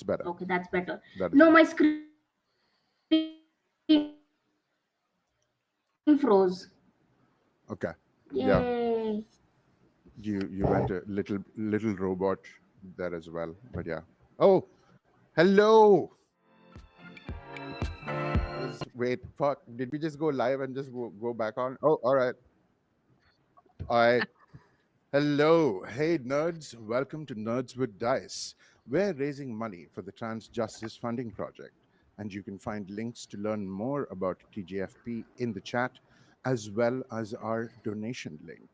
It's better. Okay, that's better. That is No, better. my screen froze. Okay. Yay. Yeah. You went a little robot there as well. But yeah. Oh, hello. Wait, fuck. Did we just go live and just go back on? Oh, all right. All right. Hello. Hey, nerds. Welcome to Nerds with Dice. We're raising money for the Trans Justice Funding Project, and you can find links to learn more about TJFP in the chat, as well as our donation link.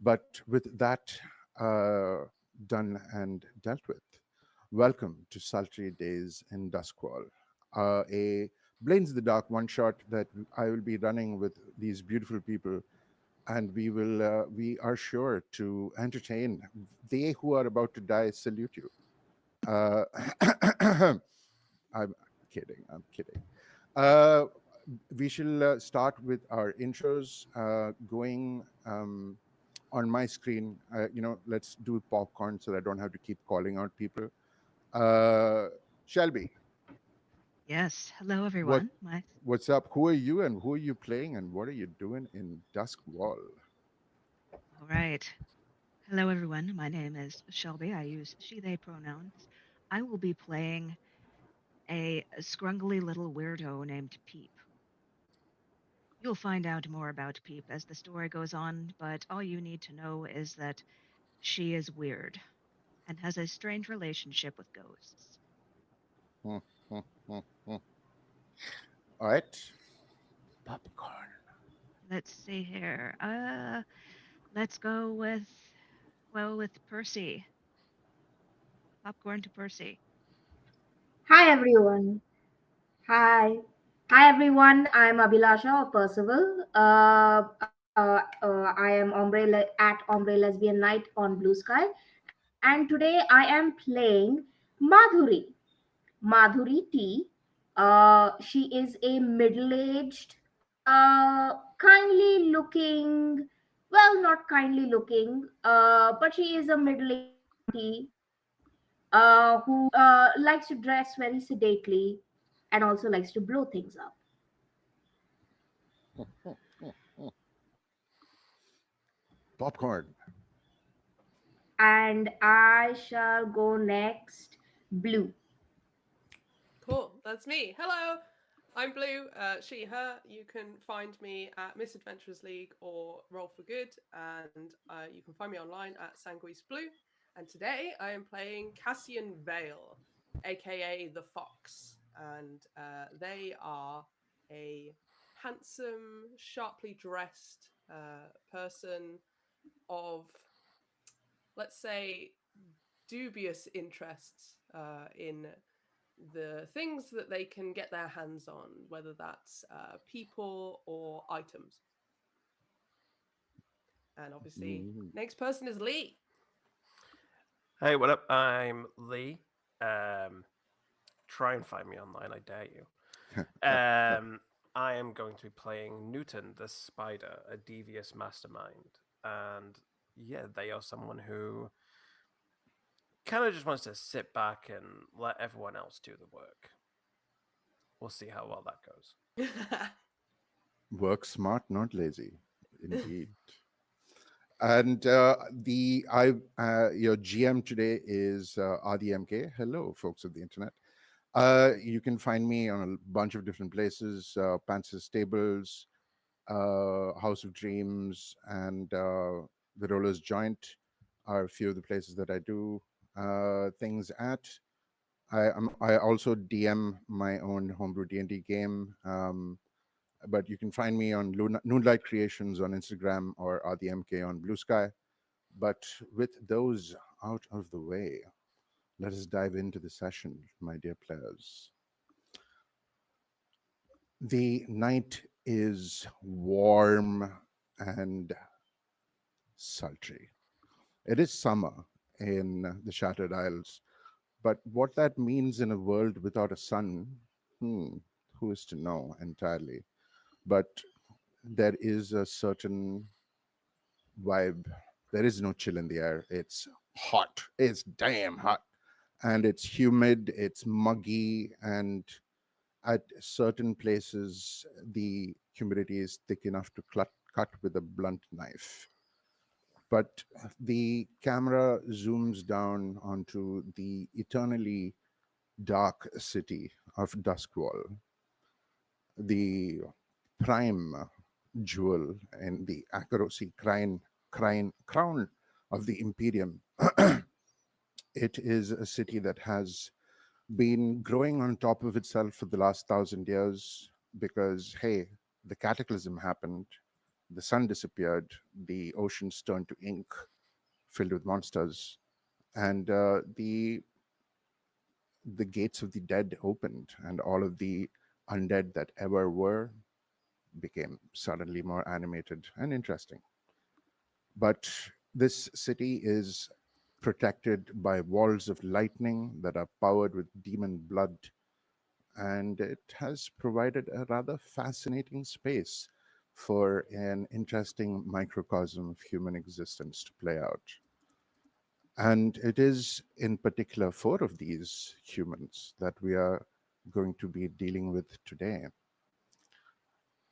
But with that uh, done and dealt with, welcome to Sultry Days in Duskwall, a Blades in the Dark one shot that I will be running with these beautiful people, and we are sure to entertain. They who are about to die salute you. Uh, I'm kidding. I'm kidding. Uh, we shall start with our intros going on my screen. Let's do popcorn so that I don't have to keep calling out people. Uh, Shelby, Yes. Hello, what everyone. My what's up? Who are you and who are you playing and what are you doing in Dusk Wall? All right. Hello, everyone. My name is Shelby. I use she, they pronouns. I will be playing a scrungly little weirdo named Peep. You'll find out more about Peep as the story goes on, but all you need to know is that she is weird and has a strange relationship with ghosts. Hmm, hmm, hmm, hmm. All right, popcorn. Let's see here. Let's go with Percy. Popcorn to Percy. Hi, everyone. Hi. Hi, everyone. I'm Abhilasha or Percival. I am at Ombre Lesbian Night on Blue Sky. And today I am playing Madhuri. Madhuri T. She is a middle aged, kindly looking, well, not kindly looking, but she is a middle aged auntie who likes to dress very sedately and also likes to blow things up. Hmm, hmm, hmm, hmm. Popcorn. And I shall go next. Blue. Cool, that's me. Hello, I'm Blue, she, her. You can find me at Misadventures League or Roll for Good, and you can find me online at Sanguis Blue. And today I am playing Cassian Vale, aka the Fox, and they are a handsome, sharply dressed person of, let's say, dubious interests in the things that they can get their hands on, whether that's people or items. And obviously, Mm. next person is Lee. Hey, what up? I'm Lee. Um, Try and find me online, I dare you. I am going to be playing Newton the Spider, a devious mastermind. And yeah, they are someone who kind of just wants to sit back and let everyone else do the work. We'll see how well that goes. Work smart, not lazy. Indeed. And your GM today is RDMK. Hello, folks of the internet. You can find me on a bunch of different places: Pants's Tables, House of Dreams, and the Rollers Joint are a few of the places that I do things at. I also DM my own homebrew D&D game. But you can find me on Noonlight Creations on Instagram or RDMK on Blue Sky. But with those out of the way, let us dive into the session, my dear players. The night is warm and sultry. It is summer in the Shattered Isles, but what that means in a world without a sun, hmm, who is to know entirely? But there is a certain vibe. There is no chill in the air. It's hot. It's damn hot. and it's humid, it's muggy, and at certain places the humidity is thick enough to cut with a blunt knife. But the camera zooms down onto the eternally dark city of Duskwall, the prime jewel in the Akarosi crown of the Imperium. It is a city that has been growing on top of itself for the last 1,000 years because, hey, the cataclysm happened, the sun disappeared, the oceans turned to ink filled with monsters, and the gates of the dead opened, and all of the undead that ever were became suddenly more animated and interesting. But this city is protected by walls of lightning that are powered with demon blood, and it has provided a rather fascinating space for an interesting microcosm of human existence to play out. And it is in particular four of these humans that we are going to be dealing with today.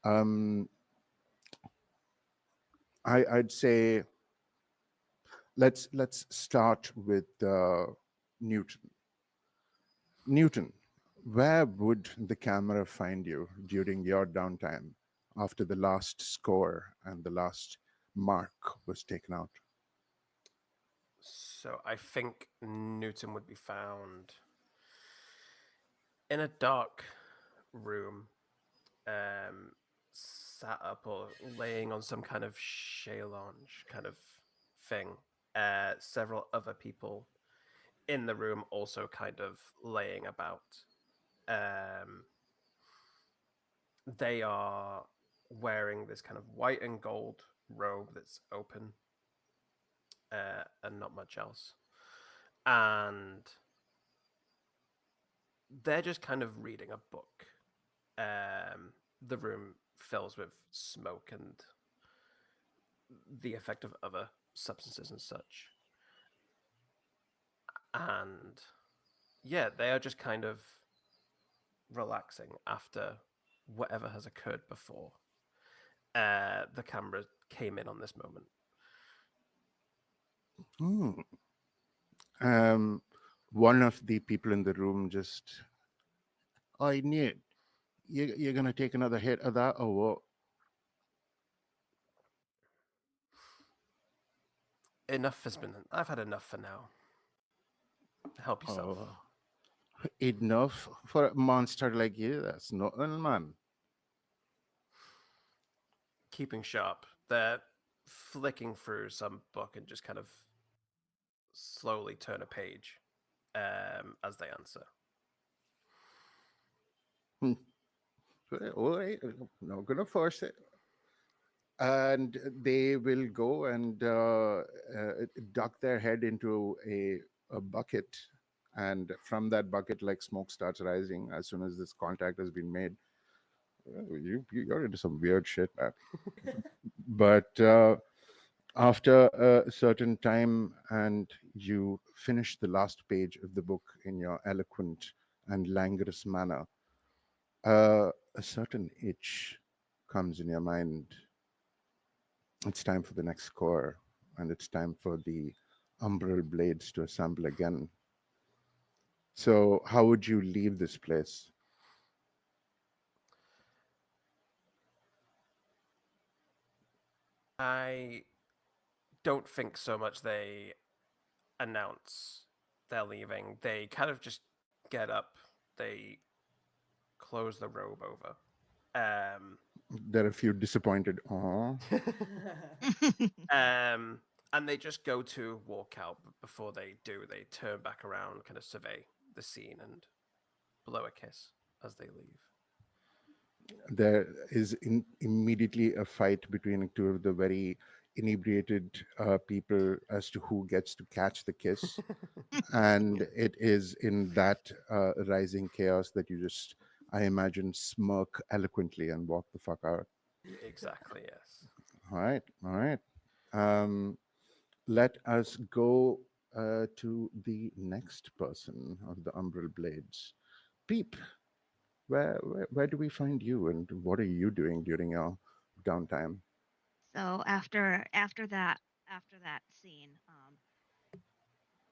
Um, I'd say let's start with Newton. Newton, where would the camera find you during your downtime after the last score and the last mark was taken out? So I think Newton would be found in a dark room, um, sat up or laying on some kind of lounge kind of thing. Several other people in the room also kind of laying about. Um, they are wearing this kind of white and gold robe that's open, and not much else. And they're just kind of reading a book. The room fills with smoke and the effect of other substances and such. And yeah, they are just kind of relaxing after whatever has occurred before. The camera came in on this moment. Hmm. Um, One of the people in the room just, I knew it. You're going to take another hit of that or what? Enough has been. I've had enough for now. Help yourself. Oh, enough for a monster like you? That's nothing, man. Keeping sharp. They're flicking through some book and just kind of slowly turn a page as they answer. Hmm. All right, not gonna force it. And they will go and duck their head into a bucket, and from that bucket, like smoke starts rising as soon as this contact has been made. You're into some weird shit, man. But after a certain time, and you finish the last page of the book in your eloquent and languorous manner, a certain itch comes in your mind. It's time for the next score, and it's time for the umbral blades to assemble again. So, how would you leave this place? I don't think so much they announce they're leaving. They kind of just get up. They close the robe over. Um, There are a few disappointed, oh, and they just go to walk out. But before they do, they turn back around, kind of survey the scene, and blow a kiss as they leave. there is immediately a fight between two of the very inebriated people as to who gets to catch the kiss. And it is in that rising chaos that you just, I imagine, smirk eloquently and walk the fuck out. Exactly, yes. All right, all right. Let us go to the next person of the Umbral Blades. Peep, where do we find you, and what are you doing during your downtime? So after that scene,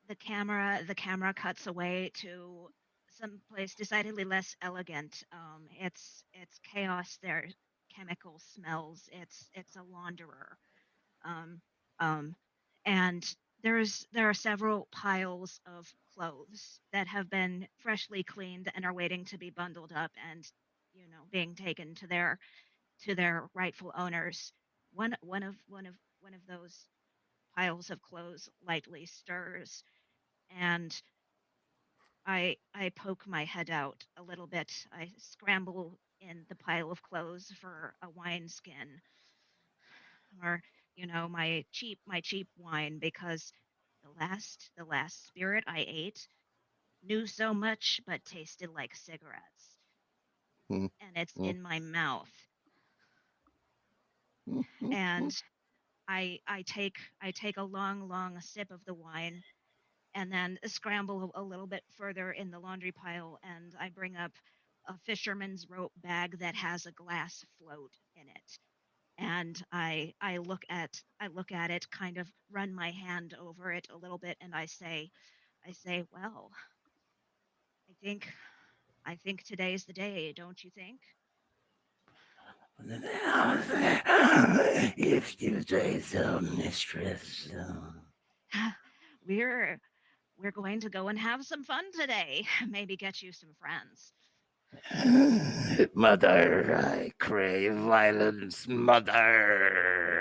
the camera cuts away to some place decidedly less elegant. It's chaos. There's chemical smells. It's a launderer. Um, um, and there are several piles of clothes that have been freshly cleaned and are waiting to be bundled up and being taken to their rightful owners. One of those piles of clothes lightly stirs, and I poke my head out a little bit. I scramble in the pile of clothes for a wineskin, or my cheap wine, because the last spirit I ate knew so much but tasted like cigarettes, Hmm, and it's hmm, in my mouth. hmm, hmm, hmm. And I take a long sip of the wine, and then scramble a little bit further in the laundry pile, and I bring up a fisherman's rope bag that has a glass float in it. And I look at it, kind of run my hand over it a little bit, and I say, well, I think today's the day, don't you think? If you say so, mistress. we're we're going to go and have some fun today. Maybe get you some friends. Mother, I crave violence, mother.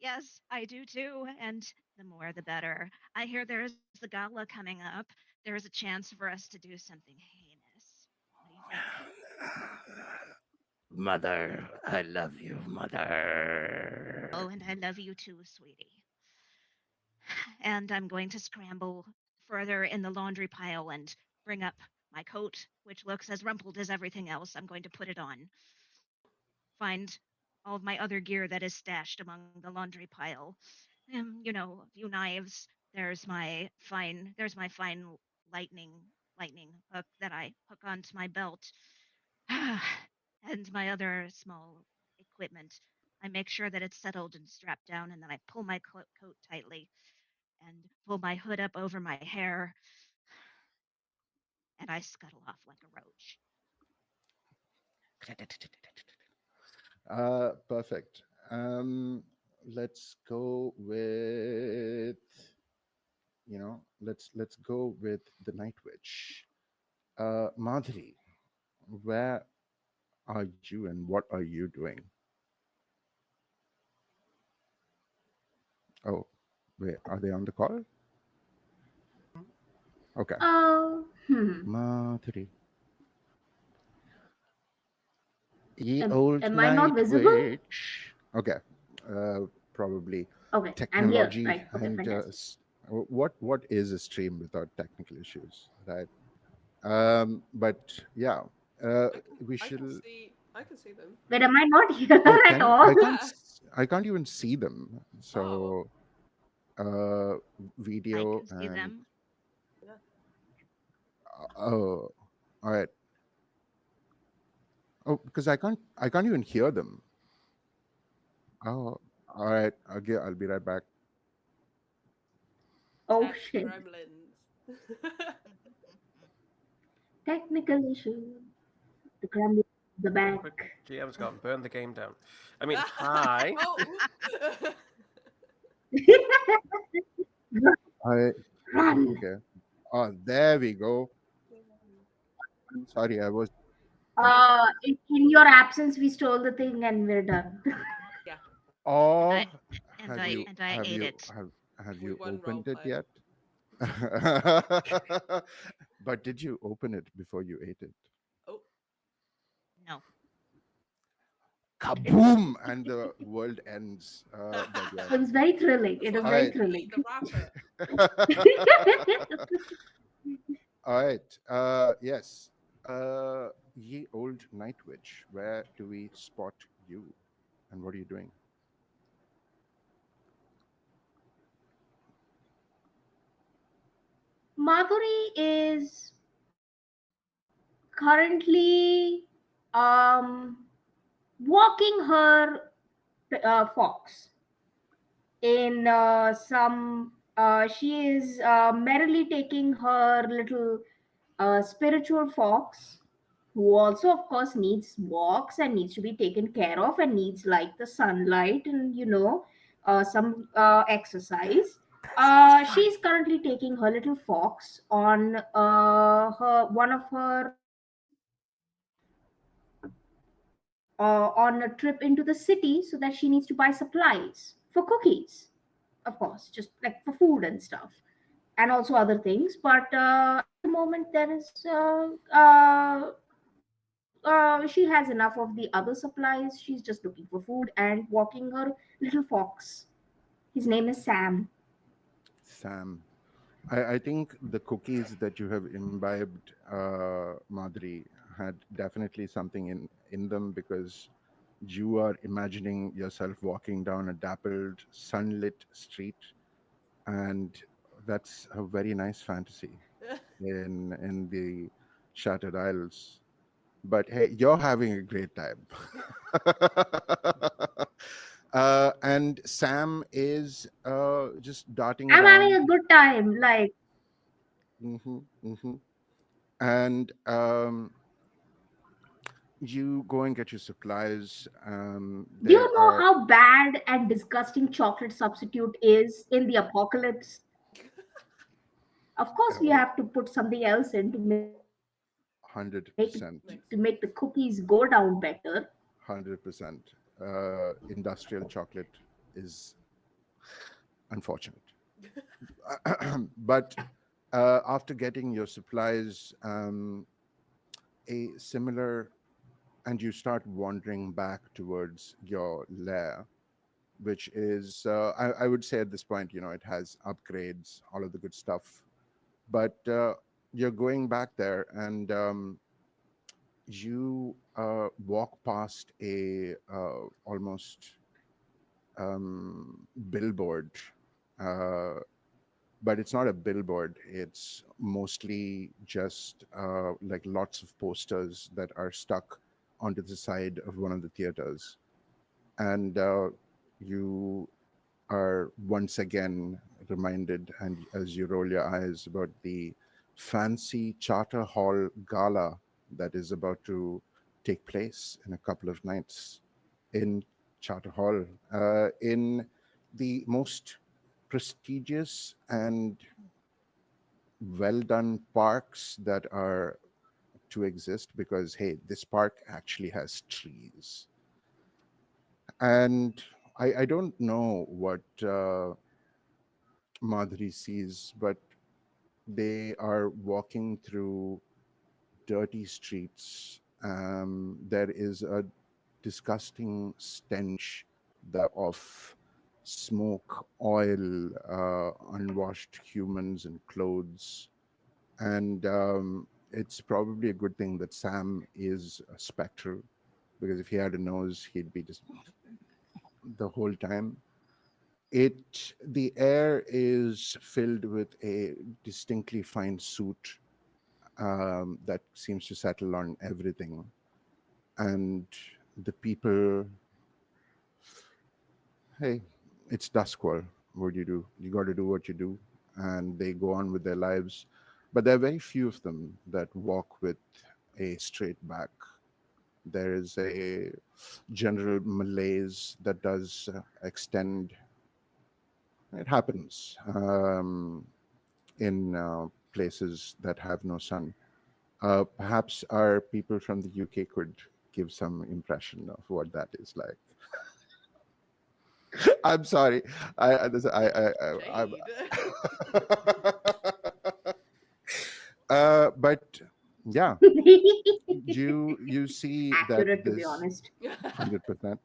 Yes, I do too, and the more the better. I hear there's the gala coming up. There is a chance for us to do something heinous. What do you think? Mother, I love you, Oh, mother. and I love you too, sweetie. And I'm going to scramble further in the laundry pile and bring up my coat, which looks as rumpled as everything else. I'm going to put it on, find all of my other gear that is stashed among the laundry pile. A few knives. There's my fine lightning hook that I hook onto my belt, and my other small equipment. I make sure that it's settled and strapped down, and then I pull my coat tightly and pull my hood up over my hair, and I scuttle off like a roach. Perfect. Let's go with let's go with the Night Witch. Madhuri, where are you and what are you doing? Oh, wait, are they on the call? Okay. Madhuri, ye old Am I not Night visible? Witch. Okay. Uh, Probably Okay, I'm here, technology right? Okay, and fantastic. what is a stream without technical issues, right? But yeah, uh, I can we I can should. see I can see them. Wait, am I not here Oh, at can all? Yeah. I can't even see them. Oh. So uh, I video can see and them. Yeah. oh, all right. Oh, because I can't even hear them. Oh, all right. I'll be right back. Oh Tech shit. gremlins. Technical issue. The crumb the back. Quick, GM's gone. Burn the game down. I mean, hi. Oh. I Run. Okay. Oh, there we go. I'm sorry. I was. In your absence, we stole the thing and we're done. Yeah, and Oh, I and have I you we and I ate it. have we you won role opened it play. yet? But did you open it before you ate it? Oh, No. Kaboom! And the world ends. But yeah. It was very thrilling. that's It what was All very right. happened when you thrilling. eat the rabbit. All right. Yes. Ye old night witch, where do we spot you? And what are you doing? Madhuri is currently walking her fox in some. She is merrily taking her little spiritual fox, who also, of course, needs walks and needs to be taken care of and needs like the sunlight and some exercise. She's currently taking her little fox on her one of her on a trip into the city so that she needs to buy supplies for cookies, of course, just like for food and stuff, and also other things. But at the moment, there is she has enough of the other supplies. She's just looking for food and walking her little fox. His name is Sam. Sam. I think the cookies that you have imbibed, Madhuri, had definitely something in them, because you are imagining yourself walking down a dappled, sunlit street, and that's a very nice fantasy in the Shattered Isles. But hey, you're having a great time. And Sam is just darting I'm having around. a good time. Like, Hmm. Hmm. And you go and get your supplies. do you There know are how bad and disgusting chocolate substitute is in the apocalypse? Of course, we oh, have to put something else in to 100%, make the cookies go down better. 100%. Industrial chocolate is unfortunate. But after getting your supplies, a similar, and you start wandering back towards your lair, which is, I would say at this point, it has upgrades, all of the good stuff. But you're going back there, and you walk past a almost billboard, uh, but it's not a billboard. It's mostly just like lots of posters that are stuck onto the side of one of the theaters, and you are once again reminded, and as you roll your eyes, about the fancy Charter Hall gala that is about to take place in a couple of nights in Charter Hall, in the most prestigious and well done parks that are to exist, because hey, this park actually has trees. And I don't know what Madhuri sees, but they are walking through dirty streets. There is a disgusting stench of smoke, oil, unwashed humans, and clothes. And it's probably a good thing that Sam is a spectral, because if he had a nose, he'd be just the whole time. The air is filled with a distinctly fine soot that seems to settle on everything. And the people, hey, it's Duskwall. What do? You got to do what you do. And they go on with their lives. But there are very few of them that walk with a straight back. There is a general malaise that does extend. It happens in places that have no sun. Perhaps our people from the UK could give some impression of what that is like. I'm sorry. I'm Jade. but yeah, you see that Accurate, to be this honest. 100%.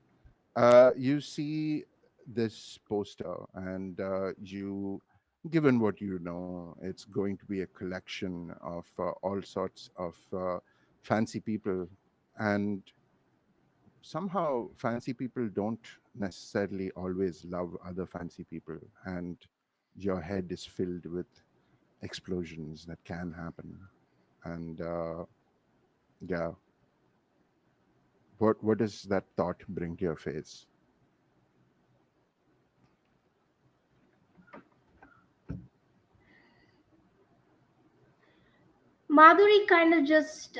You see this poster, and given what you know, it's going to be a collection of all sorts of fancy people, and somehow fancy people don't necessarily always love other fancy people, and your head is filled with explosions that can happen. And yeah, what does that thought bring to your face? Madhuri kind of just,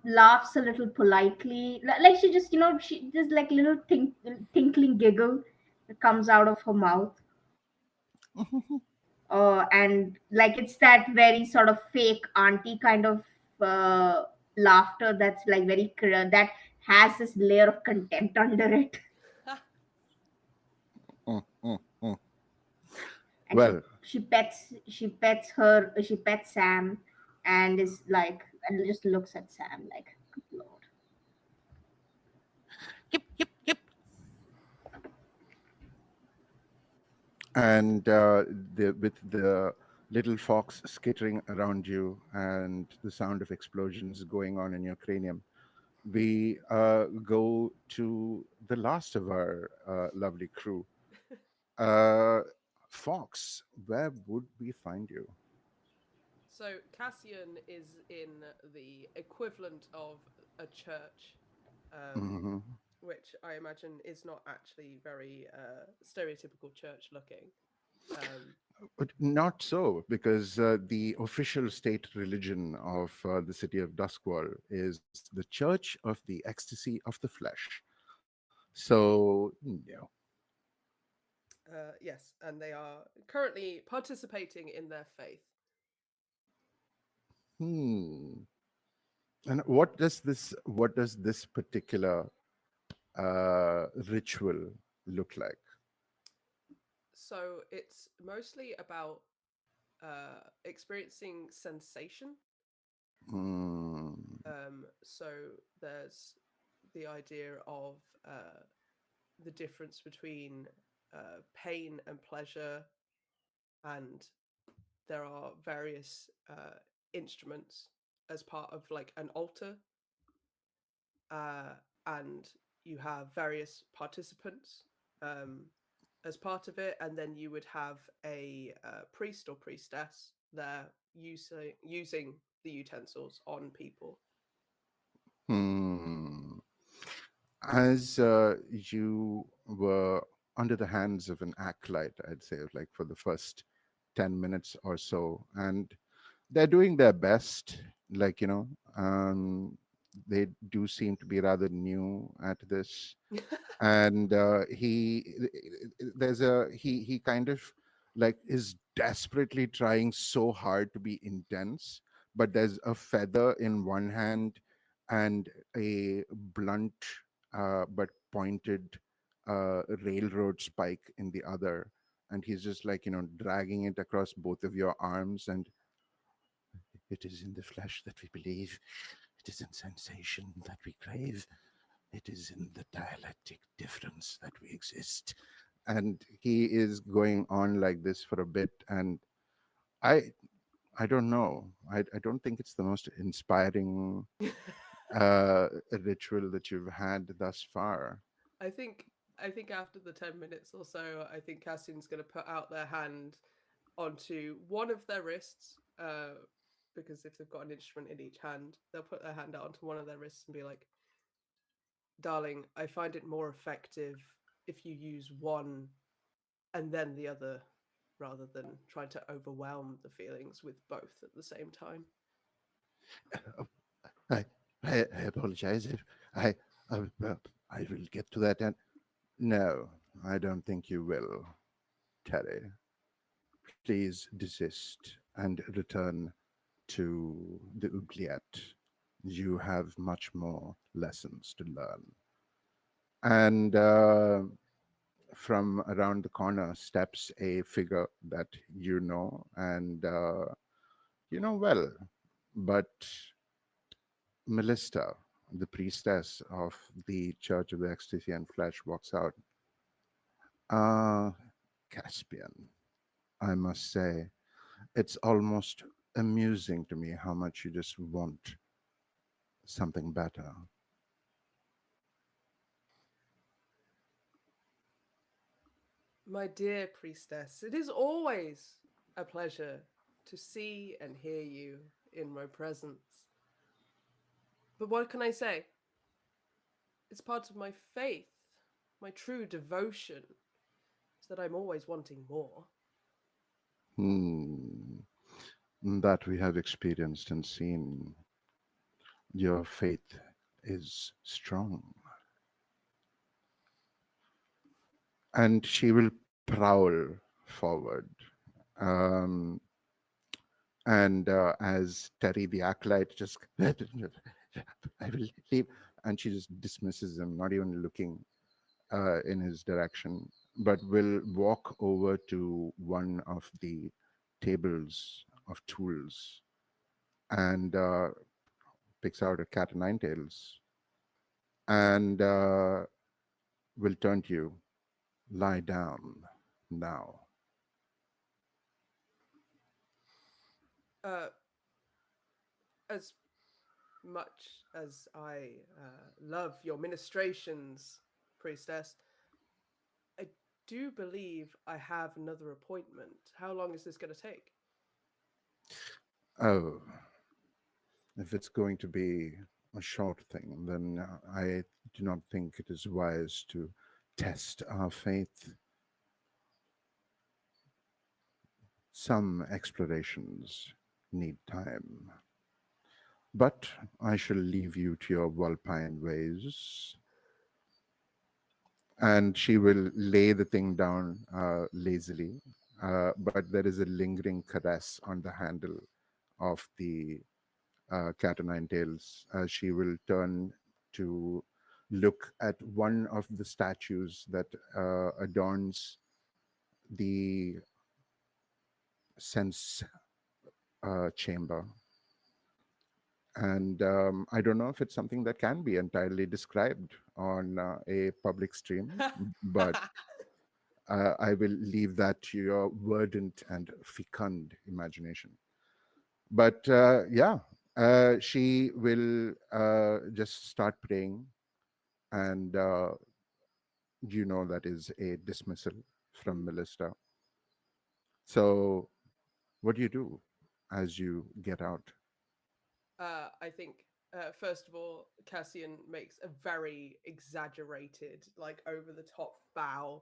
laughs a little politely. Like she just, she just like little tinkling giggle that comes out of her mouth. And like it's that very sort of fake auntie kind of uh, laughter that's like that has this layer of contempt under it. Mm, mm, mm. And Well, she pets Sam, and is like, and just looks at Sam like, good lord. Yep, yep, yep. and with the little fox skittering around you and the sound of explosions going on in your cranium, we go to the last of our lovely crew. Uh, Fox, where would we find you? So Cassian is in the equivalent of a church, um, Hmm. which I imagine is not actually very stereotypical church looking. Um, But not so, because the official state religion of the city of Duskwall is the Church of the Ecstasy of the Flesh. So, yes, and they are currently participating in their faith. hmm. And what does this particular ritual look like? So it's mostly about experiencing sensation. Hmm. So there's the idea of the difference between pain and pleasure, and there are various instruments as part of like an altar, uh, and you have various participants um, as part of it, and then you would have a priest or priestess there using the utensils on people. Hmm. As you were under the hands of an acolyte, I'd say, like for the first 10 minutes or so, and they're doing their best, like, they do seem to be rather new at this. And he kind of like is desperately trying so hard to be intense, but there's a feather in one hand and a blunt but pointed railroad spike in the other, and he's just like, dragging it across both of your arms. And it is in the flesh that we believe, it is in sensation that we crave, it is in the dialectic difference that we exist. And he is going on like this for a bit, and i I don't know, I don't think it's the most inspiring ritual that you've had thus far. I think I think after the 10 minutes or so, I think Cassian's going to put out their hand onto one of their wrists, because if they've got an instrument in each hand, they'll put their hand out onto one of their wrists and be like, "Darling, I find it more effective if you use one and then the other, rather than trying to overwhelm the feelings with both at the same time." I, I apologize if I will get to that. And no, I don't think you will, Terry. Please desist and return to the oubliette. You have much more lessons to learn. And from around the corner steps a figure that you know, and you know well. But Melista, the priestess of the Church of the Ecstasy and Flesh, walks out. Caspian, I must say, it's almost amusing to me how much you just want something better. My dear priestess, it is always a pleasure to see and hear you in my presence. But what can I say? It's part of my faith, my true devotion, is that I'm always wanting more. Hmm. That we have experienced and seen. Your faith is strong. And she will prowl forward. Um, and as Terry the acolyte just, I will leave, and she just dismisses him, not even looking in his direction, but will walk over to one of the tables of tools and picks out a cat o' nine tails and will turn to you. Lie down now. Uh, as much as I love your ministrations, priestess, I do believe I have another appointment. How long is this going to take? Oh, if it's going to be a short thing, then I do not think it is wise to test our faith. Some explorations need time. But I shall leave you to your Vulpine ways. And she will lay the thing down lazily. But there is a lingering caress on the handle of the cat o' nine tails. She will turn to look at one of the statues that adorns the sense chamber. And I don't know if it's something that can be entirely described on a public stream, but I will leave that to your verdant and fecund imagination. But yeah, she will just start praying, and you know that is a dismissal from Melista. So, what do you do as you get out? I think first of all, Cassian makes a very exaggerated, like over the top bow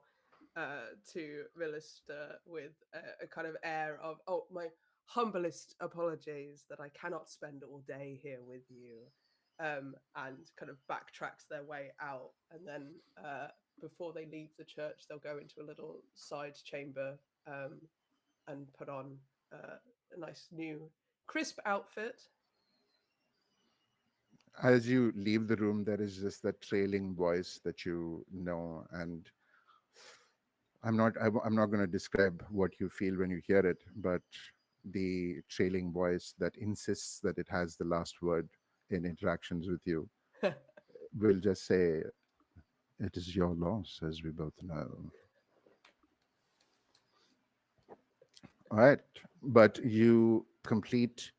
to Villister with a kind of air of, "Oh, my humblest apologies that I cannot spend all day here with you," and kind of backtracks their way out, and then before they leave the church, they'll go into a little side chamber and put on a nice new crisp outfit. As you leave the room, there is just that trailing voice that you know, and I'm not going to describe what you feel when you hear it, but the trailing voice that insists that it has the last word in interactions with you will just say, "It is your loss, as we both know." All right, but you complete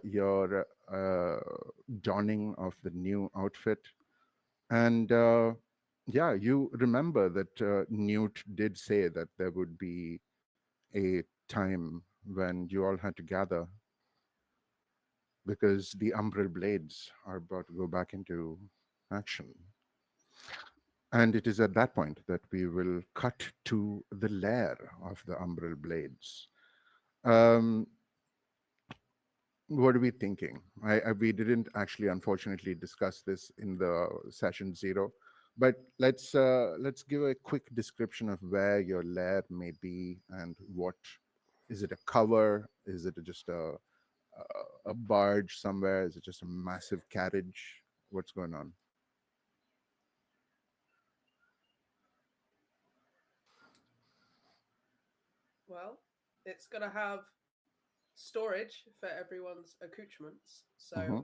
your donning of the new outfit, and yeah, you remember that Newt did say that there would be a time when you all had to gather because the Umbral Blades are about to go back into action. And it is at that point that we will cut to the lair of the Umbral Blades. Um, what are we thinking? We didn't actually, unfortunately, discuss this in the session zero, but let's give a quick description of where your lair may be and what is it a cover? Is it just a barge somewhere? Is it just a massive carriage? What's going on? Well, it's going to have storage for everyone's accoutrements. So, Hmm.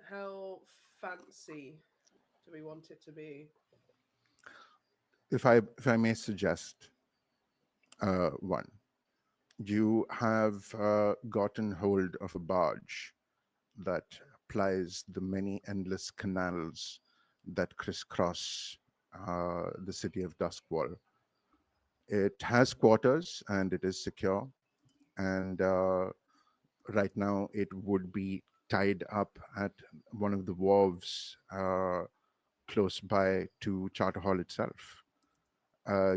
how fancy do we want it to be? If I may suggest one, you have gotten hold of a barge that plies the many endless canals that crisscross the city of Duskwall. It has quarters and it is secure. And right now, it would be tied up at one of the wharves close by to Charter Hall itself.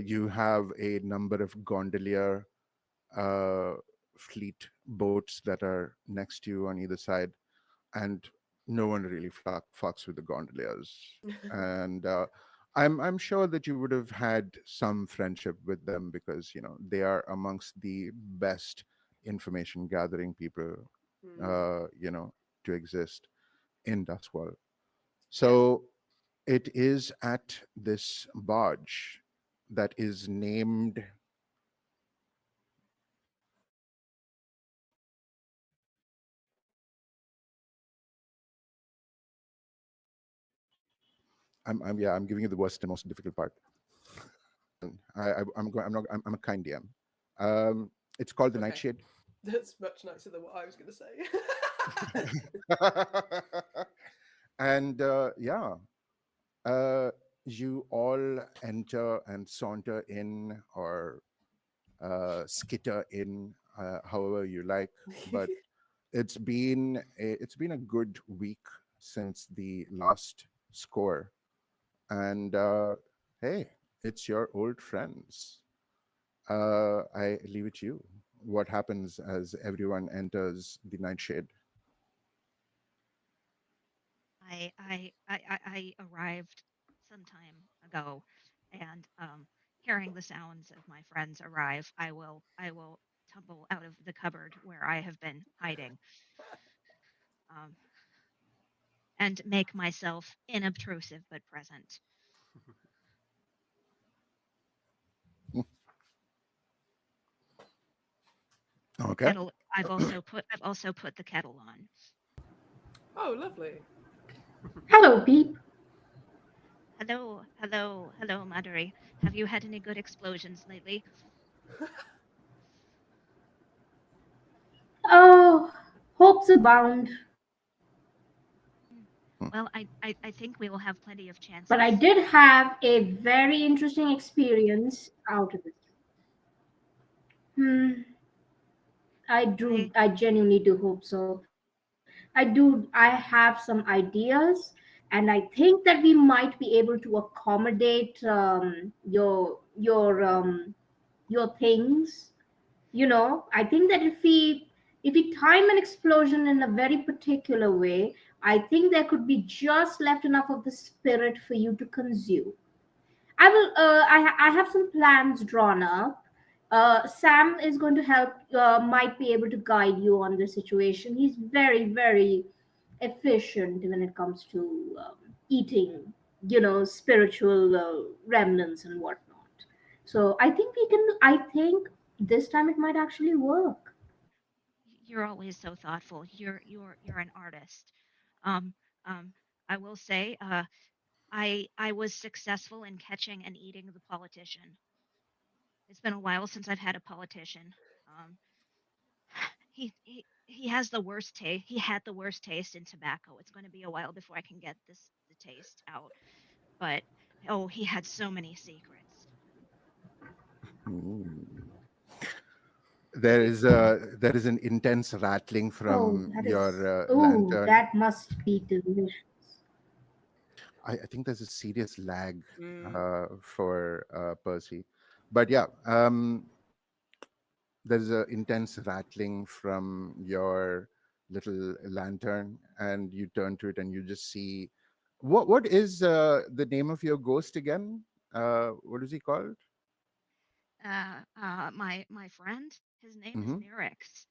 You have a number of gondolier uh, fleet boats that are next to you on either side, and no one really fucks with the gondoliers. And I'm sure that you would have had some friendship with them because they are amongst the best information gathering people, Hmm. you know, to exist in Duskwall. Yeah. So it is at this barge that is named. I'm yeah. I'm giving you the worst and most difficult part. I'm a kind DM. It's called the Okay. Nightshade. That's much nicer than what I was going to say. And yeah, uh, you all enter and saunter in or skitter in, however you like. But it's been a good week since the last score, and hey, it's your old friends. I leave it to you. What happens as everyone enters the Nightshade? I arrived some time ago, and hearing the sounds of my friends arrive, I will tumble out of the cupboard where I have been hiding, um, and make myself inobtrusive but present. Mm, okay. Kettle. I've also put the kettle on. Oh, lovely. Hello, Beep. Hello, hello, hello, Maduri. Have you had any good explosions lately? Oh, hopes abound. Mm. Mm, Well, I think we will have plenty of But I chances. did have a very interesting experience out of it. Hmm, I I genuinely do hope so. I have some ideas, and I think that we might be able to accommodate your things. I think that if we time an explosion in a very particular way, I think there could be just left enough of the spirit for you to consume. I have some plans drawn up. Sam is going to help, might be able to guide you on the situation. He's very, very efficient when it comes to eating, spiritual remnants and whatnot. So I think this time it might actually work. You're always so thoughtful. You're an artist. Um, um, I will say, I was successful in catching and eating the politician. It's been a while since I've had a politician. Um, he has the worst taste. He had the worst taste in tobacco. It's going to be a while before I can get the taste out. But oh, he had so many secrets. mm. There is an intense rattling from your lantern. That must be delicious. I think there's a serious lag Mm. for Percy, but yeah, there's a intense rattling from your little lantern, and you turn to it, and you just see what is the name of your ghost again? What is he called? My friend, his name is Mm-hmm. Nirix.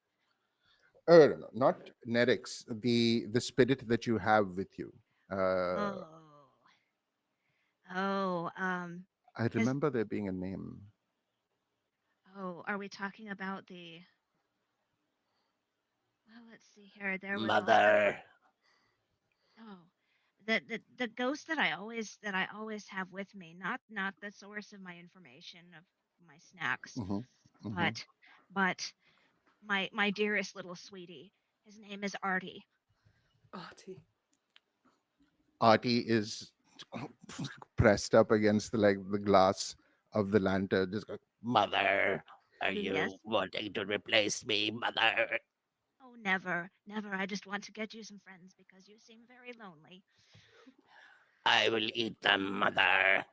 Oh, no, not Nerix, the spirit that you have with you. Uh, Oh, oh, I his. remember there being a name. Oh, are we talking about the? Well, let's see here. There was all. Mother. Oh, the ghost that I always have with me. Not the source of my information of my snacks, Hmm. Hmm. but but my dearest little sweetie. His name is Artie. Artie. Artie is pressed up against the glass of the lantern. Just go, Mother, are Yes. you wanting to replace me, Mother? Oh, never, never. I just want to get you some friends because you seem very lonely, I will eat them, Mother.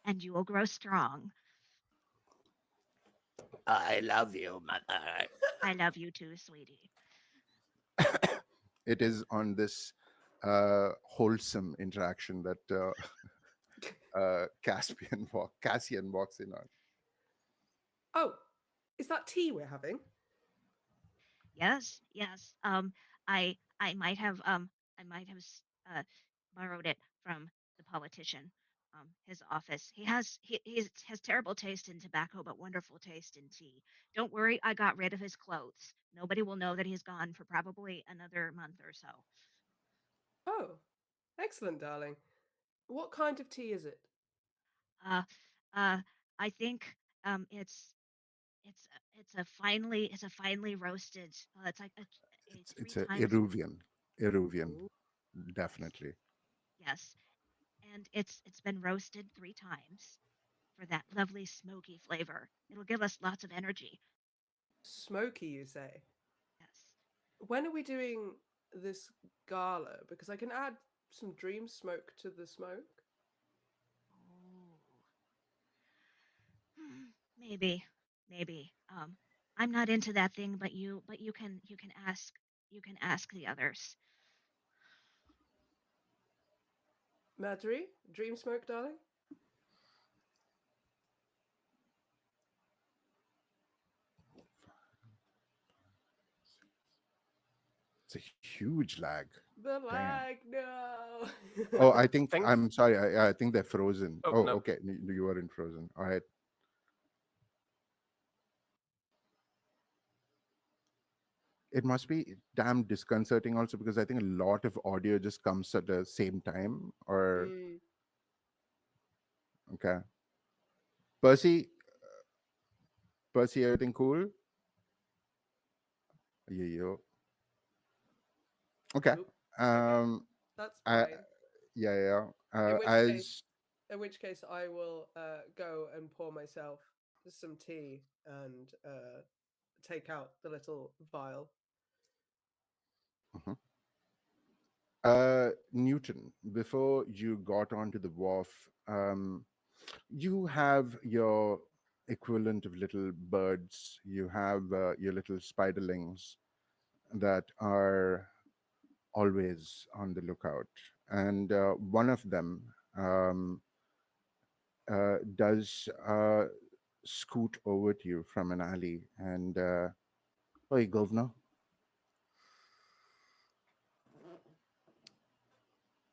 and you will grow strong. I love you, Mother. I love you too, sweetie. It is on this wholesome interaction that Cassian walks in on. Oh, is that tea we're having? Yes, yes. I might have uh borrowed it from the politician, his office. He has terrible taste in tobacco, but wonderful taste in tea. Don't worry, I got rid of his clothes. Nobody will know that he's gone for probably another month or so. Oh, excellent, darling. What kind of tea is it? Uh, uh, I think it's a finely roasted. It's like a It's three a times. Eruvian, Ooh, definitely. Yes, and it's been roasted 3 times for that lovely smoky flavor. It'll give us lots of energy. smoky, you say? Yes. When are we doing this gala? Because I can add some dream smoke to the smoke. Oh, maybe, maybe. I'm not into that thing, but you can ask the others. Madri, dream smoke, darling? It's a huge lag. The Damn. lag, no. Oh, I I think think. I'm sorry. I think they're frozen. Oh Oh, no. okay. You are in frozen. All right. It must be damn disconcerting also because I think a lot of audio just comes at the same time. Or Mm. okay, Percy, Percy, everything cool? Yeah. Okay. Oop. Okay, Um. that's I fine. yeah. In which case, As I will go and pour myself some tea and take out the little vial. mhm. Newton, before you got onto the wharf, you have your equivalent of little birds. You have your little spiderlings that are always on the lookout. And one of them does scoot over to you from an alley and, hey, governor,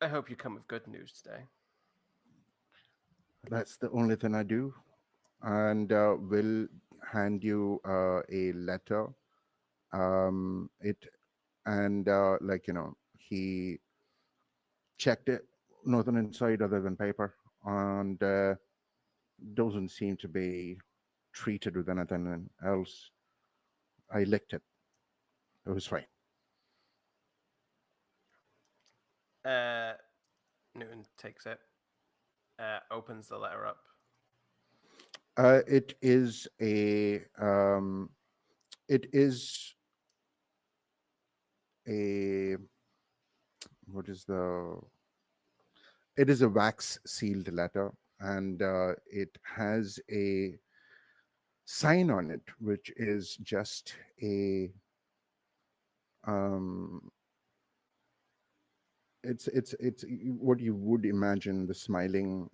I hope you come with good news today. that's the only thing I do. And will hand you a letter. It and he checked it, nothing inside other than paper, and doesn't seem to be treated with anything else. I licked it. It was fine. Uh, Newton takes it, opens the letter up. It is a it is a what is the it is a wax sealed letter, and it has a sign on it which is just a um it's what you would imagine the smiling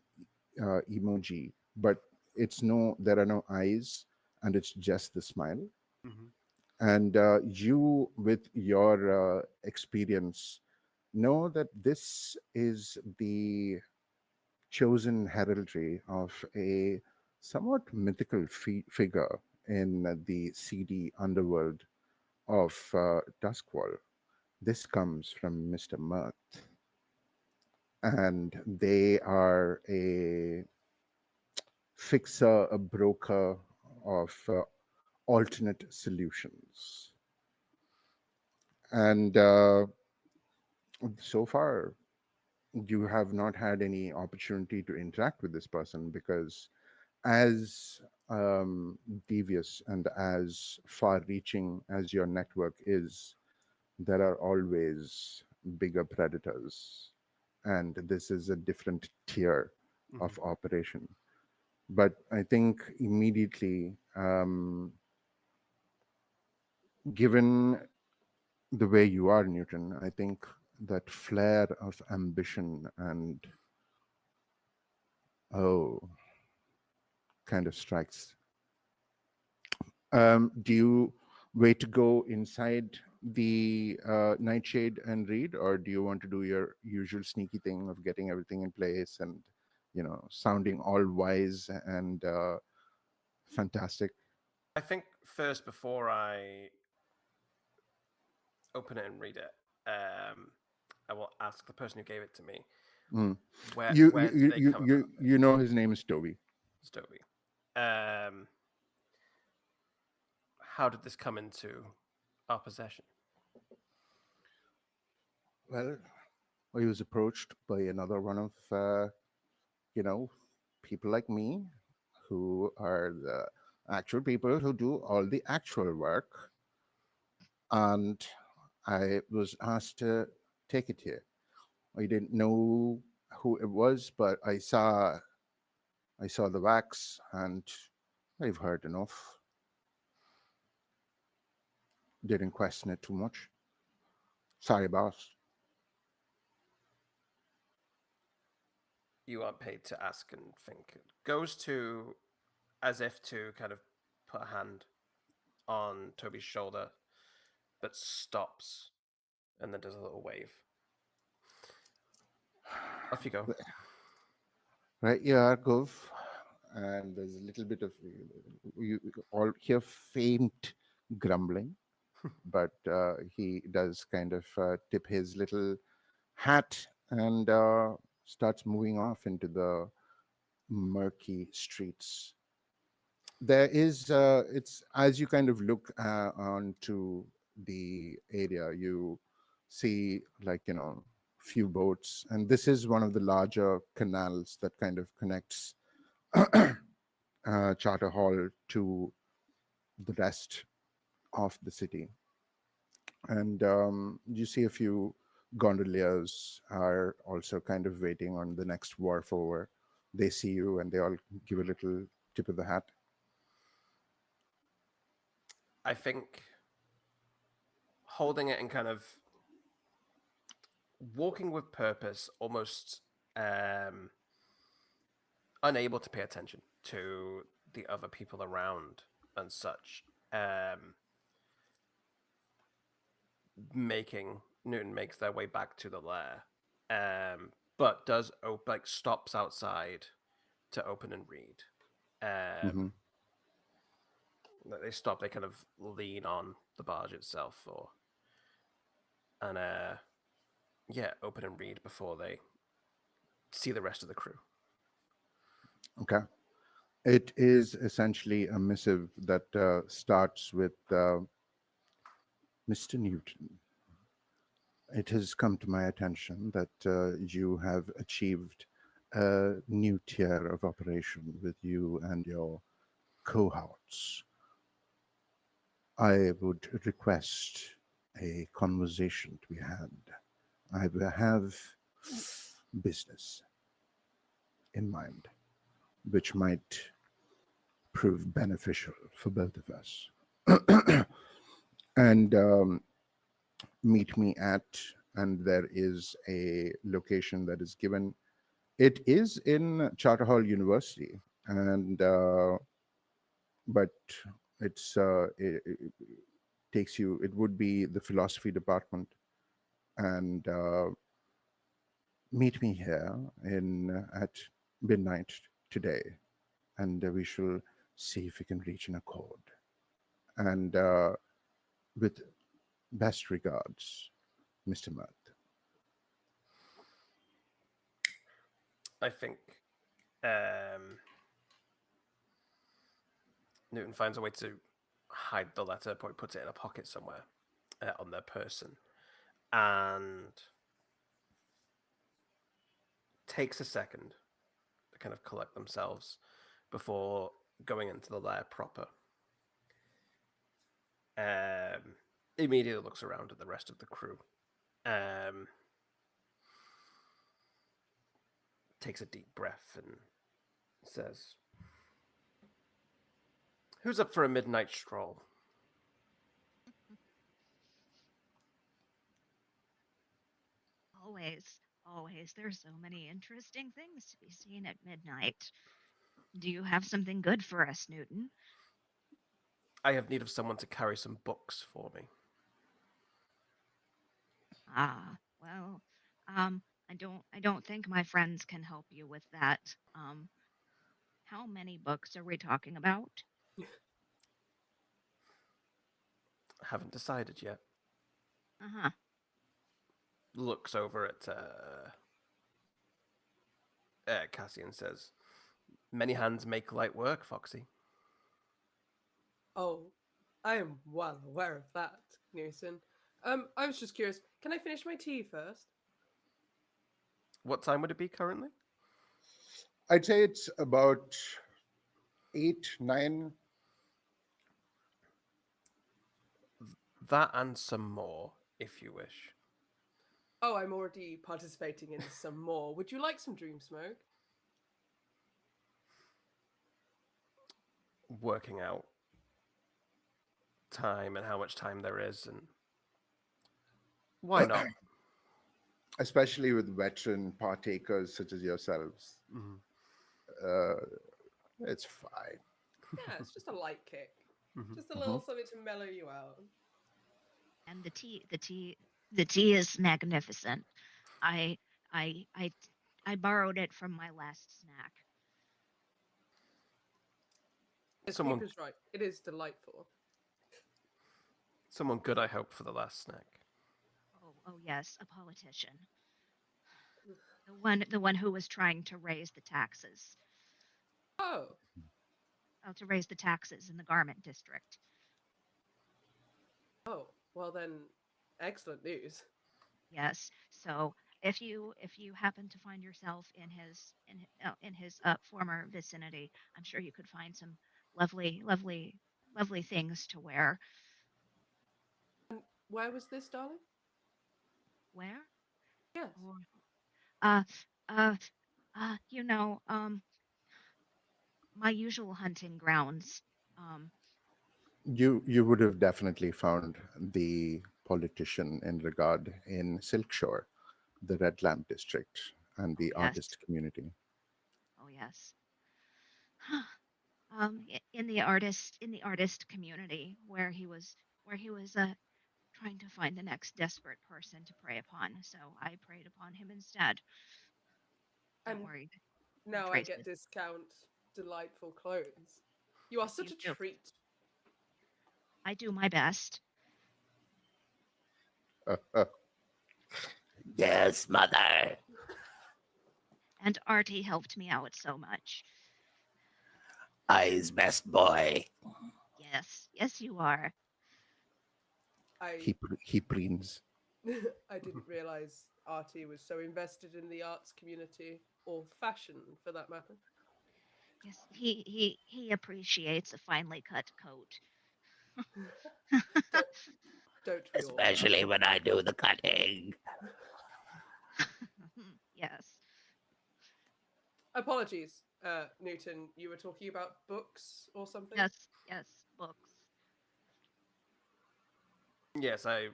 emoji, but it's no there are no eyes, and it's just the smile. Hmm. And you, with your experience, know that this is the chosen heraldry of a somewhat mythical figure in the seedy underworld of Duskwall. This comes from Mr. Mirth, and they are a fixer, a broker of alternate solutions. And so far, you have not had any opportunity to interact with this person because, as um, devious and as far reaching as your network is, there are always bigger predators. And this is a different tier Hmm. of operation. But I think immediately, given the way you are, Newton, I think that flare of ambition and, oh, kind of strikes. Do you wait to go inside the nightshade and read, or do you want to do your usual sneaky thing of getting everything in place and, sounding all wise and fantastic? I think first, before I open it and read it, I will ask the person who gave it to me, Mm. where did they come about You this? know his name is Toby. Stoby. Um, how did this come into our possession? Well, he was approached by another one of you know people like me, who are the actual people who do all the actual work, and I was asked to take it here. I didn't know who it was, but I saw the wax, and I've heard enough. Didn't question it too much. Sorry, boss. You aren't paid to ask and think. It goes to as if to kind of put a hand on Toby's shoulder, but stops and then does a little wave. Off you go. Right, yeah, Gov. And there's a little bit of, you all hear faint grumbling, but he does kind of tip his little hat and starts moving off into the murky streets. There is, it's as you kind of look onto the area, you see, like, few boats, and this is one of the larger canals that kind of connects Charter Hall to the rest of the city. And you see a few gondoliers are also kind of waiting on the next wharf over. They see you and they all give a little tip of the hat. I think holding it and kind of walking with purpose, almost um, unable to pay attention to the other people around and such. Making Newton makes their way back to the lair, but does like stops outside to open and read. Hmm. Um, they stop. They kind of lean on the barge itself, or and yeah, open and read before they see the rest of the crew. Okay. It is essentially a missive that starts with Mr. Newton. It has come to my attention that you have achieved a new tier of operation with you and your cohorts. I would request a conversation to be had. I will have business in mind, which might prove beneficial for both of us. And meet me at, and there is a location that is given. It is in Charter Hall University, and but it takes you. It would be the philosophy department, and meet me here in at midnight today, and we shall see if we can reach an accord. And with best regards, Mr. Mudd. I think um, Newton finds a way to hide the letter, probably puts it in a pocket somewhere on their person, and takes a second to kind of collect themselves before going into the lair proper. Um, immediately looks around at the rest of the crew. Um, takes a deep breath and says, "Who's up for a midnight stroll?" Always, always. There's so many interesting things to be seen at midnight. Do you have something good for us, Newton? I have need of someone to carry some books for me. Ah, well, um, I don't think my friends can help you with that. How many books are we talking about? Haven't decided yet. Uh-huh. Looks over at Cassie and says, "Many hands make light work, Foxy." Oh, I am well aware of that, Newton. I was just curious. Can I finish my tea first? What time would it be currently? I'd say it's about 8, 9. That and some more, if you wish. Oh, I'm already participating in some more. Would you like some dream smoke? Working out time and how much time there is, and why not? Especially with veteran partakers such as yourselves. Mhm. Uh, it's fine. Yeah, it's just a light kick. Mhm. Just a Mhm. little something to mellow you out. And the tea is magnificent. I I I I borrowed it from my last snack. Yes, Someone, Keeper's right. It is delightful. someone good, I hope, for the last snack. Oh yes, a politician. The one who was trying to raise the taxes. Oh, To raise the taxes in the garment district. oh, well then, excellent news. Yes. So if you happen to find yourself in his former vicinity, I'm sure you could find some lovely, lovely, lovely things to wear. And where was this, darling? Where? Yes. Or uh uh my usual hunting grounds. Um, You would have definitely found the politician in regard in Silkshore, the Red Lamp district, and oh the yes, artist community. oh yes. In the artist community where he was trying to find the next desperate person to prey upon. So I preyed upon him instead. Don't And worry, no now I get traces. discount delightful clothes. You are Yes, you such a do. treat. I do my best, Uh, Yes, mother. and Artie helped me out so much. I's best boy. Yes, yes, you are. I he preens. I didn't realize Artie was so invested in the arts community or fashion for that matter. Yes, he appreciates a finely cut coat. don't, don't we all? Especially when I do the cutting. Yes, Apologies, Newton. You were talking about books or something. yes, yes. Books. Yes, I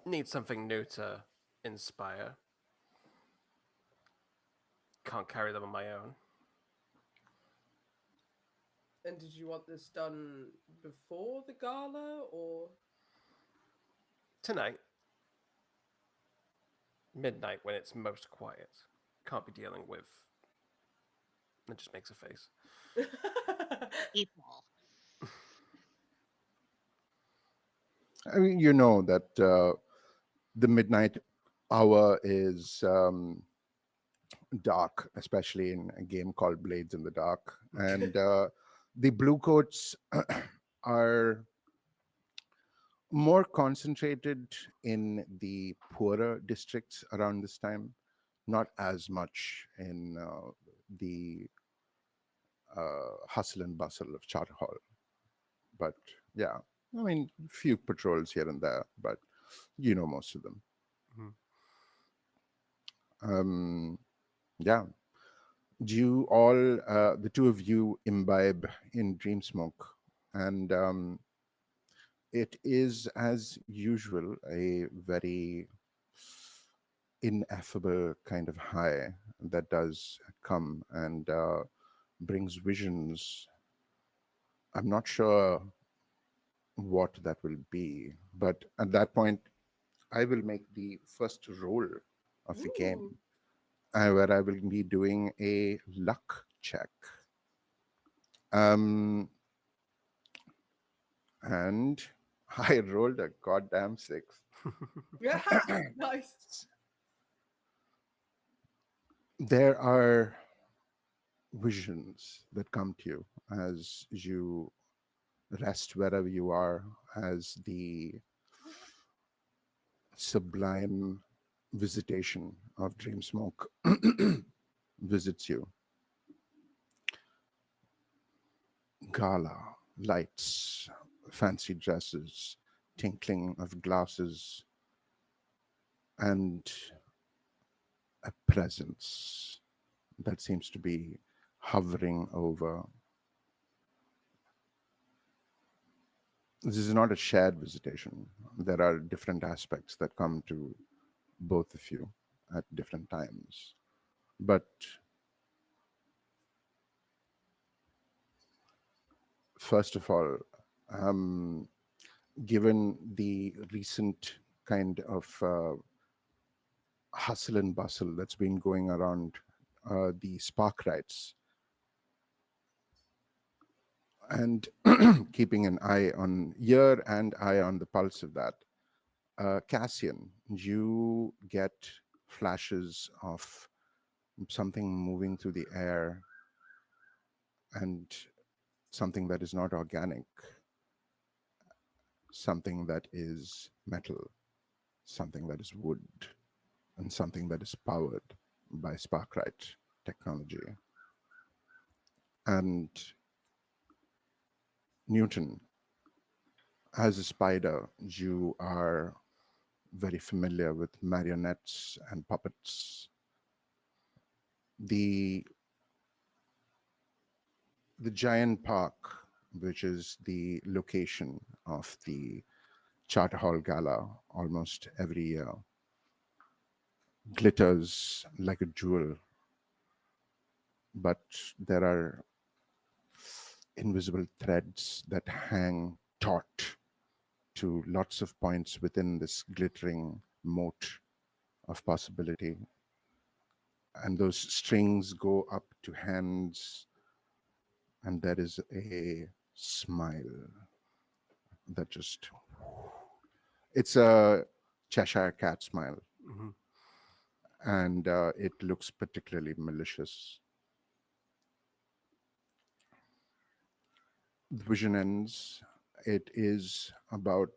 need something new to inspire. Can't carry them on my own. And did you want this done before the gala or? Tonight, midnight, when it's most quiet. Can't be dealing with. It just makes a face. People. I mean, you know that the midnight hour is dark, especially in a game called Blades in the Dark. And the blue coats are more concentrated in the poorer districts around this time, not as much in the hustle and bustle of Charter Hall. But yeah, I mean, few patrols here and there, but you know most of them. Mhm. Um, yeah. Do you all, the two of you, imbibe in Dream Smoke? And it is, as usual, a very ineffable kind of high that does come and brings visions. I'm not sure what that will be, but at that point, I will make the first roll of the game, Ooh. where I will be doing a luck check. Um, and I rolled a goddamn six. Yeah. Nice. There are visions that come to you as you rest wherever you are, as the sublime visitation of Dream Smoke visits you. Gala, lights, fancy dresses, tinkling of glasses, and a presence that seems to be hovering over. This is not a shared visitation. There are different aspects that come to both of you at different times. But first of all, um, given the recent kind of hustle and bustle that's been going around the spark rights, and keeping an eye on ear and eye on the pulse of that, Cassian, you get flashes of something moving through the air and something that is not organic, something that is metal, something that is wood, and something that is powered by Sparkrite technology. And Newton, as a spider, you are very familiar with marionettes and puppets. The the giant park, which is the location of the Charter Hall Gala almost every year, glitters like a jewel, but there are invisible threads that hang taut to lots of points within this glittering moat of possibility. And those strings go up to hands, and there is a smile that just, it's a Cheshire cat smile, Mhm. and it looks particularly malicious. The vision ends. It is about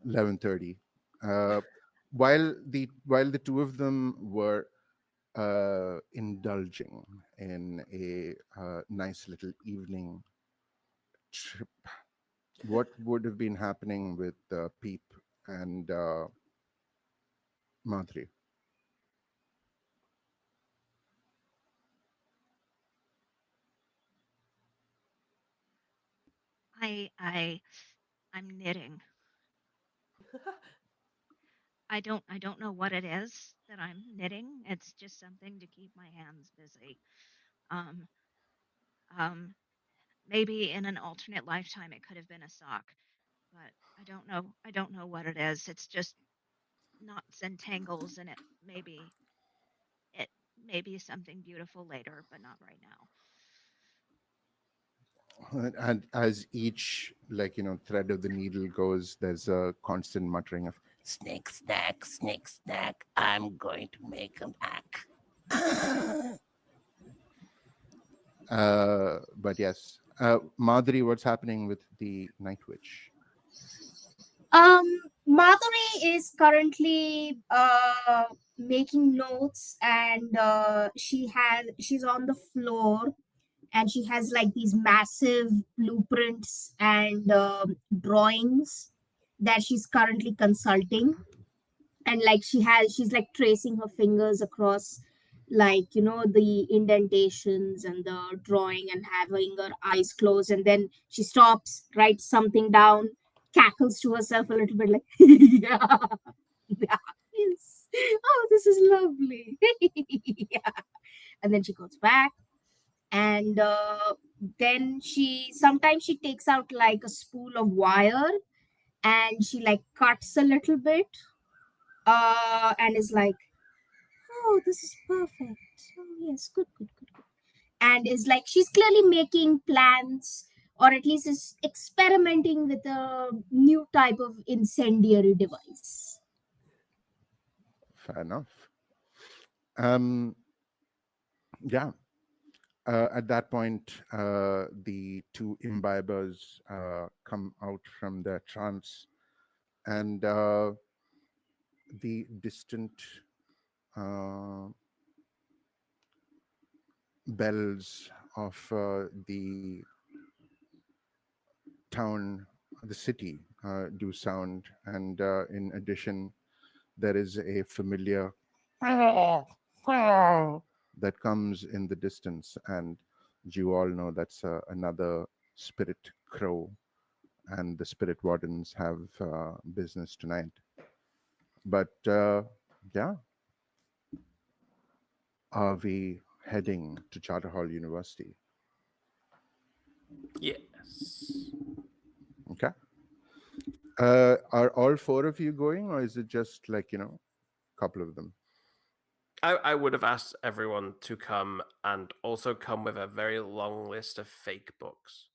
11:30. Uh, while the two of them were indulging in a nice little evening trip, what would have been happening with Peep and Madhuri? I I'm knitting. I don't know what it is that I'm knitting. It's just something to keep my hands busy. Um um Maybe in an alternate lifetime it could have been a sock, but I don't know what it is. It's just knots and tangles, and it maybe something beautiful later, but not right now. And as each, like, thread of the needle goes, there's a constant muttering of, Snake snack, snake snack. I'm going to make him back. but yes. Madhuri, what's happening with the Night Witch? Um, Madhuri is currently making notes, and she's on the floor and she has like these massive blueprints and drawings that she's currently consulting. And like she's like tracing her fingers across, like, the indentations and the drawing, and having her eyes closed, and then she stops, writes something down, cackles to herself a little bit, like yeah, yeah, yes, oh, this is lovely. Yeah. And then she goes back, and then sometimes she takes out like a spool of wire, and she like cuts a little bit, and is like, oh, this is perfect. Oh, yes, good, good, good, good. And is like, she's clearly making plans, or at least is experimenting with a new type of incendiary device. Fair enough. Um, yeah. At that point, the two imbibers come out from their trance, and the distant uh, bells of the town, the city, do sound. And in addition, there is a familiar that comes in the distance, and you all know that's another spirit crow, and the spirit wardens have business tonight. But yeah, are we heading to Charterhall University? Yes. Okay. Are all four of you going, or is it just like, a couple of them? I would have asked everyone to come and also come with a very long list of fake books.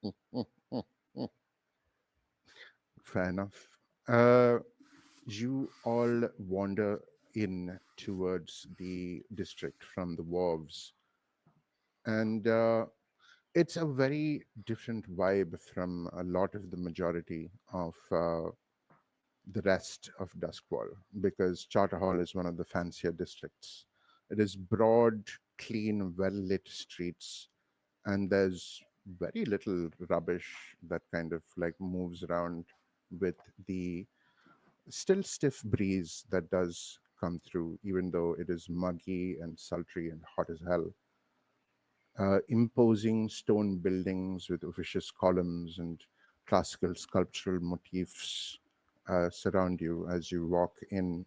Mm, mm, mm, mm. Fair enough. Uh, you all wander in towards the district from the wharves, and it's a very different vibe from a lot of the majority of the rest of Duskwall, because Charter Hall is one of the fancier districts. It is broad, clean, well lit streets, and there's very little rubbish that kind of like moves around with the still stiff breeze that does come through, even though it is muggy and sultry and hot as hell. Imposing stone buildings with officious columns and classical sculptural motifs surround you as you walk in.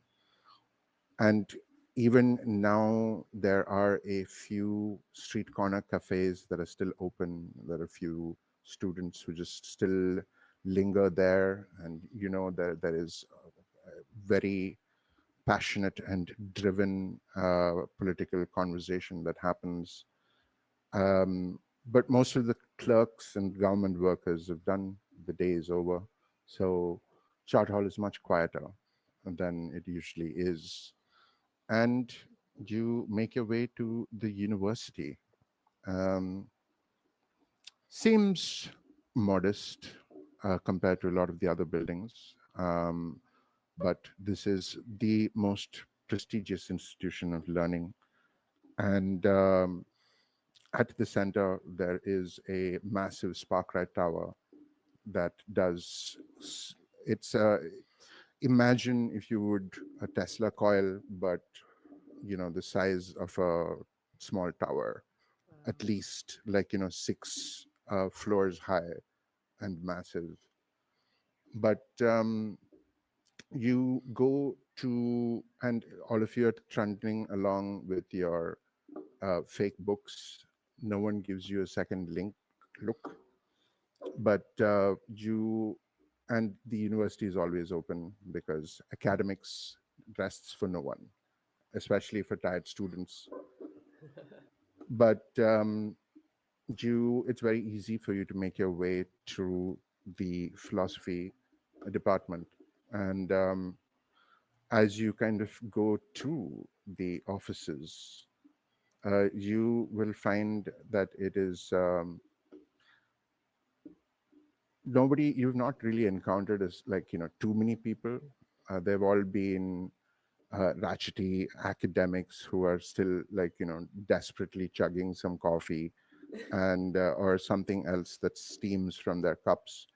And even now, there are a few street corner cafes that are still open. There are a few students who just still linger there. And, there is a very passionate and driven political conversation that happens. But most of the clerks and government workers have done, the day is over. So Charter Hall is much quieter than it usually is. And you make your way to the university. Um, Seems modest compared to a lot of the other buildings. But this is the most prestigious institution of learning. And at the center, there is a massive Sparkrite tower that does. It's imagine if you would a Tesla coil, but the size of a small tower, at least like 6 floors high and massive. But you go to, and all of you are trundling along with your fake books. No one gives you a second link look, but you, and the university is always open because academics rests for no one, especially for tired students. But it's very easy for you to make your way through the philosophy department, and as you kind of go to the offices, you will find that it is nobody, you've not really encountered as like too many people. They've all been ratchety academics who are still, like, desperately chugging some coffee and or something else that steams from their cups.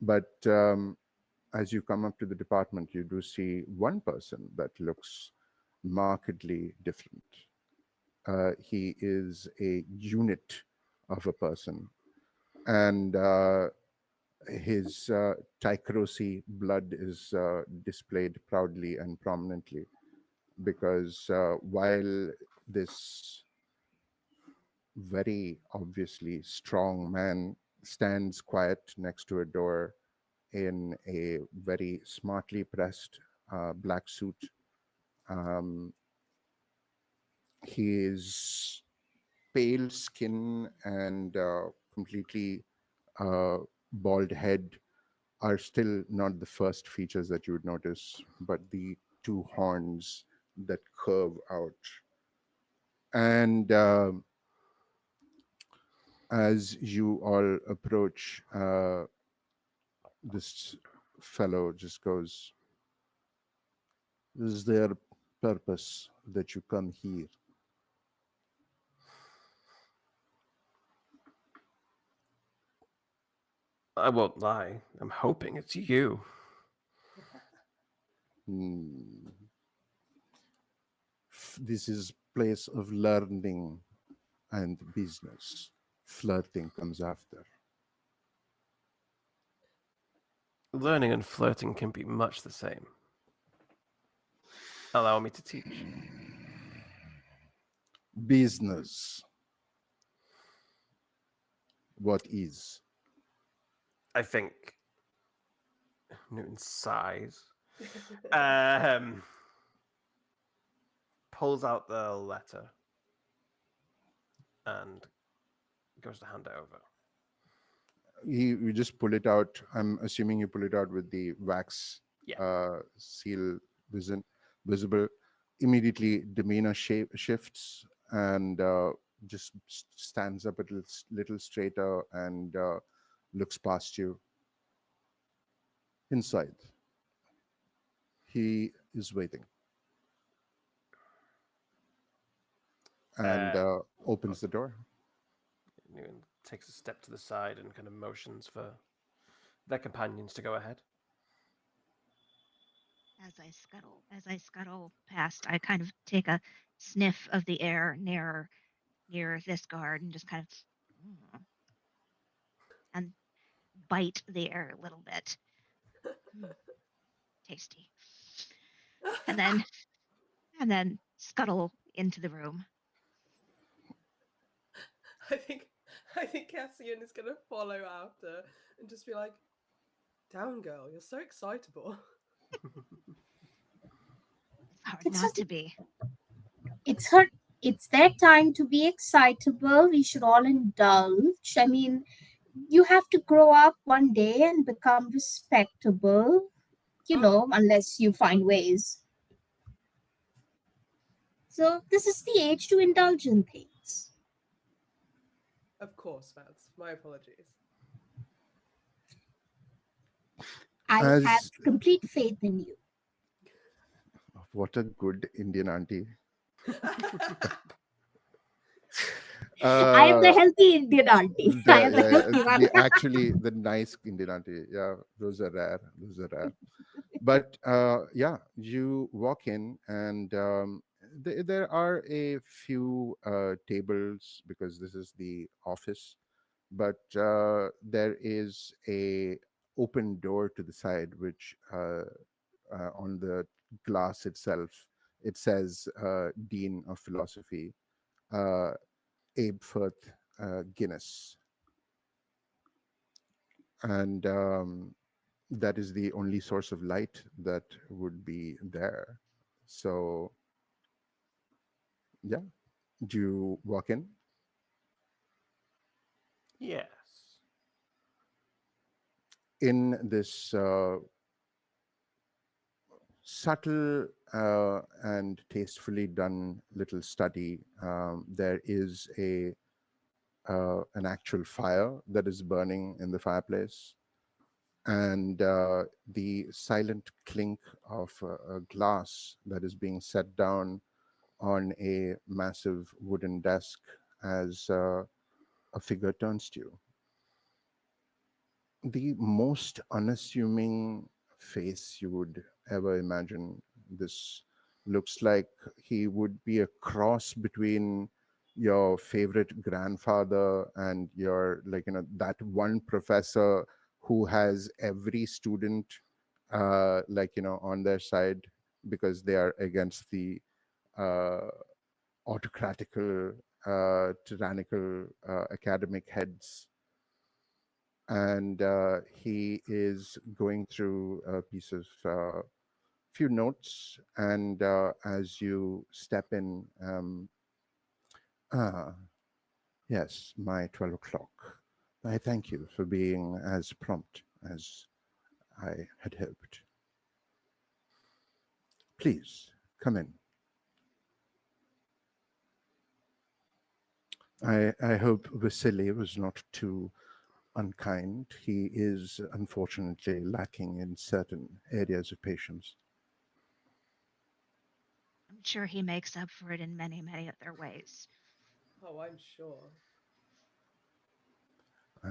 But as you come up to the department, you do see one person that looks markedly different. He is a unit of a person, and his Tychrosi blood is displayed proudly and prominently, because while this very obviously strong man stands quiet next to a door in a very smartly pressed black suit, um, his pale skin and completely uh, bald head are still not the first features that you would notice, but the two horns that curve out. And as you all approach, this fellow just goes, "Is there purpose that you come here?" I won't lie. I'm hoping it's you. Hmm. This is place of learning and business. Flirting comes after. Learning and flirting can be much the same. Allow me to teach. Business. What is? I think Newton sighs. Um, Pulls out the letter and goes to hand it over. You just pull it out. I'm assuming you pull it out with the wax Yeah. seal visible. Immediately, demeanor shifts and just stands up a little straighter and looks past you. Inside, he is waiting and Uh, opens the door. Newton takes a step to the side and kind of motions for their companions to go ahead. As I scuttle past, I kind of take a sniff of the air near this guard and just kind of mm, and bite the air a little bit. Mm, tasty. And then scuttle into the room. I think I think Cassian is gonna follow after and just be like, "Down, girl, you're so excitable." It's hard It's not to be. it's her it's their time to be excitable. We should all indulge. I mean, you have to grow up one day and become respectable, Oh, unless you find ways. So this is the age to indulge in things. of course, Mads. My apologies. I have As complete faith in you. what a good Indian auntie. I am the Uh, healthy Indian auntie. I am the yeah, healthy one. the actually the nice Indian auntie. Yeah, those are rare. Those are rare. But yeah, you walk in and there are a few tables because this is the office, but there is a open door to the side which on the glass itself it says Dean of Philosophy, uh, Abe Firth Guinness, and that is the only source of light that would be there. So yeah, do you walk in? Yes. In this subtle and tastefully done little study, there is an actual fire that is burning in the fireplace. and the silent clink of a glass that is being set down on a massive wooden desk as a figure turns to you. The most unassuming face you would ever imagine. This looks like he would be a cross between your favorite grandfather and your, like, that one professor who has every student on their side because they are against the uh, autocratical, tyrannical academic heads. And he is going through a piece of few notes. And as you step in, ah, yes, my 12 o'clock. I thank you for being as prompt as I had hoped. Please come in. I hope Vasily was not too unkind. He is unfortunately lacking in certain areas of patience. I'm sure he makes up for it in many, many other ways. Oh, I'm sure.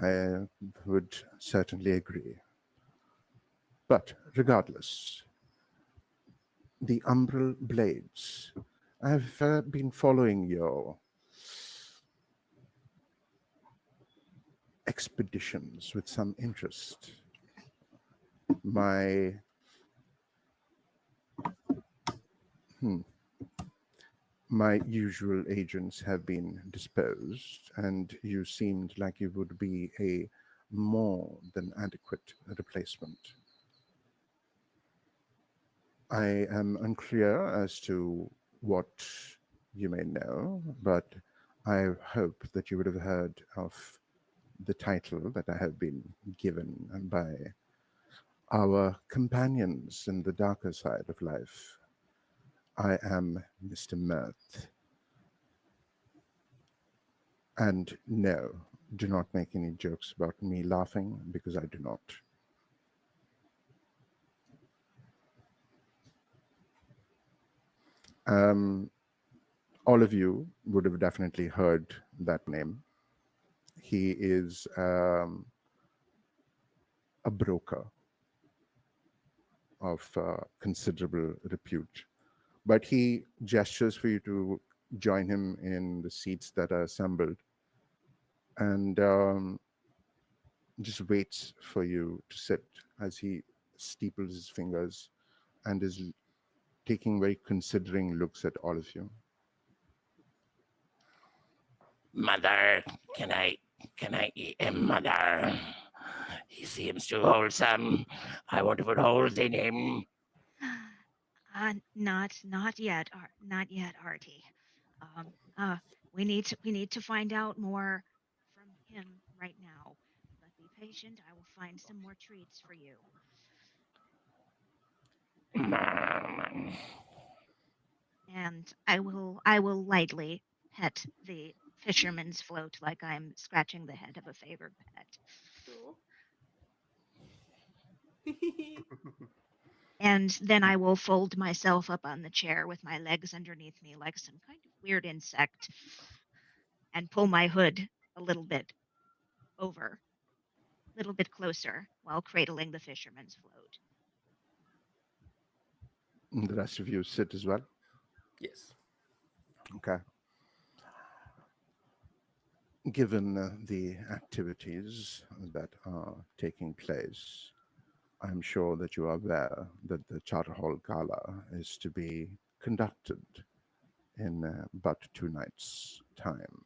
I would certainly agree. But regardless, the umbral blades. I've been following your expeditions with some interest. My hmm, my usual agents have been disposed, and you seemed like you would be a more than adequate replacement. I am unclear as to what you may know, but I hope that you would have heard of the title that I have been given by our companions in the darker side of life. I am Mr. Mirth. And no, do not make any jokes about me laughing because I do not. Um, all of you would have definitely heard that name. He is a broker of considerable repute, but he gestures for you to join him in the seats that are assembled, and just waits for you to sit as he steeples his fingers and is taking very considering looks at all of you. Mother, can I can I eat him, mother? He seems too wholesome. I want to put holes in him. Not yet, Artie. Um, uh, we need to find out more from him right now. But be patient. I will find some more treats for you. Mom. And I will lightly pet the fisherman's float like I'm scratching the head of a favored pet. Aw. And then I will fold myself up on the chair with my legs underneath me like some kind of weird insect and pull my hood a over, little bit closer while cradling the fisherman's float. And the rest of you sit as well. Yes. Okay. Given the activities that are taking place, I'm sure that you are aware that the Charter Hall Gala is to be conducted in but 2 nights' time.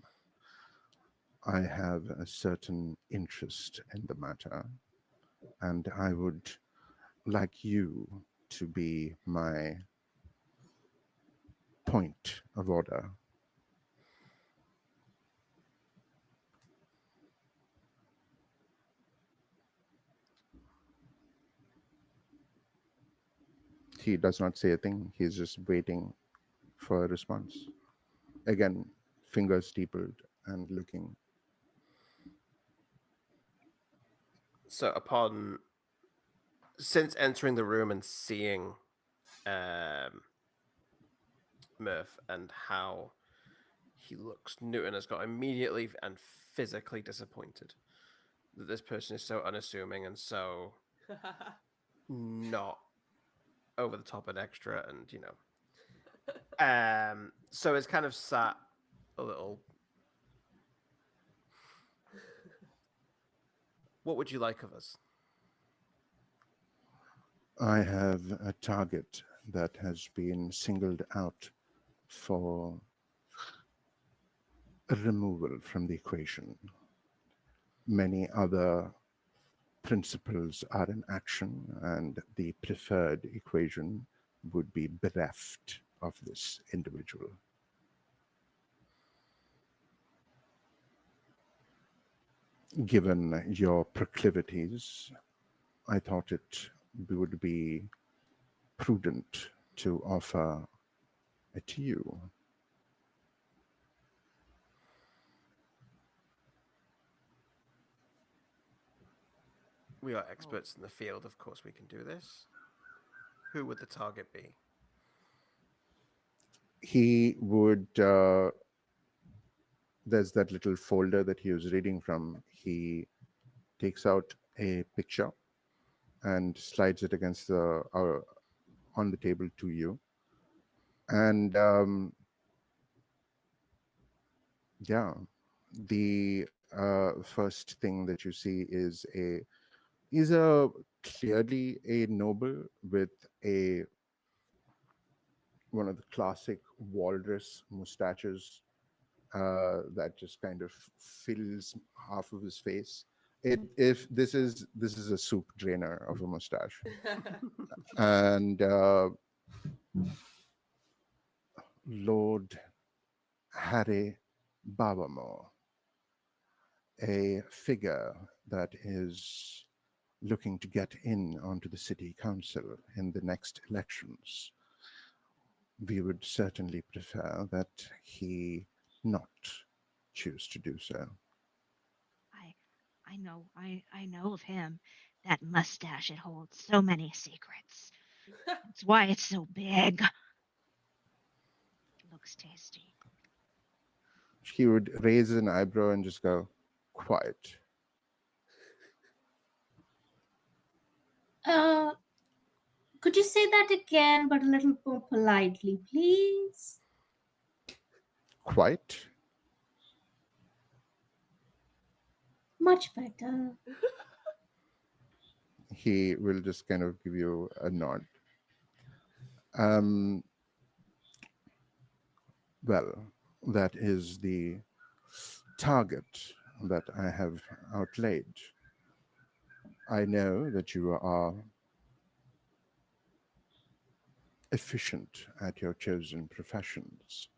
I have a certain interest in the matter, and I would like you to be my point of order. He does not say a thing, he's just waiting for a response. Again, fingers steepled and looking. So upon since entering the room and seeing um, Murph and how he looks, Newton has got immediately and physically disappointed that this person is so unassuming and so not over the top and extra, and so it's kind of sat a little. What would you like of us? I have a target that has been singled out for removal from the equation. Many other principles are in action, and the preferred equation would be bereft of this individual. Given your proclivities, I thought it would be prudent to offer it to you. We are experts in the field. Of course, we can do this. Who would the target be? He would, there's that little folder that he was reading from. He takes out a picture and slides it against on the table to you. And yeah, the first thing that you see is a clearly a noble with a one of the classic walrus mustaches that just kind of fills half of his face. If this is a soup drainer of a mustache, and Lord Harry Bavamore, a figure that is looking to get in onto the city council in the next elections. We would certainly prefer that he not choose to do so. I I know of him. That mustache, it holds so many secrets. That's why it's so big. Looks tasty. He would raise an eyebrow and just go, quiet. Uh, could you say that again, but a little more politely, please? Quiet? Much better. He will just kind of give you a nod. Um, well, that is the target that I have outlaid. I know that you are efficient at your chosen professions,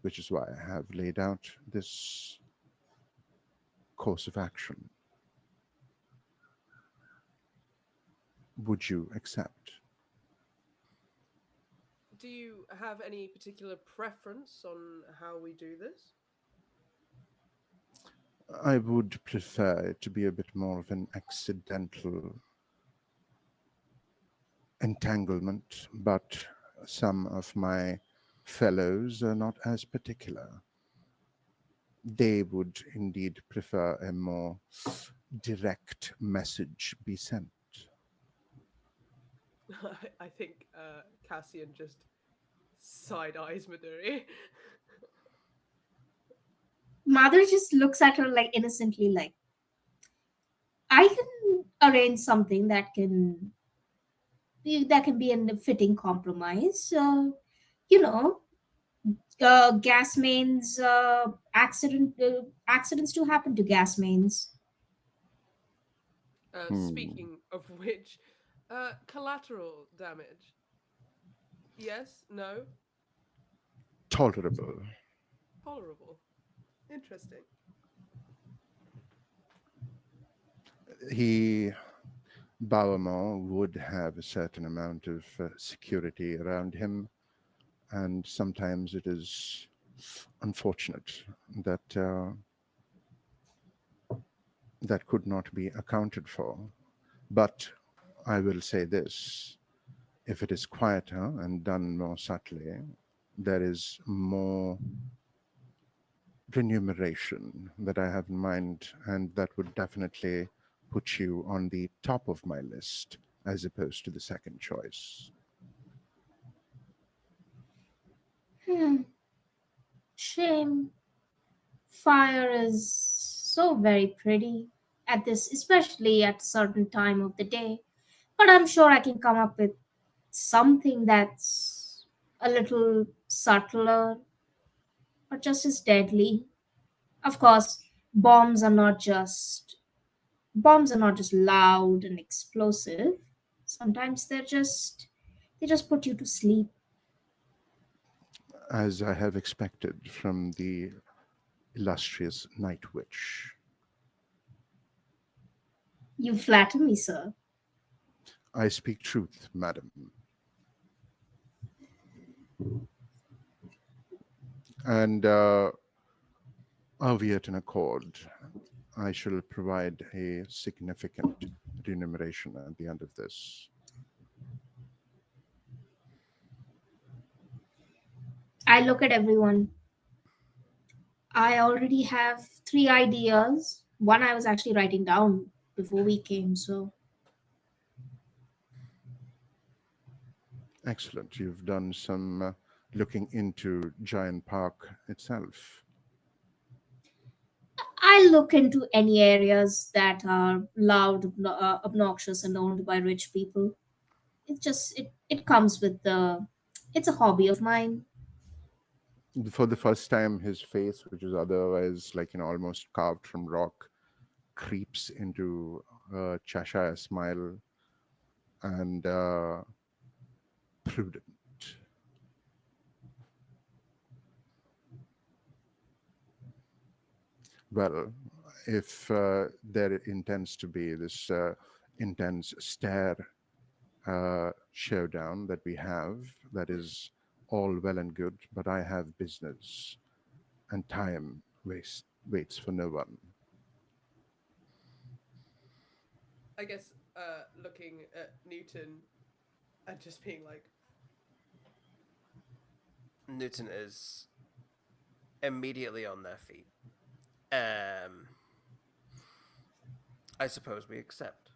which is why I have laid out this course of action. Would you accept? Do you have any particular preference on how we do this? I would prefer it to be a bit more of an accidental entanglement, but some of my fellows are not as particular. They would indeed prefer a more direct message be sent. I think Cassian just side eyes Midori. Mother just looks at her like innocently, like, I can arrange something that can be a fitting compromise. You know, gas mains, accidents do happen to gas mains. Hmm. Speaking of which, collateral damage. Yes, no, Tolerable. tolerable. Interesting. He, Balamont, would have a certain amount of security around him, and sometimes it is unfortunate that that could not be accounted for. But I will say this: if it is quieter and done more subtly, there is more remuneration that I have in mind, and that would definitely put you on the top of my list as opposed to the second choice. Hmm, shame. Fire is so very pretty at this, especially at certain time of the day. But I'm sure I can come up with something that's a little subtler, but just as deadly. Of course, bombs are not just bombs are not just loud and explosive. Sometimes they just put you to sleep. As I have expected from the illustrious Night Witch. You flatter me, sir. I speak truth, madam. And are we at an accord? I shall provide a significant remuneration at the end of this. I look at everyone. I already have three ideas. One I was actually writing down before we came, so Excellent. You've done some looking into Giant Park itself. I look into any areas that are loud, obnoxious, and owned by rich people. It comes with the. It's a hobby of mine. For the first time, his face, which is otherwise like, almost carved from rock, creeps into a Cheshire smile and prudent. Well, if there intends to be this intense stare showdown that we have, that is all well and good, but I have business and time waits for no one. I guess looking at Newton and just being like, Newton is immediately on their feet. Um, I suppose we accept.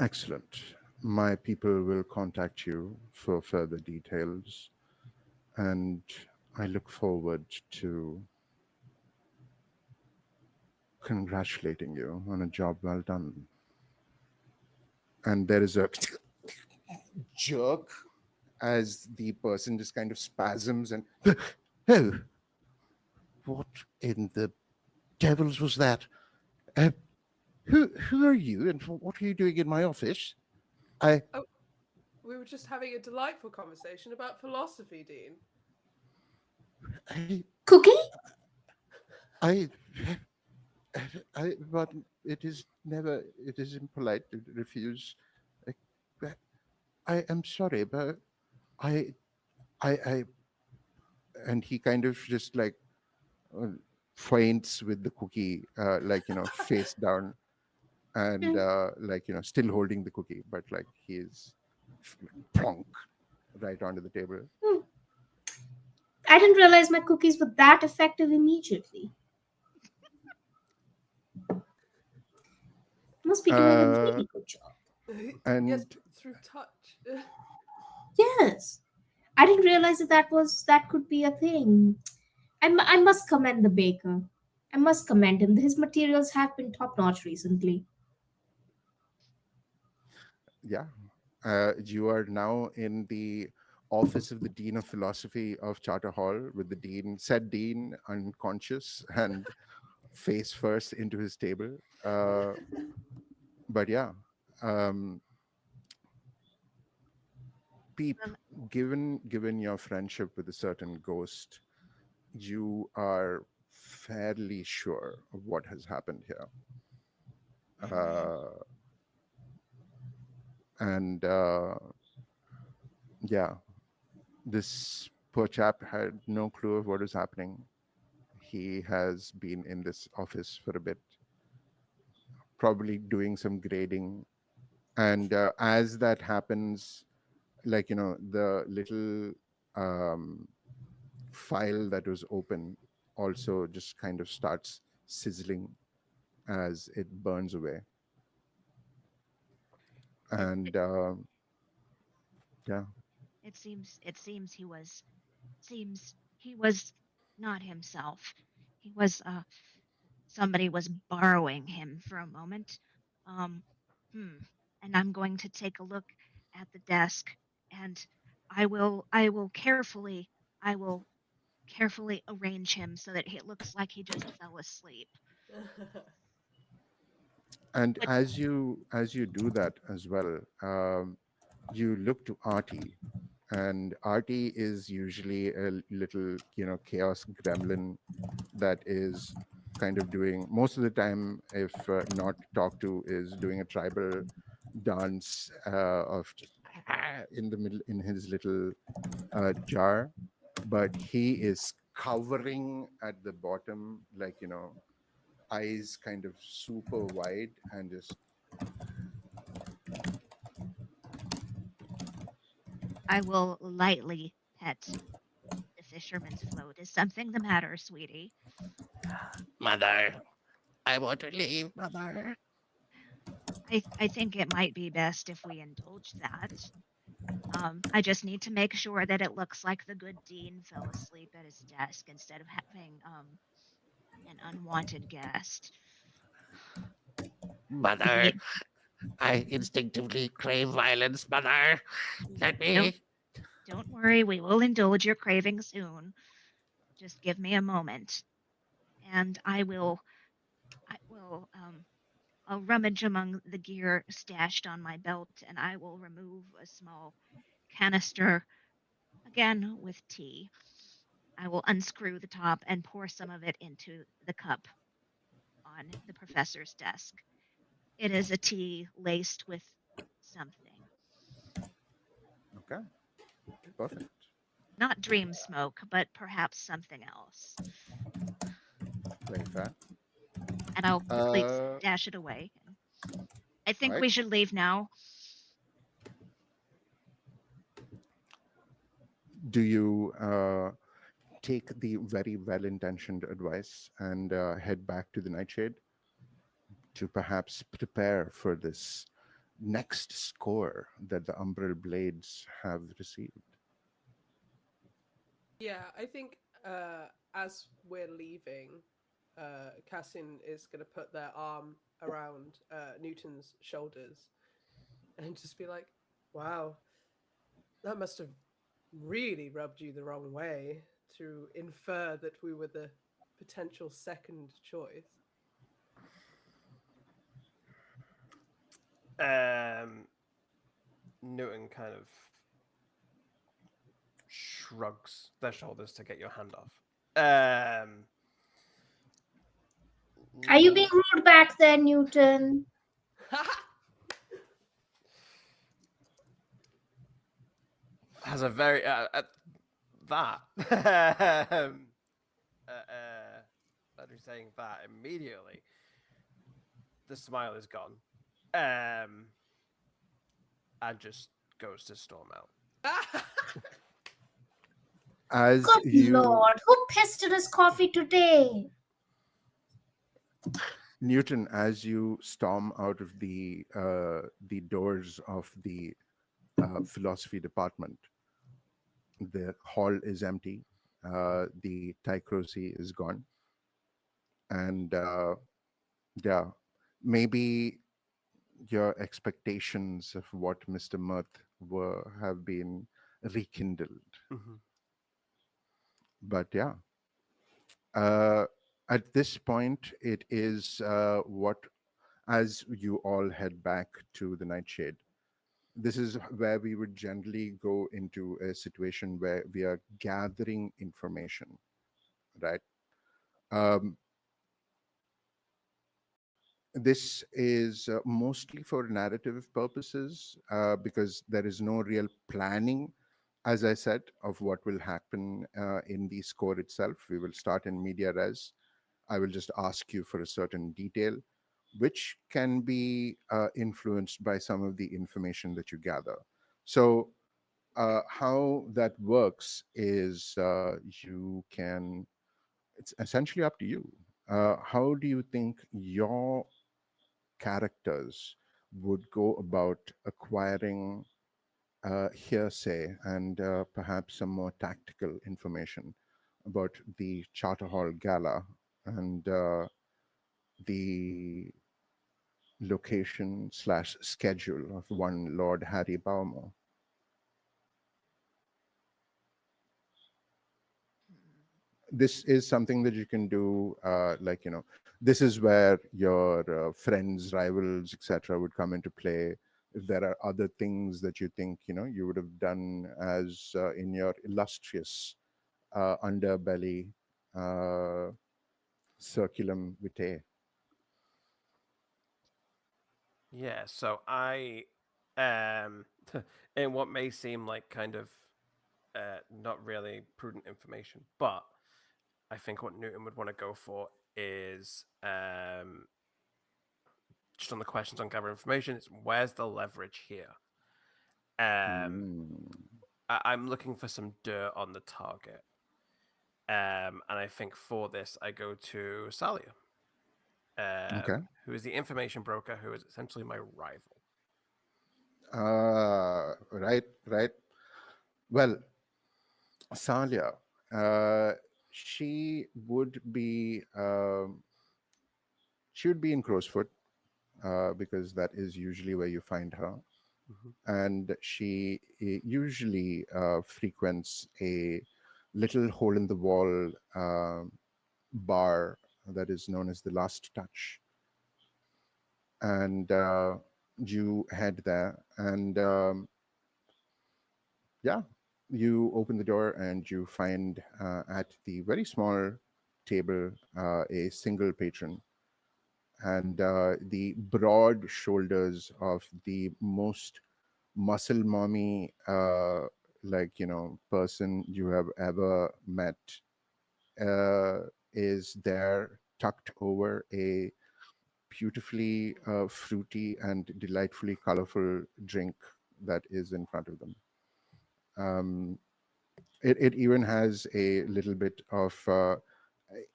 Excellent. My people will contact you for further details, and I look forward to congratulating you on a job well done. And there is a jerk as the person just kind of spasms and, oh, what in the devils was that? Uh, who are you, and what are you doing in my office? I "Oh, we were just having a delightful conversation about philosophy, Dean." I Cookie? I but it is never, it is impolite to refuse. I, I am sorry, but I, I, and he kind of just like uh, faints with the cookie, like, face down and Hmm, like, still holding the cookie, but like he's plonk right onto the table. hmm. I didn't realize my cookies were that effective immediately. Must be doing a Uh, really good job. Yes, and through touch. Yes, I didn't realize that could be a thing. I must commend the baker. I must commend him. His materials have been top notch recently. yeah, you are now in the office of the dean of philosophy of Charter Hall, with the said dean unconscious and face first into his table. uh, but yeah, um, Peep, Well, given your friendship with a certain ghost, you are fairly sure of what has happened here. mhm. uh, and yeah, this poor chap had no clue of what was happening. He has been in this office for a bit, probably doing some grading, And as that happens, like, the little um, file that was open also just kind of starts sizzling as it burns away. It And yeah. it seems he was not himself. He was somebody was borrowing him for a moment. Um, hmm. And I'm going to take a look at the desk, and I will carefully arrange him so that it looks like he just fell asleep. And But as you do that as well, you look to Artie, and Artie is usually a little, chaos gremlin that is kind of doing most of the time, if not talked to, is doing a tribal dance of just in the middle in his little jar, but he is covering at the bottom, like, eyes kind of super wide and just I will lightly pet the fisherman's float. Is something the matter, sweetie? Mother, I want to leave, Mother. I think it might be best if we indulge that. I just need to make sure that it looks like the good dean fell asleep at his desk instead of having an unwanted guest. Give Mother, me I instinctively crave violence, Mother. Let don't me. don't worry, we will indulge your craving soon. Just give me a moment, and I will I'll rummage among the gear stashed on my belt, and I will remove a small canister again with tea. I will unscrew the top and pour some of it into the cup on the professor's desk. It is a tea laced with something. okay, perfect, Not dream smoke, but perhaps something else. very fair. And I'll quickly uh dash it away. I all think right, we should leave now. do you take the very well intentioned advice and head back to the Nightshade to perhaps prepare for this next score that the Umbral Blades have received? Yeah, I think as we're leaving, Cassin is going to put their arm around Newton's shoulders and just be like, wow, that must have really rubbed you the wrong way to infer that we were the potential second choice. Um, Newton kind of shrugs their shoulders to get your hand off. Um, Are you being mm, rude back there, Newton? has a very that after saying that immediately, the smile is gone, um, and just goes to storm out. As Good you, Lord, who pissed in his coffee today? Newton, as you storm out of the doors of the philosophy department, the hall is empty. The Tychrosi is gone, and yeah, maybe your expectations of what Mr. Mirth were have been rekindled. Mm-hmm. But yeah, uh, at this point, it is what as you all head back to the Nightshade. This is where we would generally go into a situation where we are gathering information, right? Um, this is mostly for narrative purposes because there is no real planning, as I said, of what will happen in the score itself. We will start in media res. I will just ask you for a certain detail. which can be influenced by some of the information that you gather. So, how that works is you can, it's essentially up to you. How do you think your characters would go about acquiring hearsay and perhaps some more tactical information about the Charter Hall Gala and the location slash schedule of one Lord Harry Balmer? This is something that you can do, like, this is where your friends, rivals, etc. would come into play. If there are other things that you think you would have done as in your illustrious underbelly, uh, circulum vitae. Yeah, so um, in what may seem like kind of not really prudent information, but I think what Newton would want to go for is just on the questions on gather information. It's where's the leverage here? Um, Mm, I'm looking for some dirt on the target, and I think for this I go to Salia, okay. who is the information broker, who is essentially my rival. Right, right. Well, Salia, uh, she would be she would be in Crowsfoot because that is usually where you find her, Mhm. and she usually frequents a little hole in the wall bar that is known as the Last Touch, and you head there, and yeah, you open the door and you find at the very small table a single patron, and the broad shoulders of the most muscle mommy person you have ever met uh, is there, tucked over a beautifully fruity and delightfully colorful drink that is in front of them. um, it even has a little bit of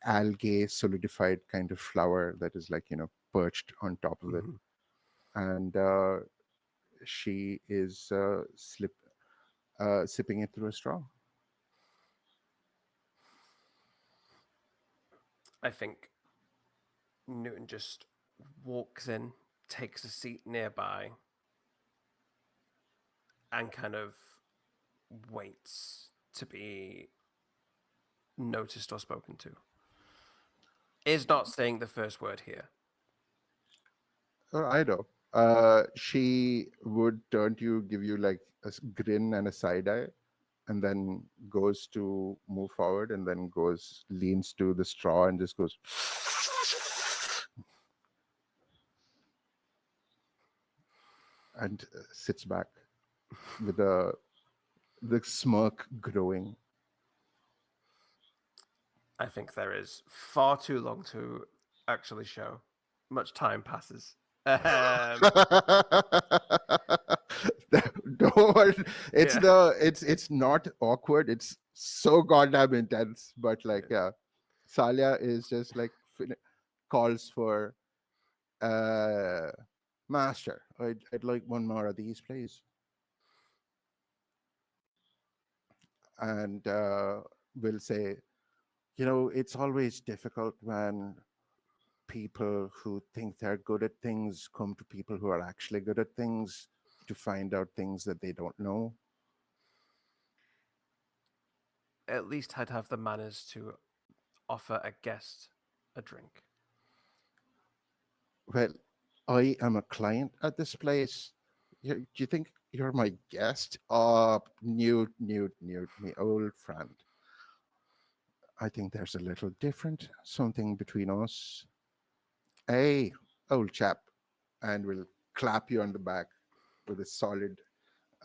algae solidified kind of flour that is, like, perched on top of it, Mhm. and she is sipping it through a straw. I think Newton just walks in, takes a seat nearby, and kind of waits to be noticed or spoken to. Is not saying the first word here. Oh, I know. She would turn to you, give you like a grin and a side eye, and then goes to move forward, and then leans to the straw and just goes, and sits back with the smirk growing. I think there is far too long to actually show. Much time passes. Don't worry. Yeah. It's not awkward. It's so goddamn intense. But like, Yeah. yeah, Salia is just like calls for uh master. I'd like one more of these, please. And will say, it's always difficult when people who think they're good at things come to people who are actually good at things to find out things that they don't know. At least I'd have the manners to offer a guest a drink. Well, I am a client at this place. Do you think you're my guest? Oh, Newt, my old friend. I think there's a little different something between us. Hey, old chap, and will clap you on the back with a solid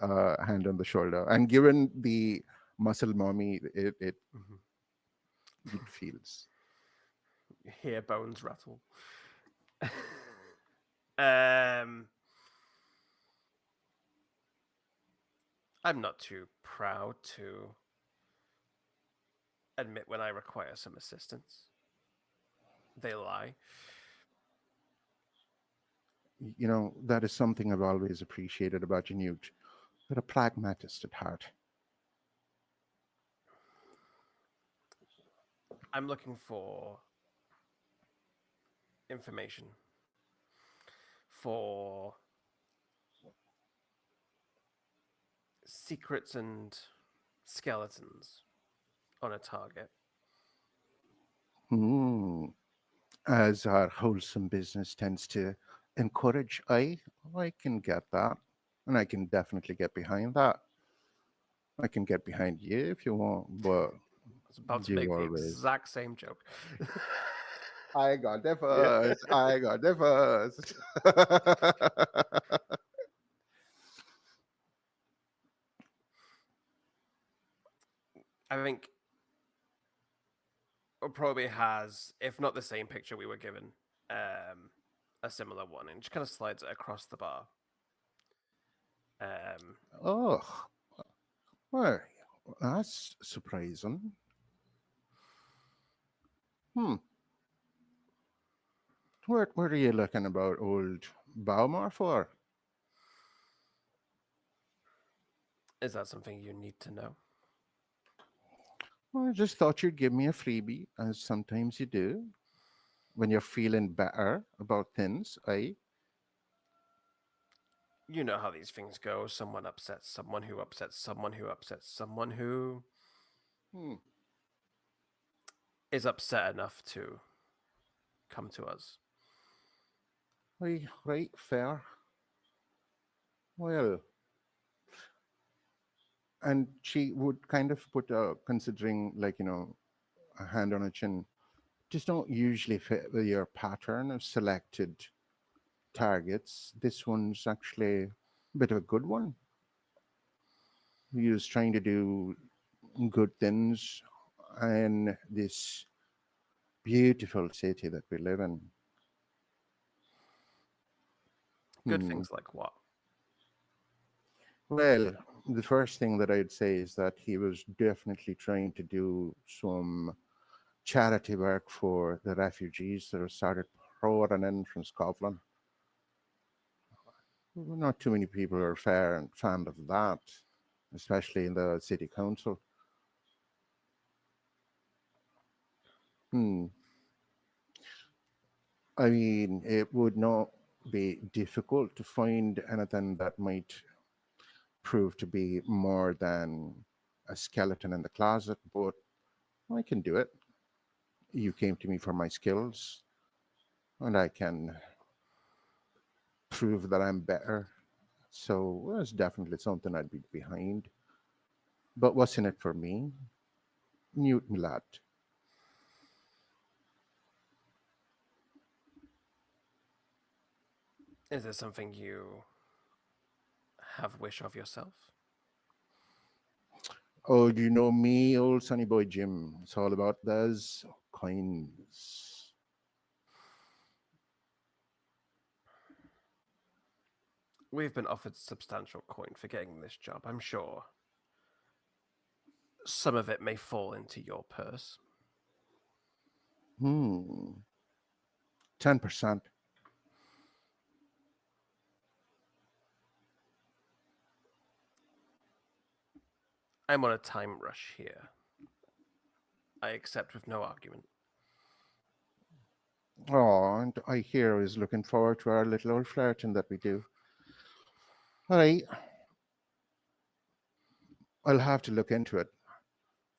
hand on the shoulder. And given the muscle mommy, Mhm. it feels. You hear bones rattle. Um, I'm not too proud to admit when I require some assistance. They lie. You know, that is something I've always appreciated about you, Newt. You're a pragmatist at heart. I'm looking for information for secrets and skeletons on a target. Hmm. As our wholesome business tends to encourage, I can get that. And I can definitely get behind that. I can get behind you if you want, but I was about to you make the always. exact same joke. I got there Yeah. first. I got there first. I think it probably has, if not the same picture we were given, a similar one, and just kind of slides it across the bar. Um, Oh, well, that's surprising. Hmm. What are you looking about old Baumar for? is that something you need to know? Well, I just thought you'd give me a freebie, as sometimes you do when you're feeling better about things. You know how these things go. Someone upsets someone who upsets someone who upsets someone who Hmm. is upset enough to come to us. Right, fair. Well, and she would kind of put considering, like, a hand on her chin, just don't usually fit with your pattern of selected targets. This one's actually a bit of a good one. He was trying to do good things in this beautiful city that we live in. Good Hmm. things like what? Well, the first thing that I'd say is that he was definitely trying to do some charity work for the refugees that have started pouring in from Scotland. Not too many people are fair and fond of that, especially in the city council. Hmm. I mean, it would not be difficult to find anything that might prove to be more than a skeleton in the closet, but I can do it. You came to me for my skills, and I can prove that I'm better. So well, it's definitely something I'd be behind. But what's in it for me? Newton lad. Is there something you have wish of yourself? Oh, do you know me, old Sonny Boy Jim? It's all about those coins. We've been offered substantial coin for getting this job. I'm sure some of it may fall into your purse. 10%. I'm on a time rush here. I accept with no argument. Oh, and I hear is looking forward to our little old flirting that we do. All right, I'll have to look into it.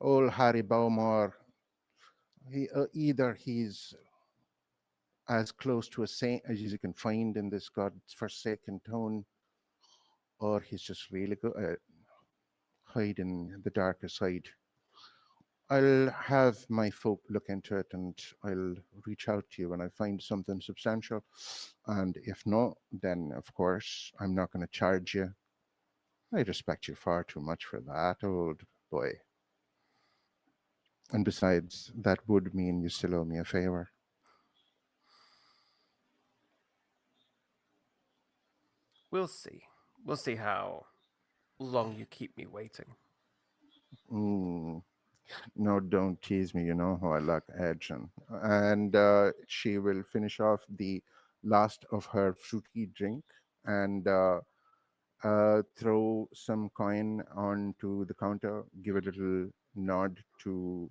Old Harry Bowmore, either he's as close to a saint as you can find in this god's forsaken town, or he's just really good at hiding the darker side. I'll have my folk look into it and I'll reach out to you when I find something substantial. And if not, then of course I'm not going to charge you. I respect you far too much for that, old boy. And besides, that would mean you still owe me a favor. We'll see. We'll see how long you keep me waiting. Mm, no, don't tease me. You know how I like action. And she will finish off the last of her fruity drink and throw some coin onto the counter, give a little nod to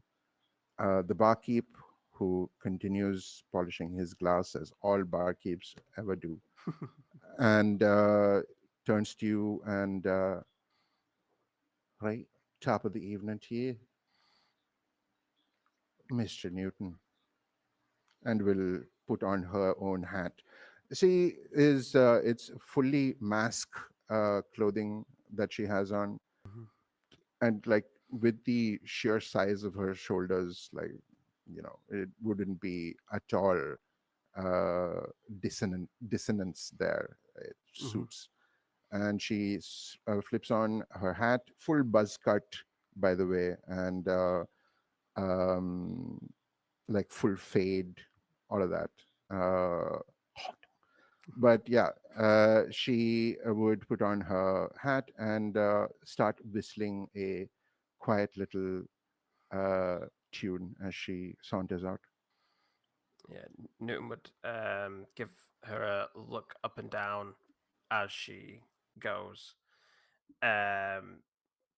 the barkeep, who continues polishing his glass as all barkeeps ever do, and turns to you and, right, top of the evening to you, Mr. Newton, and will put on her own hat. She is, it's fully mask clothing that she has on, Mhm. and like with the sheer size of her shoulders, like, it wouldn't be at all dissonance there. It Mhm. suits. And she flips on her hat, full buzz cut, by the way, and um, like full fade, all of that. Uh, but yeah, she would put on her hat and start whistling a quiet little tune as she saunters out. Yeah, Newton would give her a look up and down as she goes. Um,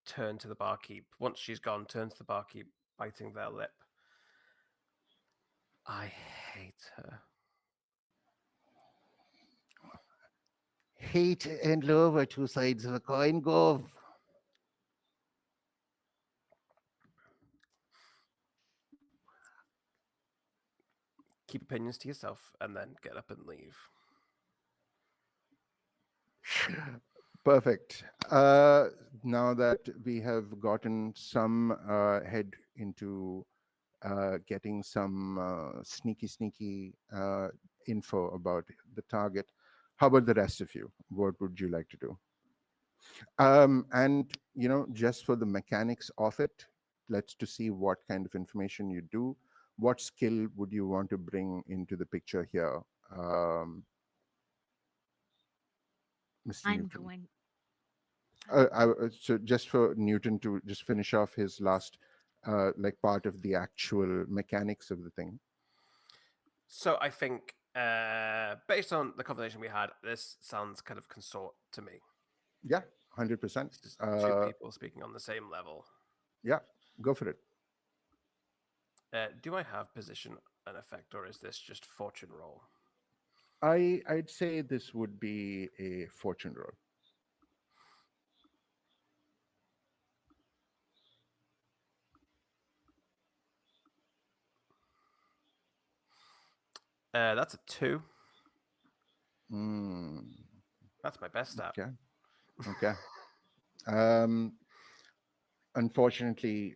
turn to the barkeep. Once she's gone, turn to the barkeep, biting their lip. I hate her. Hate and love are two sides of a coin, Gov. Keep opinions to yourself and then get up and leave. Perfect. Now that we have gotten some head into getting some sneaky info about the target, how about the rest of you? What would you like to do? And just for the mechanics of it, let's to see what kind of information you do. What skill would you want to bring into the picture here, um, Mr. I'm Newton? going. I'm So just for Newton to just finish off his last, like part of the actual mechanics of the thing. So I think, based on the conversation we had, this sounds kind of consort to me. Yeah, 100%. This is two Uh, people speaking on the same level. yeah, go for it. Do I have position and effect, or is this just fortune roll? I'd say this would be a fortune roll. That's a 2. Mm, That's my best stat. okay, okay. Um, Unfortunately,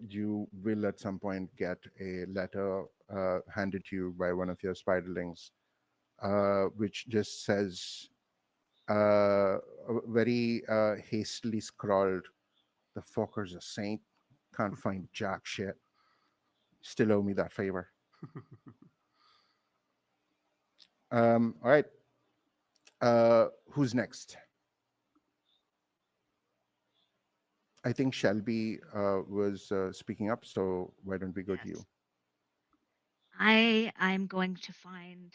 you will at some point get a letter handed to you by one of your spiderlings, which just says, very hastily scrawled, "The fucker's a saint. Can't find jack shit. Still owe me that favor." All right. Who's next? I think Shelby was speaking up, so why don't we go to you? yes. I'm going to find.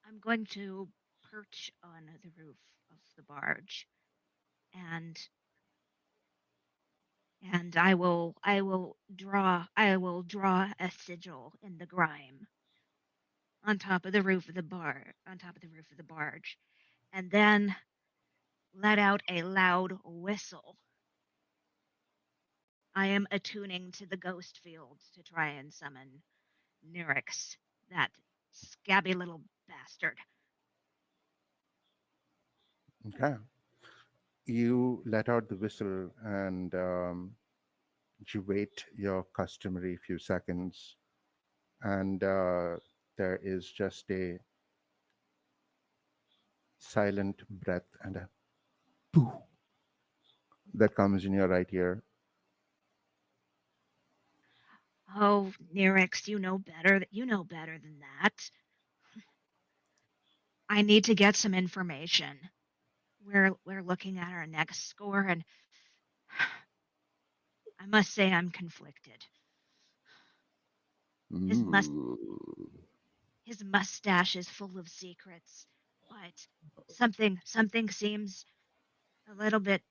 I'm going to perch on the roof of the barge, and I will draw a sigil in the grime on top of the roof of the barge, and then let out a loud whistle. I am attuning to the ghost fields to try and summon Nyrix, that scabby little bastard. Okay. You let out the whistle and you wait your customary few seconds, and there is just a silent breath and a pooh that comes in your right ear. Oh, Nyrix, you know better. You know better than that. I need to get some information. We're looking at our next score, and I must say I'm conflicted. His must Ooh. his mustache is full of secrets, but something seems a little bit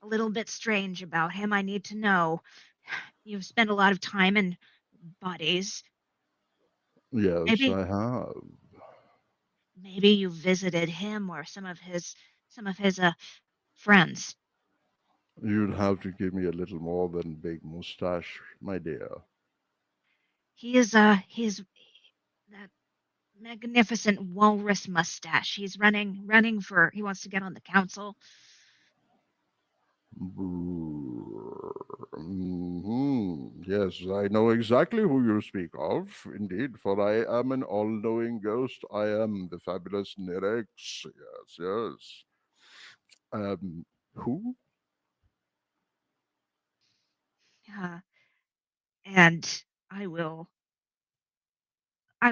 a little bit strange about him. I need to know. You've spent a lot of time in bodies. Yes, Maybe I have. maybe you visited him or some of his friends. You'd have to give me a little more than big mustache, my dear. He's that magnificent walrus mustache. He's running for he wants to get on the council. Yes, I know exactly who you speak of. Indeed, for I am an all knowing ghost. I am the fabulous Nirex. Yes, yes. Who? Uh, and I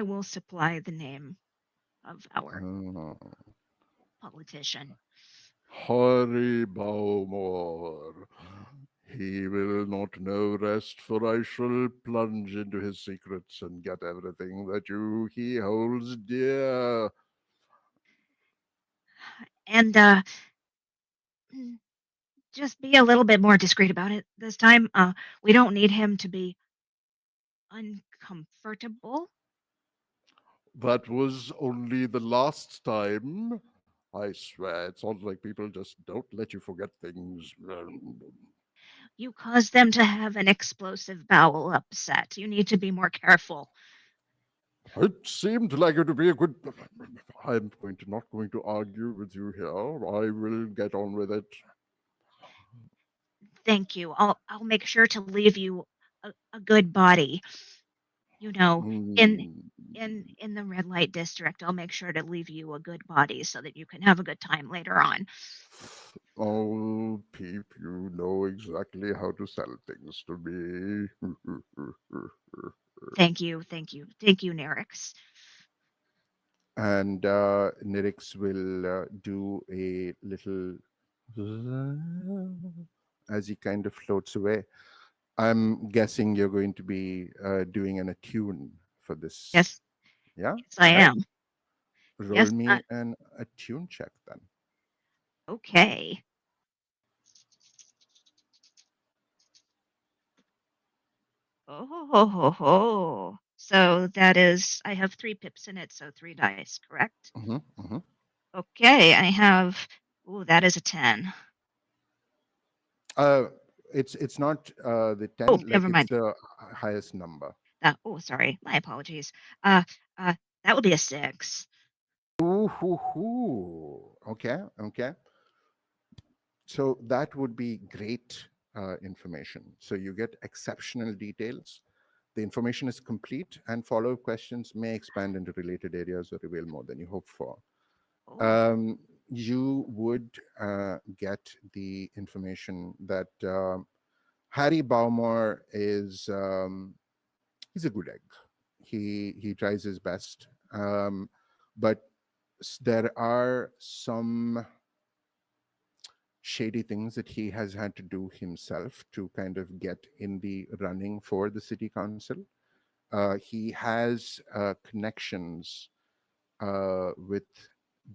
will supply the name of our Uh, politician. Harry Bowmore. He will not know rest, for I shall plunge into his secrets and get everything that he holds dear. And mm, just be a little bit more discreet about it this time. We don't need him to be uncomfortable. That was only the last time. I swear, it sounds like people just don't let you forget things. You caused them to have an explosive bowel upset. You need to be more careful. It seemed like it would be a good. I'm not going to argue with you here. I will get on with it. Thank you. I'll make sure to leave you a good body. You know, in Mm. in the red light district, I'll make sure to leave you a good body so that you can have a good time later on. Oh, Peep, you know exactly how to sell things to me. Thank you, Nerix. And Nirix will do a little as he kind of floats away. I'm guessing you're going to be doing an attune for this. Yes, Yeah? yes, I All right. am. Roll Yes, me an attune check then. okay. Oh, ho, ho, ho. So that is, I have 3 pips in it, so 3 dice, correct? Hmm, hmm. Okay, I have, ooh, that is a 10. Uh, it's not the Oh, 10, like never it's mind. the highest number. Oh, sorry, my apologies. Uh, that would be a 6. Ooh, hoo, hoo. Okay, okay. So that would be great information. So you get exceptional details. The information is complete, and follow up questions may expand into related areas or reveal more than you hope for. Oh, Um, you would get the information that Harry Baumor is he's a good egg. He tries his best, but there are some shady things that he has had to do himself to kind of get in the running for the city council. He has connections with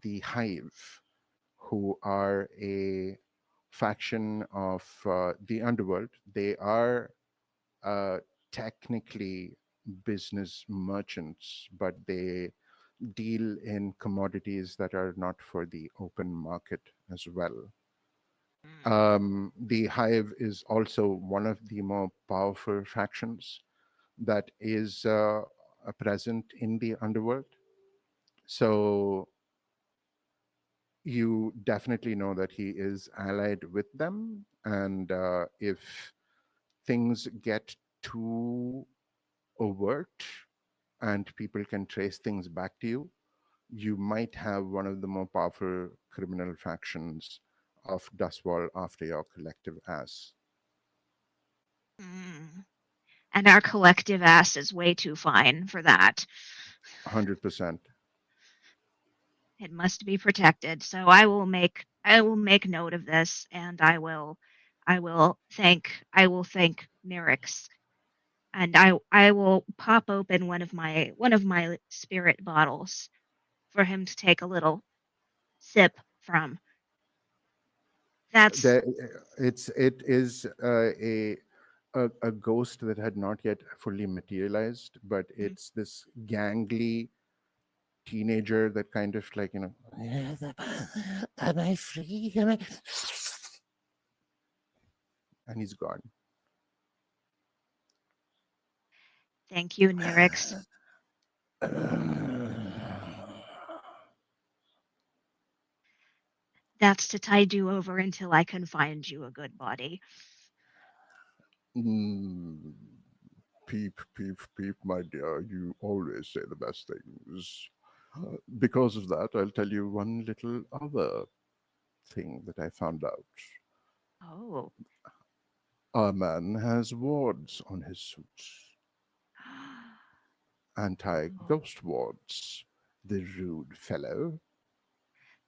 the Hive, who are a faction of the underworld. They are uh, technically business merchants, but they deal in commodities that are not for the open market as well. mm, The Hive is also one of the more powerful factions that is present in the underworld. So you definitely know that he is allied with them. And if things get too overt and people can trace things back to you, you might have one of the more powerful criminal factions of Duskwall after your collective ass. mm. And our collective ass is way too fine for that. 100%. It must be protected. So I will make note of this, and I will thank Nirix, and I will pop open one of my spirit bottles for him to take a little sip from. That's There, it is a ghost that had not yet fully materialized, but mm, it's this gangly teenager that kind of like Am I free? Am I... and he's gone. thank you, Nirix. That's to tide you over until I can find you a good body. Mm, peep, peep, peep, my dear. You always say the best things. Because of that, I'll tell you one little other thing that I found out. Oh. Our man has wards on his suit, anti Oh, ghost wards. The rude fellow.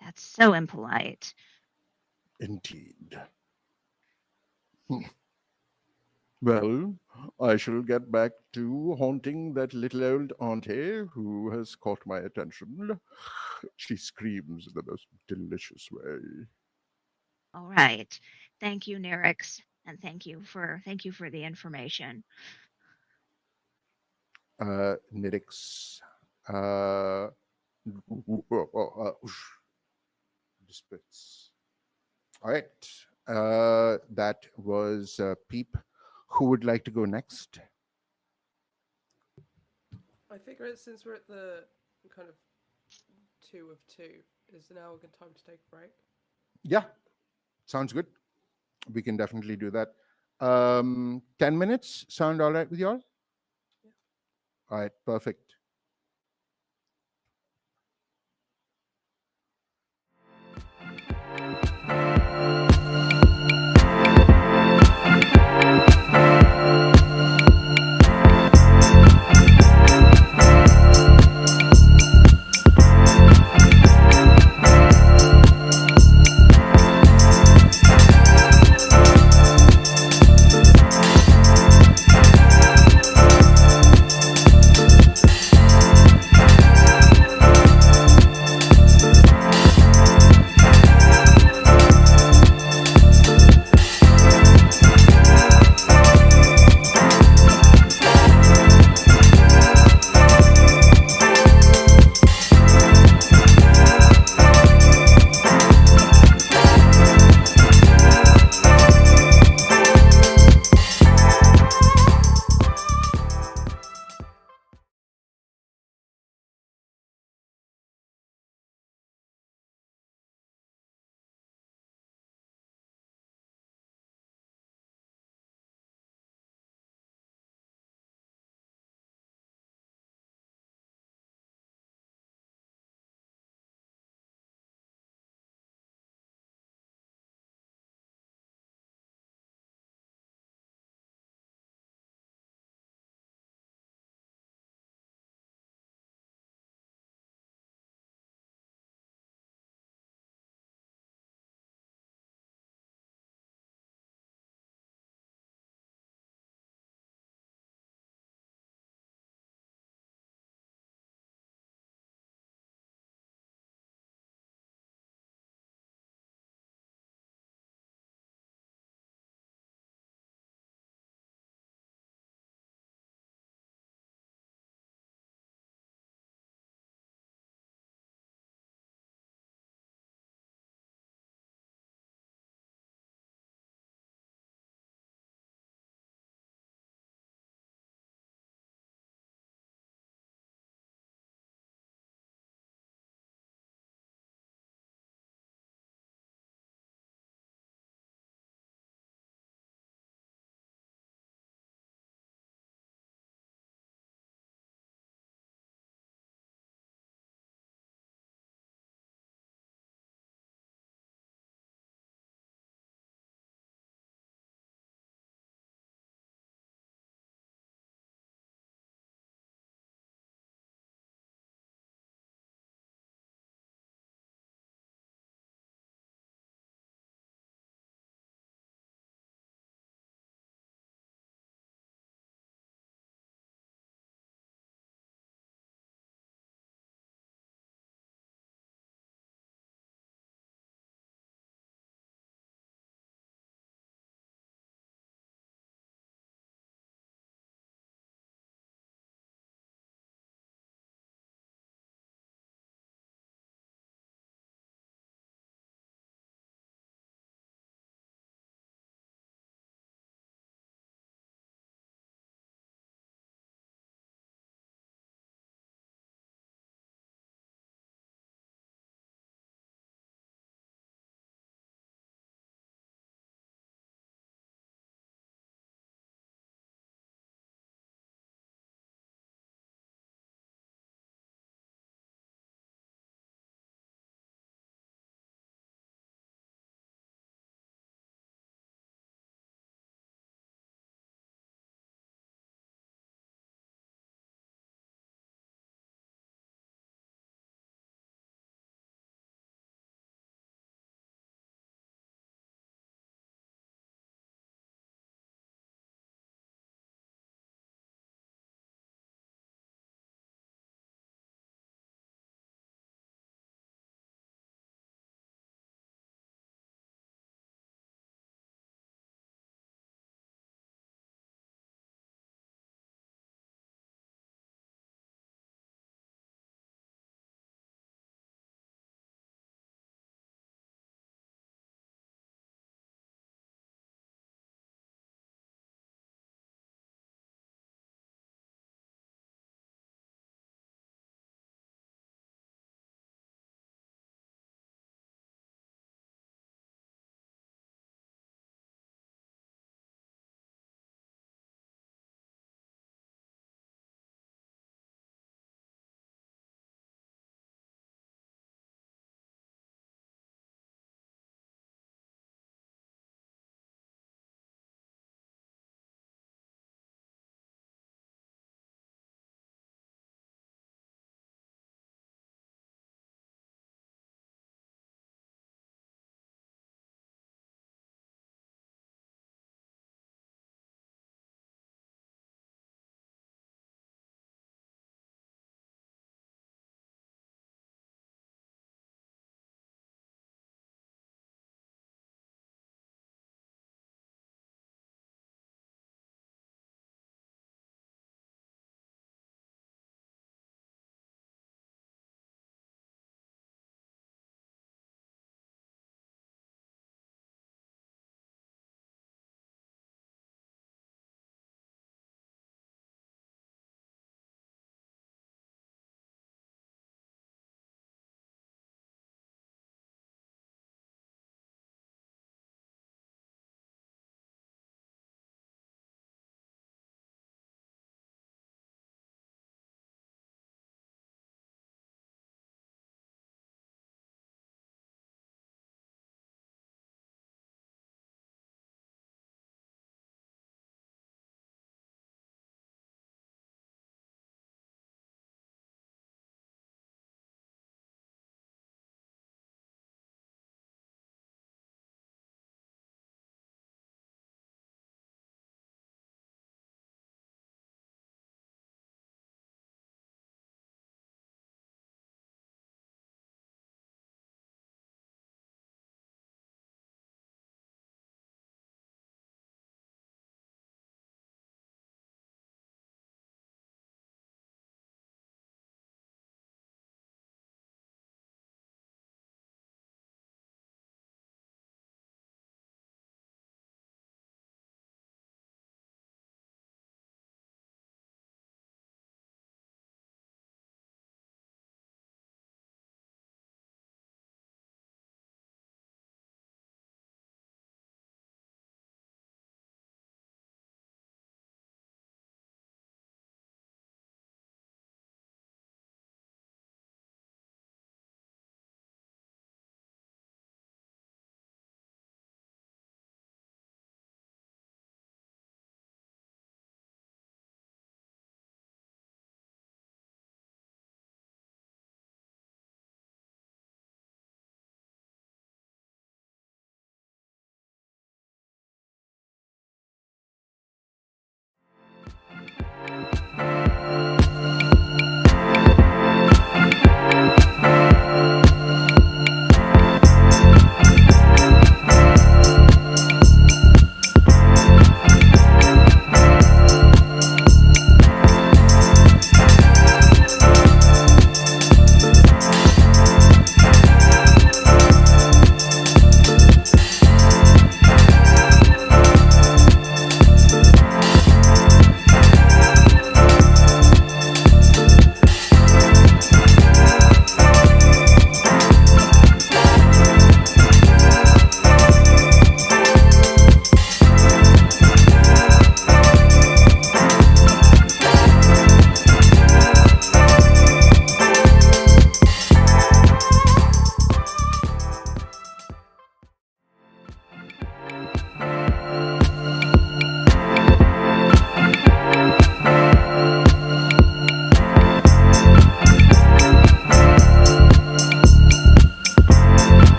that's so impolite. Indeed. Well, I shall get back to haunting that little old auntie who has caught my attention. She screams in the most delicious way. All right. Thank you, Nirix, and thank you for the information. Nidix. Uh, Disputes. All right. That was Peep. Who would like to go next? I figure it since we're at the kind of 2 of 2, is now a good time to take a break? Yeah, sounds good. We can definitely do that. 10 minutes sound all right with you all? Yeah. All right, perfect.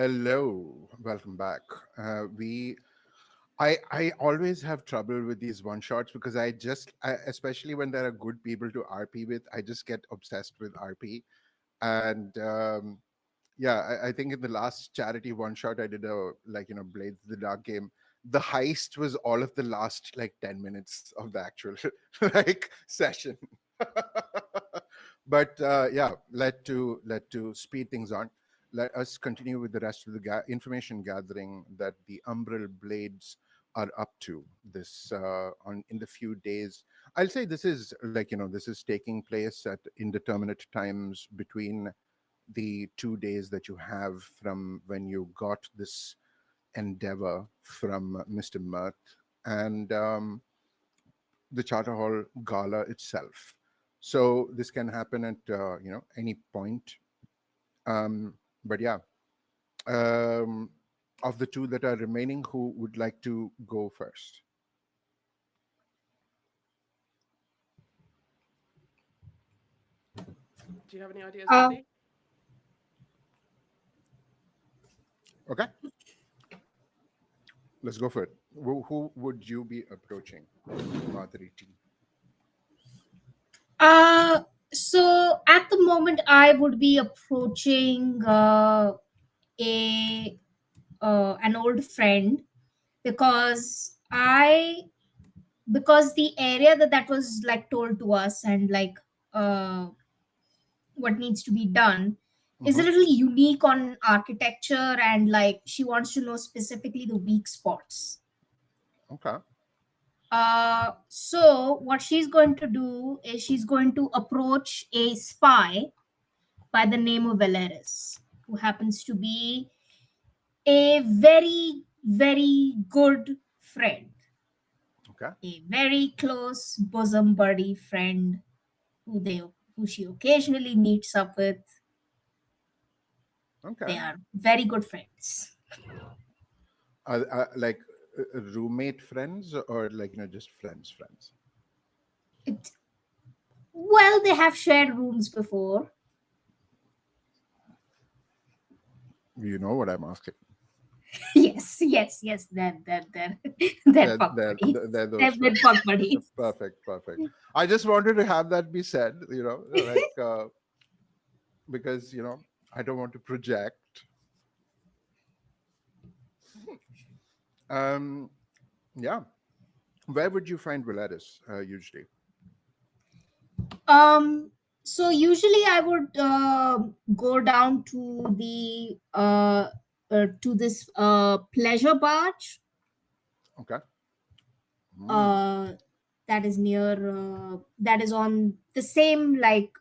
Hello, welcome back. We I always have trouble with these one shots because especially when there are good people to RP with, I just get obsessed with RP. And yeah, I think in the last charity one shot I did, a like Blades of the Dark game. The heist was all of the last like 10 minutes of the actual like session. But yeah, let to speed things on. Let us continue with the rest of the information gathering that the Umbral Blades are up to this on in the few days. I'll say this is this is taking place at indeterminate times between the 2 days that you have from when you got this endeavor from Mr. Mirth and the Charter Hall Gala itself. So this can happen at any point. But yeah, um, of the two that are remaining, who would like to go first? Do you have any ideas, Uh, Maddy? Okay, let's go for it. Who would you be approaching, Madhuri T? uh, so at the moment, I would be approaching a an old friend because the area that was like told to us and like uh what needs to be done is a Hmm. little unique on architecture, and like she wants to know specifically the weak spots. Okay. So what she's going to do is she's going to approach a spy by the name of Valeris, who happens to be a very, very good friend, Okay. a very close bosom buddy friend who she occasionally meets up with. Okay. They are very good friends. Like roommate friends, or like just friends? It, well, they have shared rooms before. You know what I'm asking. Yes, yes, yes. They're fuck buddies. They're those They've been friends. fuck buddies. Perfect, perfect. I just wanted to have that be said, like because I don't want to project. Um, yeah. Where would you find Valeris usually? Um. So usually I would go down to the to this pleasure barge Okay. Hmm. uh that is near that is on the same like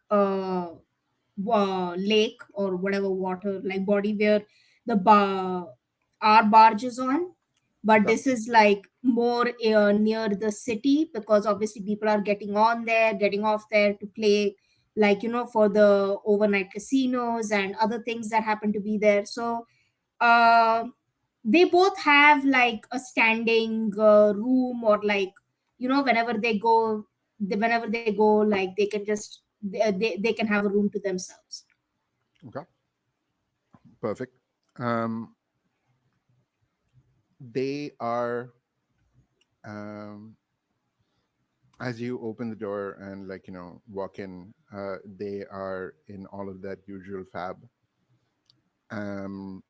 lake or whatever water like body where the our barge is on, but Okay. this is like more near the city because obviously people are getting on there, getting off there to play, like for the overnight casinos and other things that happen to be there. So uh, they both have like a standing room, or like whenever they go, whenever they go, like they can just they can have a room to themselves. Okay. Perfect. Um, they are as you open the door and walk in. They are in all of that usual fab. Um,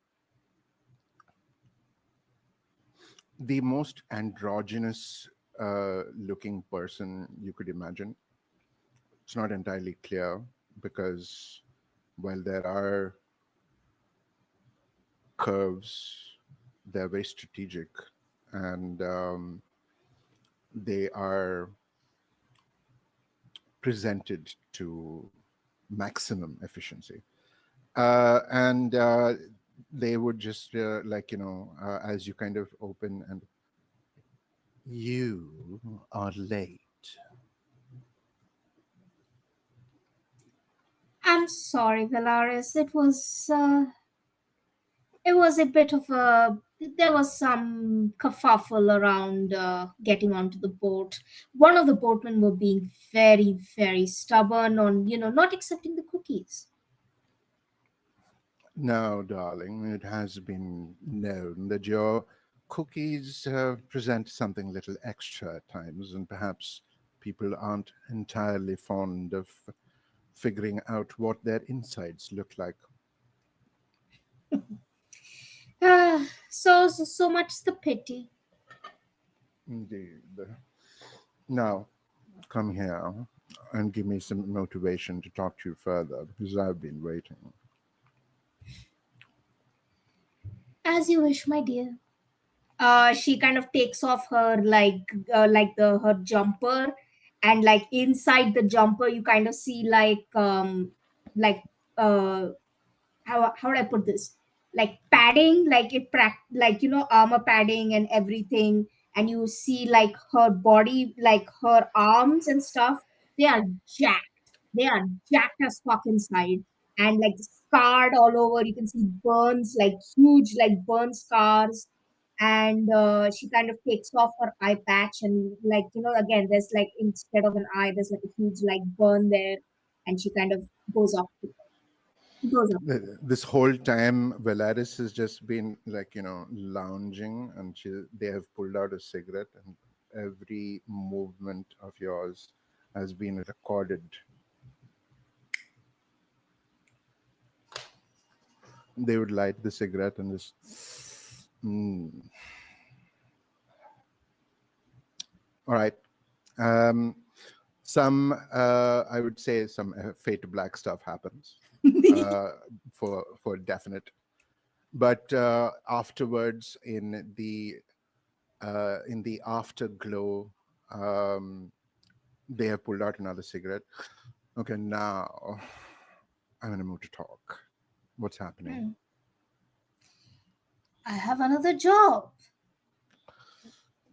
the most androgynous looking person you could imagine. It's not entirely clear because while there are curves, they're very strategic, and they are presented to maximum efficiency. And they would just as you kind of open, and you are late. I'm sorry, Valaris. It was a bit of a there was some kerfuffle around getting onto the boat. One of the boatmen were being very, very stubborn on not accepting the cookies. No, darling, it has been known that your cookies present something little extra at times, and perhaps people aren't entirely fond of figuring out what their insides look like. So much the pity. Indeed. Now, come here and give me some motivation to talk to you further because I've been waiting. As you wish, my dear. She kind of takes off her like the her jumper, and like inside the jumper you kind of see like uh how would I put this? Like padding, like like armor padding and everything, and you see like her body, like her arms and stuff. They are jacked. They are jacked as fuck inside, and like scarred all over. You can see burns, like huge, like burn scars. And she kind of takes off her eye patch, and like again, there's like instead of an eye, there's like a huge like burn there, and she kind of goes off. Goes up. This whole time, Valeris has just been like, lounging, and they have pulled out a cigarette, and every movement of yours has been recorded. They would light the cigarette and just. Mm. All right. Um, I would say, some Fade to Black stuff happens uh, for definite. But afterwards, in the afterglow, um, they have pulled out another cigarette. Okay, now I'm in a mood to talk. What's happening? Hmm. I have another job.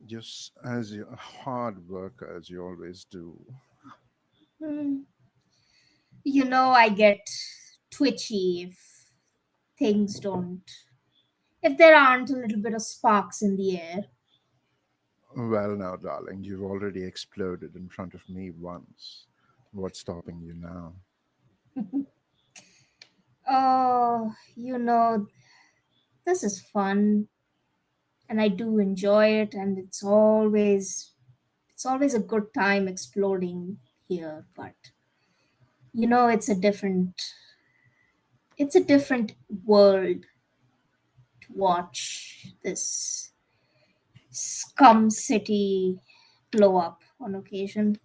Just as you hard worker as you always do. Hmm. I get twitchy if things don't, if there aren't a little bit of sparks in the air. Well, now, darling, you've already exploded in front of me once. What's stopping you now? Oh, this is fun, and I do enjoy it, and it's always a good time exploding here. But it's a different world to watch this scum city blow up on occasion.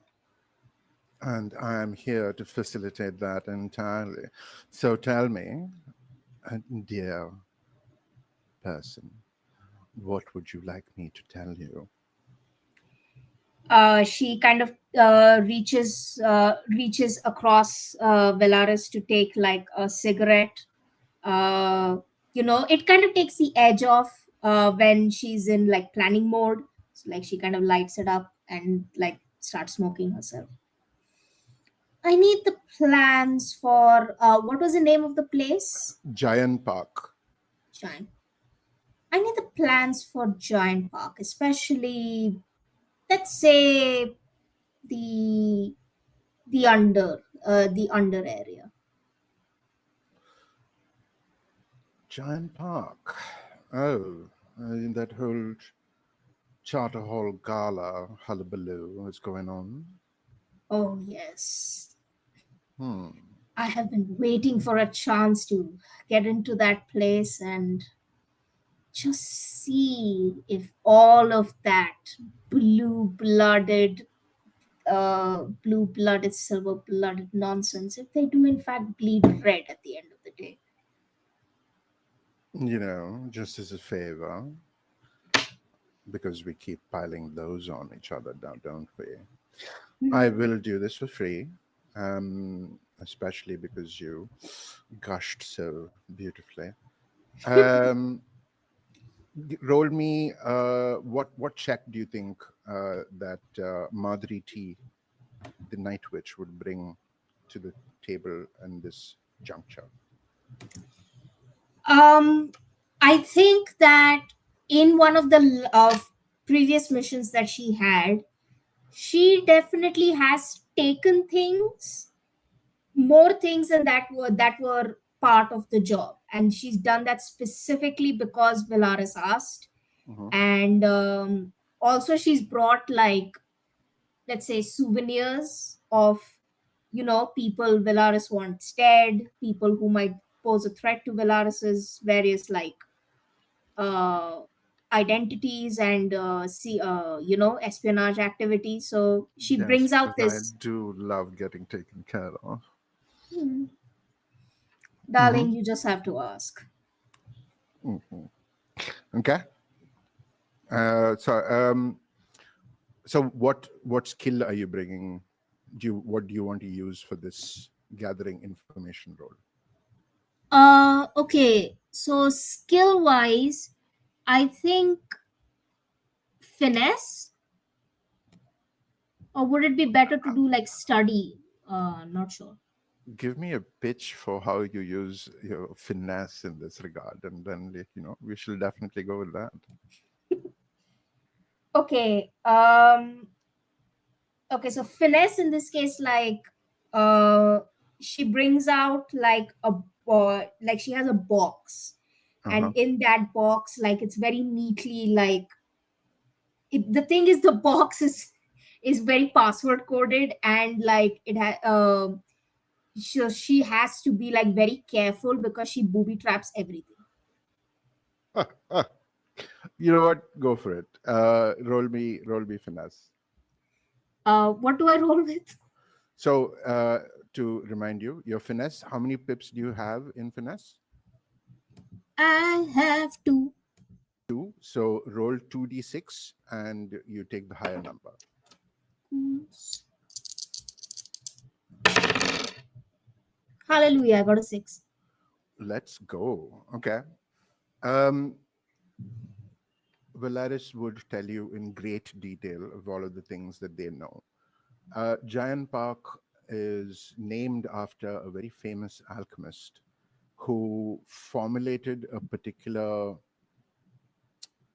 And I am here to facilitate that entirely. So tell me, dear person, what would you like me to tell you? She kind of reaches across Velaris to take like a cigarette. It kind of takes the edge off when she's in like planning mode. So like she kind of lights it up and like starts smoking herself. I need the plans for what was the name of the place? Giant Park. Giant. I need the plans for Giant Park, especially let's say the the under area. Giant Park. Oh, that whole Charter Hall gala hullabaloo is going on. Oh yes, Hmm. I have been waiting for a chance to get into that place and just see if all of that blue-blooded blue-blooded silver-blooded nonsense, if they do in fact bleed red at the end of the day. Just as a favor, because we keep piling those on each other now, don't we? I Hmm. will do this for free, especially because you gushed so beautifully. Um, Roll me. What check do you think that Madri T, the Night Witch, would bring to the table in this juncture? um I think that in one of the previous missions that she had, she definitely has taken things, more things than that were part of the job, and she's done that specifically because Villaris asked. Hmm. And also she's brought, like, let's say, souvenirs of, people Villaris wants dead, people who might pose a threat to Villaris's various, like, uh identities and espionage activities. So she Yes, brings out because I this. do love getting taken care of. Hmm, Hmm. darling, you just have to ask. Hmm. Okay. Uh, so, um, so what skill are you bringing? What do you want to use for this gathering information role? Okay, so skill wise, I think finesse, or would it be better to do like study? Not sure. Give me a pitch for how you use your finesse in this regard, and then we shall definitely go with that. Okay. Okay, so finesse in this case, like, she brings out like like she has a box, and Uh-huh. in that box, like, it's very neatly, like, the thing is, the box is very password coded, and like it has so she has to be like very careful because she booby traps everything. You know what? Go for it. Roll me finesse. What do I roll with? So, to remind you, your finesse, how many pips do you have in finesse? I have to. Two. So, roll 2d6 and you take the higher number. Hallelujah, I got a 6. Let's go. Okay. Um, Valaris would tell you in great detail of all of the things that they know. Giant Park is named after a very famous alchemist who formulated a particular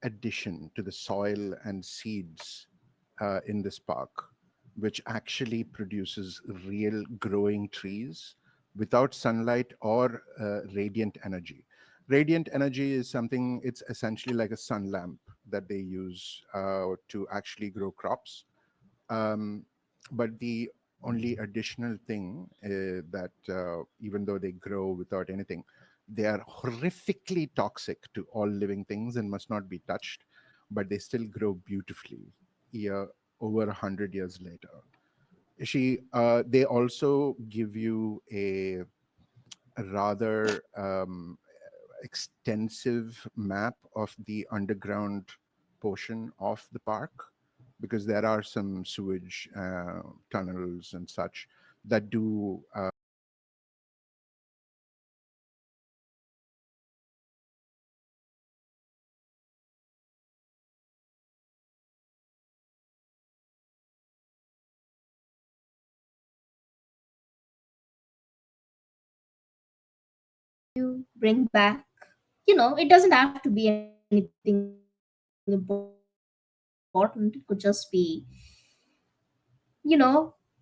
addition to the soil and seeds in this park, which actually produces real growing trees without sunlight or radiant energy. Radiant energy is something, it's essentially like a sun lamp that they use to actually grow crops. Um, but the only additional thing that even though they grow without anything, they are horrifically toxic to all living things and must not be touched, but they still grow beautifully year over 100 years later. They also give you a rather extensive map of the underground portion of the park, because there are some sewage tunnels and such that do You bring back, it doesn't have to be anything important. It could just be,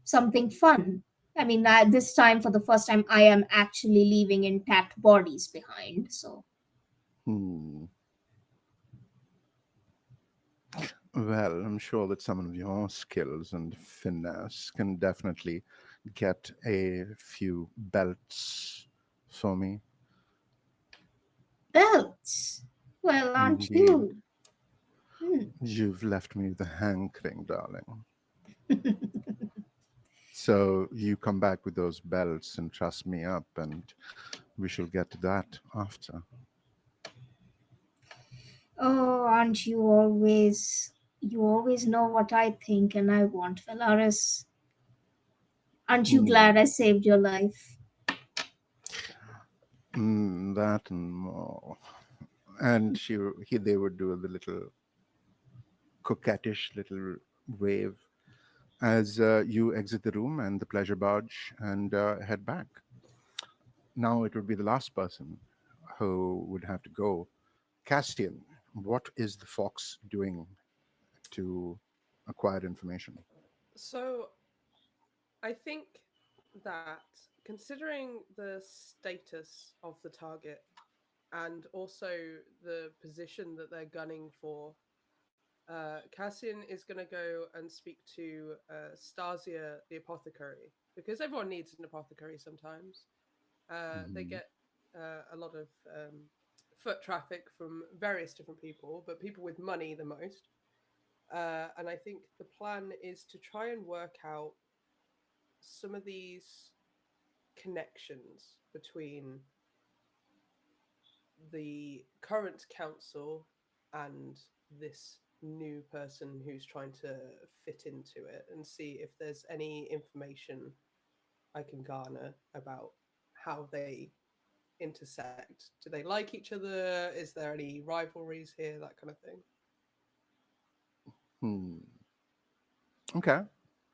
something fun. I mean, this time, for the first time, I am actually leaving intact bodies behind. So, hmm, well, I'm sure that some of your skills and finesse can definitely get a few belts for me. belts. Well, aren't Indeed. you? Hmm. You've left me with a hankering, darling. So you come back with those belts and trust me up, and we shall get to that after. Oh, aren't you always? You always know what I think and I want, Valaris. Aren't you Hmm. glad I saved your life? That and more. And they would do the little coquettish little wave as you exit the room and the pleasure barge and head back. Now it would be the last person who would have to go. Castian, what is the fox doing to acquire information? So I think that considering the status of the target, and also the position that they're gunning for. Cassian is going to go and speak to Stasia, the apothecary, because everyone needs an apothecary sometimes. They Mhm. get a lot of foot traffic from various different people, but people with money the most. And I think the plan is to try and work out some of these connections between the current council and this new person who's trying to fit into it, and see if there's any information I can garner about how they intersect. Do they like each other? Is there any rivalries here? That kind of thing. Hmm. Okay.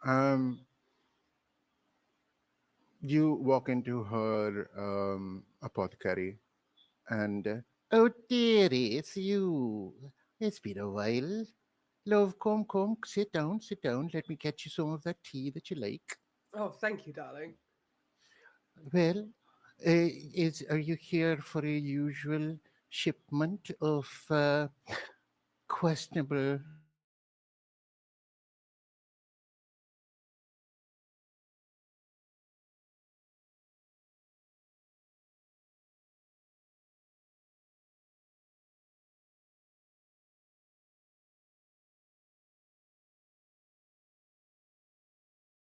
Um, you walk into her apothecary and, oh, dearie, it's you. It's been a while. Love, come, sit down, sit down. Let me get you some of that tea that you like. Oh, thank you, darling. Well, are you here for a usual shipment of questionable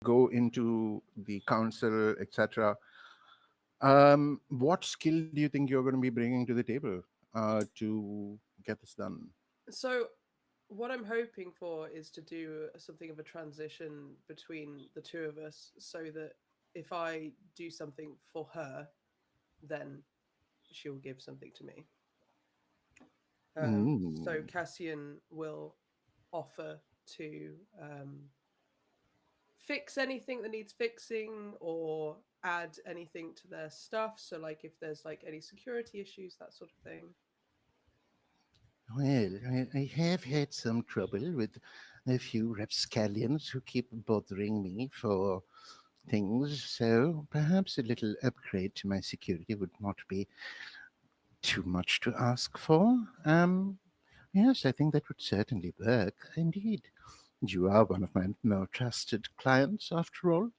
go into the council, etc. What skill do you think you're going to be bringing to the table to get this done? So, what I'm hoping for is to do something of a transition between the two of us so that if I do something for her, then she'll give something to me. So, Mm. Cassian will offer to fix anything that needs fixing or add anything to their stuff. So, like, if there's like any security issues, that sort of thing. Well, I have had some trouble with a few rapscallions who keep bothering me for things, so perhaps a little upgrade to my security would not be too much to ask for. Yes, I think that would certainly work. Indeed. You are one of my more trusted clients, after all.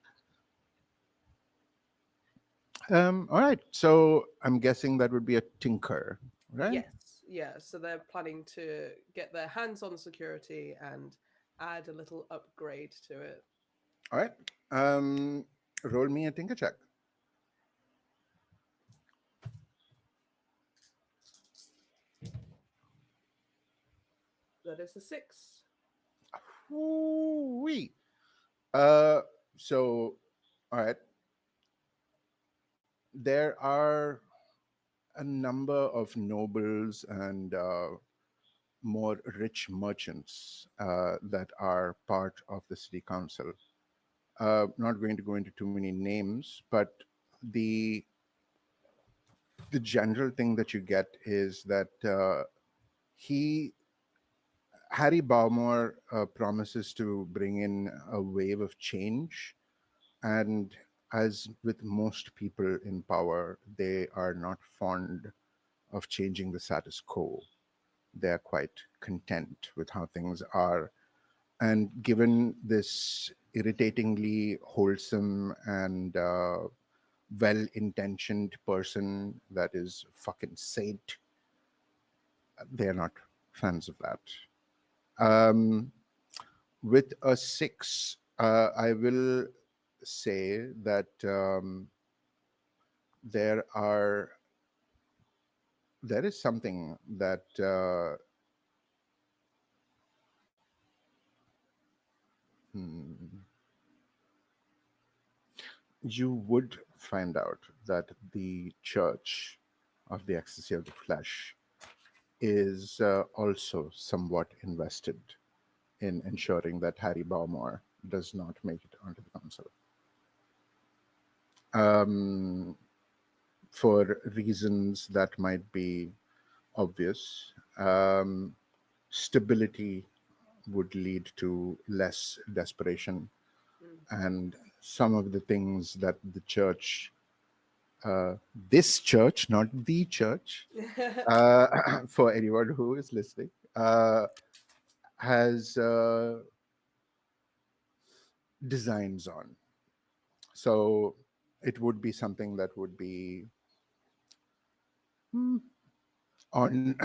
All right. So I'm guessing that would be a tinker, right? Yes, yeah. So they're planning to get their hands on security and add a little upgrade to it. All right. Um, roll me a tinker check. That is a six. Ooh-wee. Uh, so, all right. There are a number of nobles and more rich merchants that are part of the city council. Not going to go into too many names, but the the general thing that you get is that he Harry Baumor promises to bring in a wave of change, and as with most people in power, they are not fond of changing the status quo. They are quite content with how things are, and given this irritatingly wholesome and well-intentioned person that is fucking saint, they're not fans of that. Um, with a six, I will say that there are there is something that hmm, you would find out that the Church of the Ecstasy of the Flesh is also somewhat invested in ensuring that Harry Baumor does not make it onto the council. Um, for reasons that might be obvious, stability would lead to less desperation. Mm. And some of the things that the church uh, this church, not the church, for anyone who is listening, has designs on. So it would be something that would be hmm, on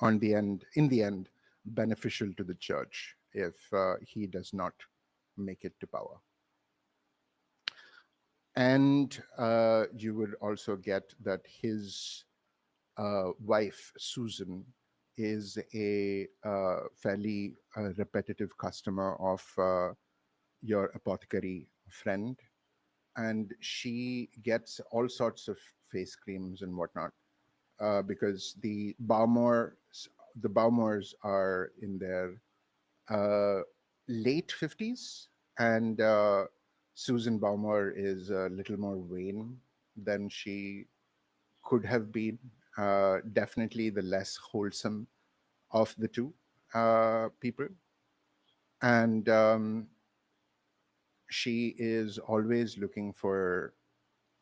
on the end, in the end, beneficial to the church if he does not make it to power. And you would also get that his wife Susan is a fairly repetitive customer of your apothecary friend, and she gets all sorts of face creams and whatnot because the Baumors are in their uh, late 50s, and Susan Baumor is a little more vain than she could have been. Definitely the less wholesome of the two people. And she is always looking for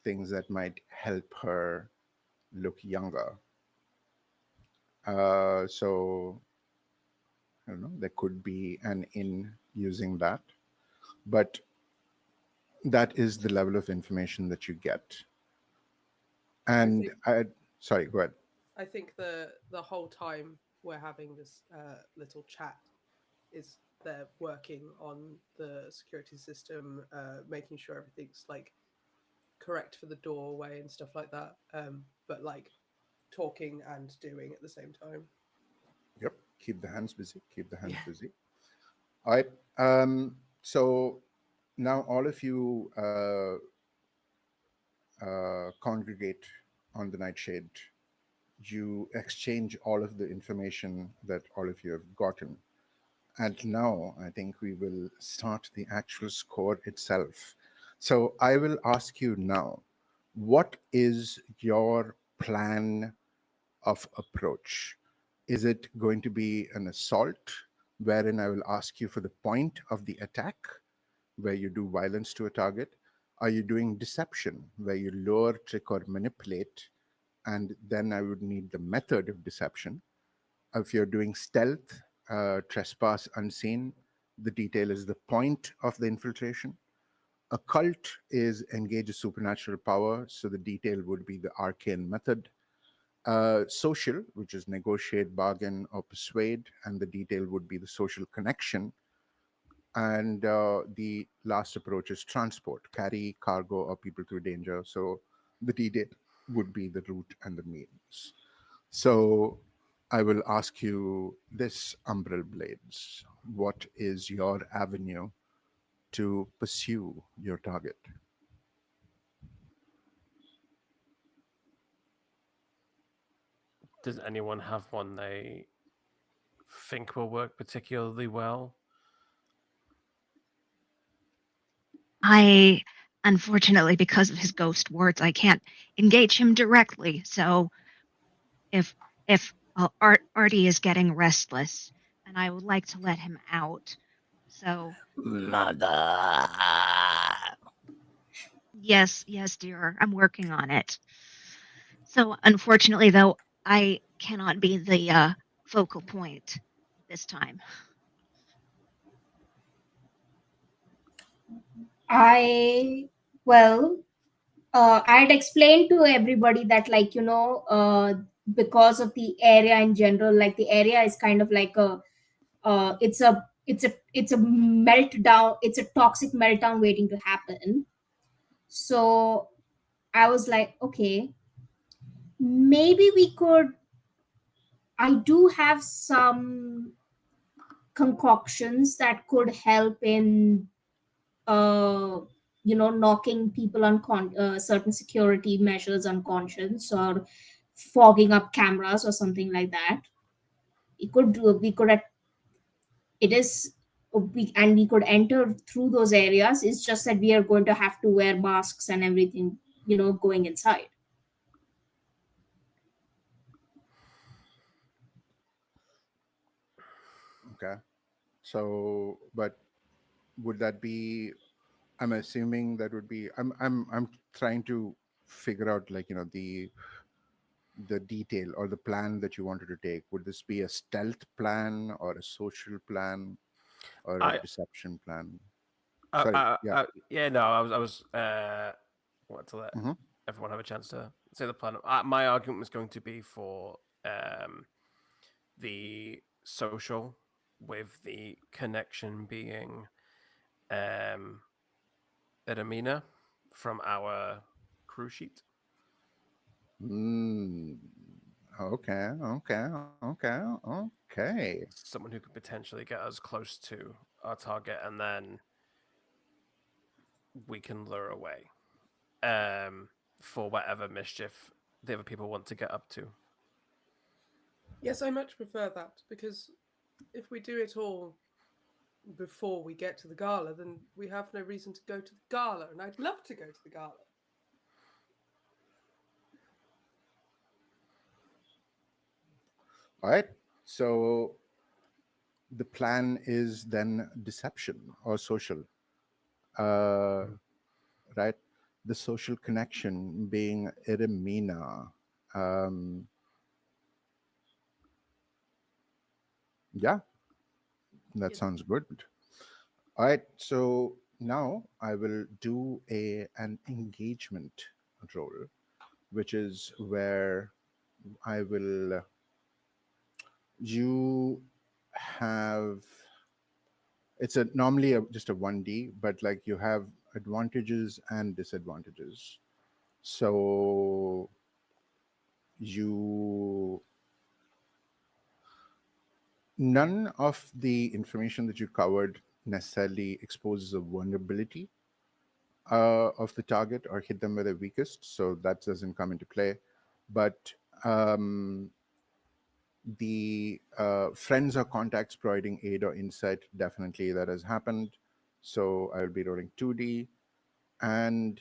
things that might help her look younger. So, I don't know, there could be an in using that. But that is the level of information that you get. I And think sorry, go ahead. I think the whole time we're having this little chat is they're working on the security system, making sure everything's like correct for the doorway and stuff like that. But like talking and doing at the same time. Yep. Keep the hands busy. Keep the hands Yeah. busy. All right. So now all of you congregate on the nightshade. You exchange all of the information that all of you have gotten. And now I think we will start the actual score itself. So I will ask you now, what is your plan of approach? Is it going to be an assault, wherein I will ask you for the point of the attack, where you do violence to a target? Are you doing deception, where you lure, trick, or manipulate? And then I would need the method of deception. If you're doing stealth, trespass unseen, the detail is the point of the infiltration. Occult is engage a supernatural power, so the detail would be the arcane method. Social, which is negotiate, bargain, or persuade, and the detail would be the social connection. And the last approach is transport, carry cargo or people through danger. So the detail would be the route and the means. So I will ask you this, Umbral Blades. What is your avenue to pursue your target? Does anyone have one they think will work particularly well? I, unfortunately, because of his ghost words, I can't engage him directly. So if Artie is getting restless, and I would like to let him out. So Mother. yes, dear, I'm working on it. So unfortunately, though, I cannot be the focal point this time. I, well, I'd explained to everybody that, like, because of the area in general, like the area is kind of like it's a meltdown, it's a toxic meltdown waiting to happen. So I was like, okay, maybe we could. I do have some concoctions that could help in uh knocking people certain security measures unconscious, or fogging up cameras or something like that. We could at it is we could enter through those areas. It's just that we are going to have to wear masks and everything, going inside. Okay. So, but would that be? I'm assuming that would be. I'm trying to figure out, like, the detail or the plan that you wanted to take. Would this be a stealth plan or a social plan or a I, deception plan? Sorry, yeah. yeah, no, want to let Hmm. everyone have a chance to say the plan. My argument was going to be for the social, with the connection being um, Eremina from our crew sheet, Mm. Okay, okay, okay, okay. someone who could potentially get us close to our target, and then we can lure away for whatever mischief the other people want to get up to. Yes, I much prefer that because if we do it all before we get to the gala, then we have no reason to go to the gala, and I'd love to go to the gala. All right. So the plan is then deception or social, uh, right? The social connection being Eremina. Um, yeah, that Yes. sounds good. All right. So now I will do an engagement role, which is where I will you have it's a normally just a 1D, but like you have advantages and disadvantages. So you none of the information that you covered necessarily exposes a vulnerability of the target or hit them where they're weakest, so that doesn't come into play. But um, the friends or contacts providing aid or insight, definitely that has happened. So I will be rolling 2D, and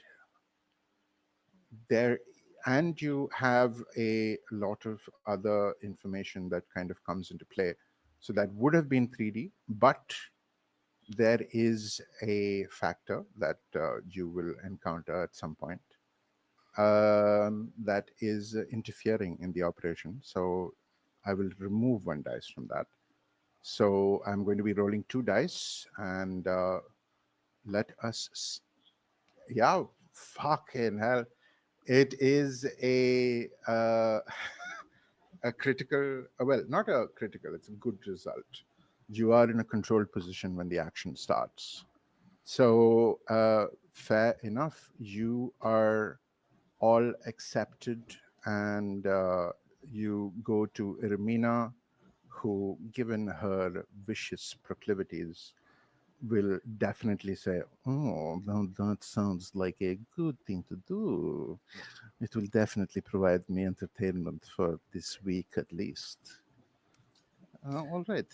there and you have a lot of other information that kind of comes into play. So that would have been 3D, but there is a factor that you will encounter at some point that is interfering in the operation. So I will remove one dice from that. So I'm going to be rolling two dice, and let us. Yeah, fucking hell! It is a critical. Well, not a critical. It's a good result. You are in a controlled position when the action starts. So fair enough. You are all accepted, and you go to Irmina, who, given her vicious proclivities, will definitely say, "Oh, now that sounds like a good thing to do. It will definitely provide me entertainment for this week at least." All right,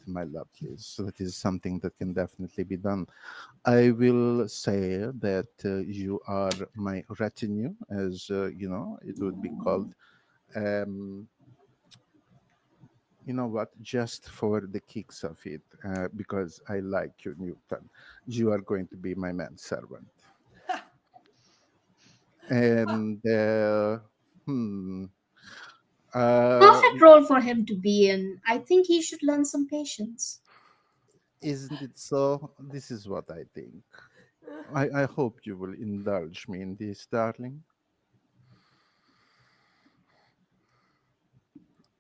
my lovelies. So that is something that can definitely be done. I will say that you are my retinue, as it would be called. Um, you know what? Just for the kicks of it, because I like you, Newton. You are going to be my manservant, and hmm, uh, Perfect role for him to be in. I think he should learn some patience. isn't it so? This is what I think. I hope you will indulge me in this, darling.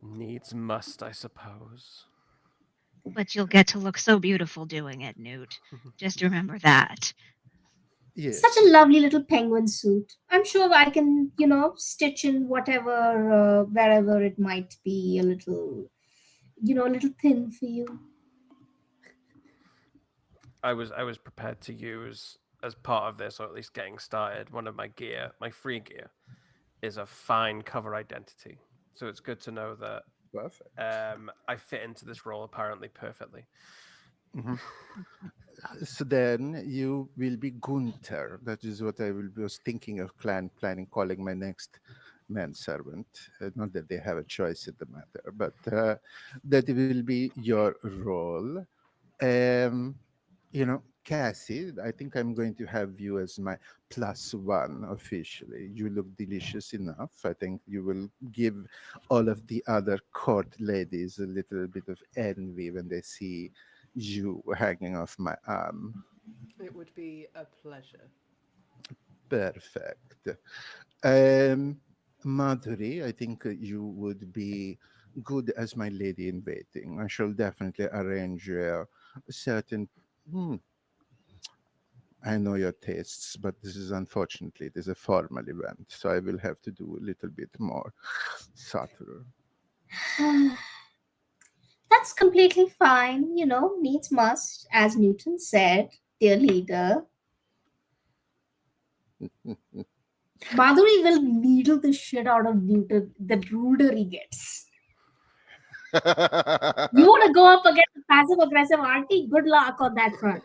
Needs must, I suppose. But you'll get to look so beautiful doing it, Newt. Just remember that. Such Yes. a lovely little penguin suit. I'm sure I can, stitch in whatever, wherever it might be a little thin for you. I was prepared to use as part of this, or at least getting started. One of my free gear, is a fine cover identity. So it's good to know that Perfect. I fit into this role apparently perfectly. Mhm. So then you will be Gunther. That is what was thinking of planning calling my next manservant. Not that they have a choice in the matter, but that will be your role. Um, Cassie, I think I'm going to have you as my plus one officially. You look delicious enough. I think you will give all of the other court ladies a little bit of envy when they see you hanging off my arm. It would be a pleasure. Perfect. Um, Madhuri, I think you would be good as my lady in waiting. I shall definitely arrange a certain. Hmm, I know your tastes, but this is unfortunately it is a formal event, so I will have to do a little bit more subtle. That's completely fine, needs must, as Newton said, dear leader. Madhuri will needle the shit out of Newton the ruder he gets. You want to go up against a passive aggressive auntie? Good luck on that front.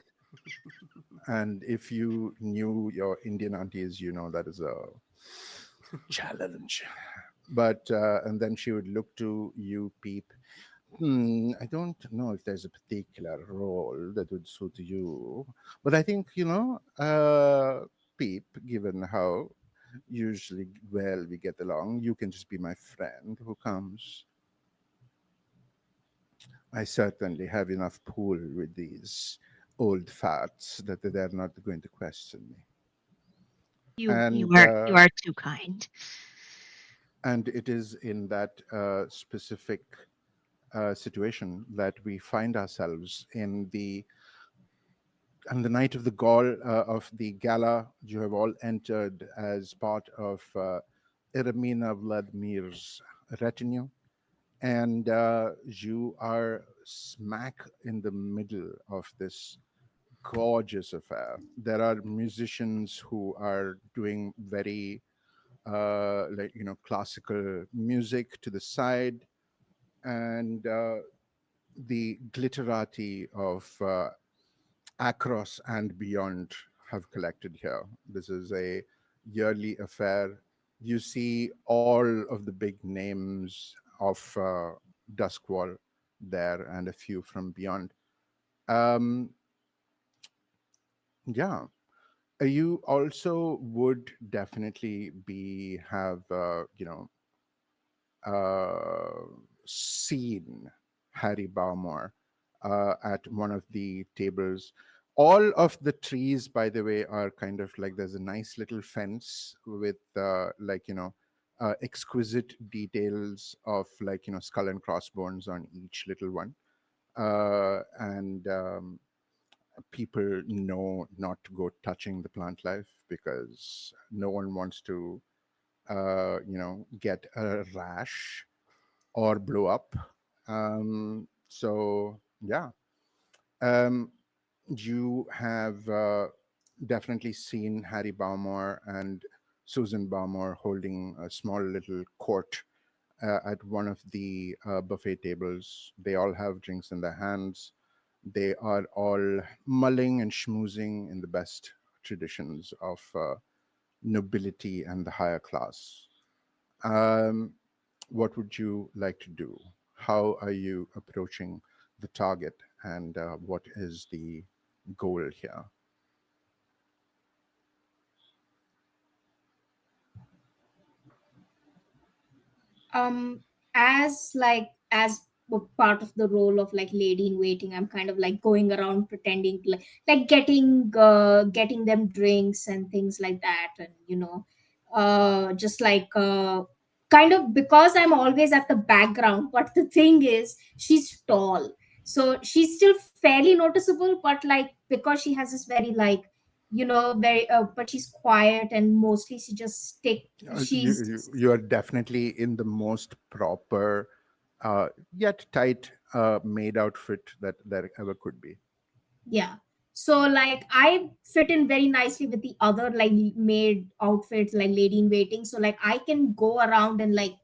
And if you knew your Indian aunties, you know that is a challenge. But and then she would look to you, Peep. I don't know if there's a particular role that would suit you, but I think Peep, given how usually well we get along, you can just be my friend who comes. I certainly have enough pull with these old farts that they're not going to question me. You you And are you are too kind. and it is in that specific situation that we find ourselves in the on the night of the of the gala. You have all entered as part of Eremina Vladimir's retinue, and you are smack in the middle of this gorgeous affair. There are musicians who are doing very classical music to the side, and the glitterati of Across and beyond have collected here. This is a yearly affair. You see all of the big names of Duskwall there and a few from beyond. Um, yeah, you also would definitely be have uh, seen Harry Barmore at one of the tables. All of the trees, by the way, are kind of like there's a nice little fence with exquisite details of skull and crossbones on each little one. And People know not to go touching the plant life because no one wants to get a rash or blow up. So yeah, um, you have definitely seen Harry Baumor and Susan Baumor holding a small little court at one of the buffet tables. They all have drinks in their hands. They are all mulling and schmoozing in the best traditions of nobility and the higher class. Um, what would you like to do? How are you approaching the target, and what is the goal here? um as a part of the role of like lady in waiting, I'm kind of like going around pretending to like getting them drinks and things like that, and just like kind of because I'm always at the background, but the thing is she's tall, so she's still fairly noticeable, but like because she has this very like very but she's quiet and mostly she just stick she's You are definitely in the most proper, yet tight, made outfit that there ever could be. Yeah. So like I fit in very nicely with the other like maid outfits, like lady in waiting. So like I can go around and like,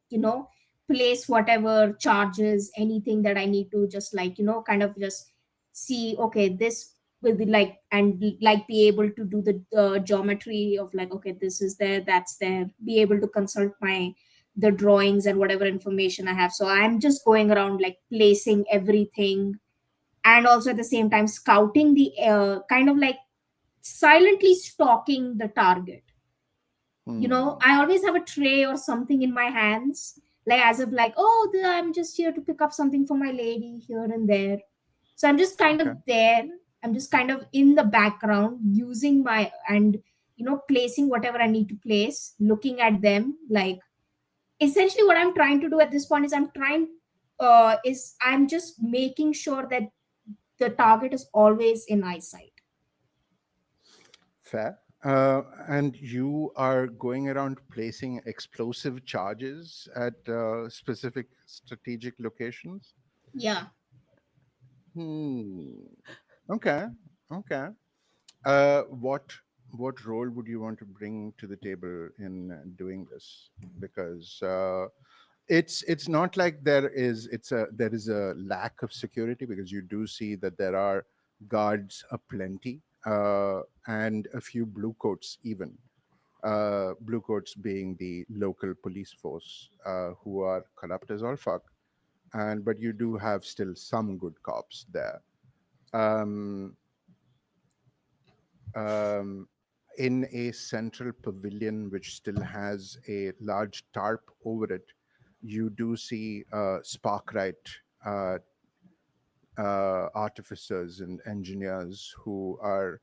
place whatever charges, anything that I need to just like, kind of just see, okay, this will be like, and like be able to do the geometry of like, okay, this is there, that's there, be able to consult the drawings and whatever information I have. So I'm just going around like placing everything and also at the same time scouting the kind of like silently stalking the target. Hmm. I always have a tray or something in my hands, like as if like, oh, I'm just here to pick up something for my lady here and there. So I'm just kind of Okay. there. I'm just kind of in the background using my and placing whatever I need to place, looking at them. Like essentially what I'm trying to do at this point is I'm just making sure that the target is always in eyesight. Fair. And you are going around placing explosive charges at specific strategic locations? Yeah. Hmm. Okay. Okay. What role would you want to bring to the table in doing this? Because it's not like there is a lack of security, because you do see that there are guards aplenty, and a few blue coats even. Blue coats being the local police force, who are corrupt as all fuck, and but you do have still some good cops there. Um, um, in a central pavilion which still has a large tarp over it, you do see Sparkrite uh, artificers and engineers who are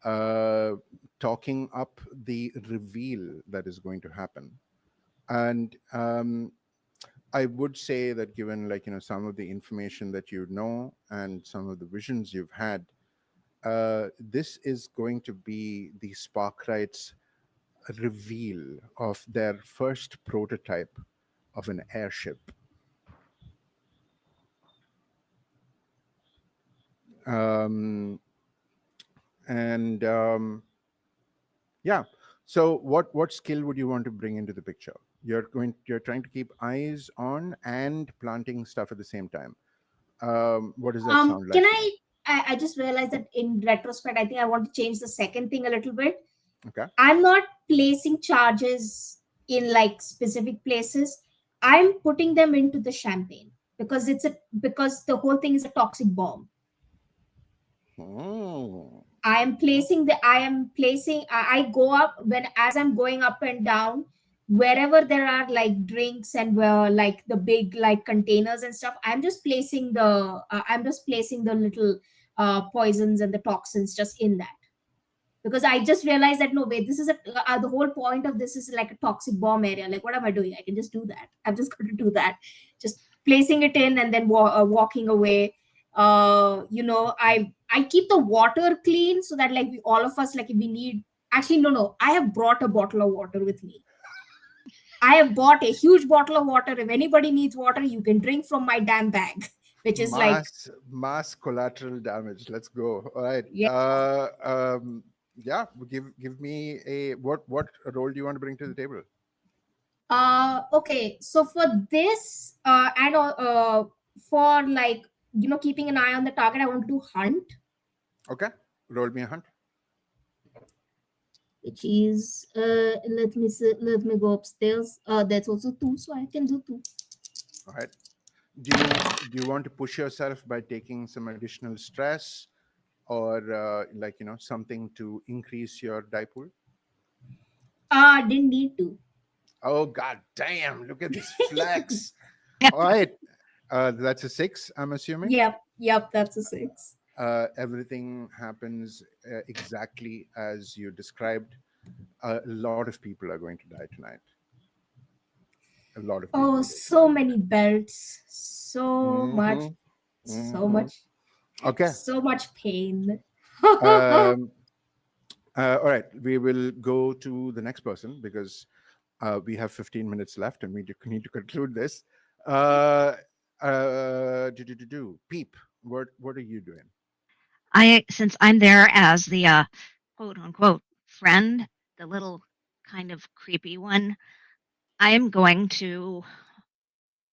uh, talking up the reveal that is going to happen. And I would say that, given, like, some of the information that you know and some of the visions you've had, this is going to be the Sparkrites reveal of their first prototype of an airship. Um, and Yeah, so what skill would you want to bring into the picture? You're trying to keep eyes on and planting stuff at the same time. What does that sound Can like to you? I just realized that in retrospect, I think I want to change the second thing a little bit. Okay. I'm not placing charges in like specific places. I'm putting them into the champagne because the whole thing is a toxic bomb. Oh. I am placing I go up when as I'm going up and down wherever there are like drinks and like the big like containers and stuff. I'm just placing the little poisons and the toxins just in that, because I just realized that no wait, this is the whole point of this is like a toxic bomb area. Like what am I doing? I can just do that. I'm just going to do that. Just placing it in and then walking away. I keep the water clean so that like all of us, like if we need, actually no, I have brought a bottle of water with me. I have bought a huge bottle of water. If anybody needs water, you can drink from my damn bag, which is like, Mass collateral damage. Let's go. All right. yeah. Yeah. Give me a what role do you want to bring to the table? Okay, so for this and for like keeping an eye on the target, I want to do hunt, Okay. Roll me a hunt. which is let me go upstairs. That's also two, so I can do two. All right. Do you want to push yourself by taking some additional stress, or something to increase your die pool? Didn't need to. Oh god damn, look at this flex. All right. That's a 6, I'm assuming. Yep, that's a six. Everything happens exactly as you described. A lot of people are going to die tonight. A lot of people Oh, are going to so die many belts, so much, tonight. so Hmm. much, Okay. so much pain. Um, all right. We will go to the next person, because we have 15 minutes left and we need to conclude this. Uh, Peep, what are you doing? Since I'm there as the quote unquote friend, the little kind of creepy one, I am going to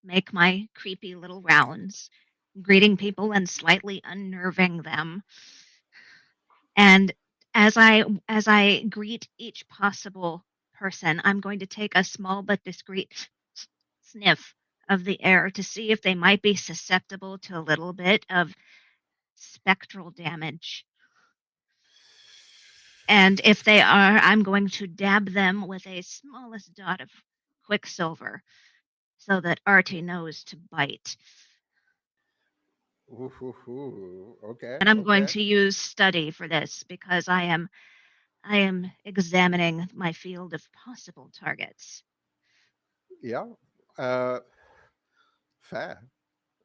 make my creepy little rounds, greeting people and slightly unnerving them. And as I greet each possible person, I'm going to take a small but discreet sniff of the air to see if they might be susceptible to a little bit of spectral damage. And if they are, I'm going to dab them with a smallest dot of quicksilver so that Artie knows to bite. Ooh, ooh, ooh. Okay, And I'm going okay. to use study for this because I am examining my field of possible targets. Yeah. Uh, Fair.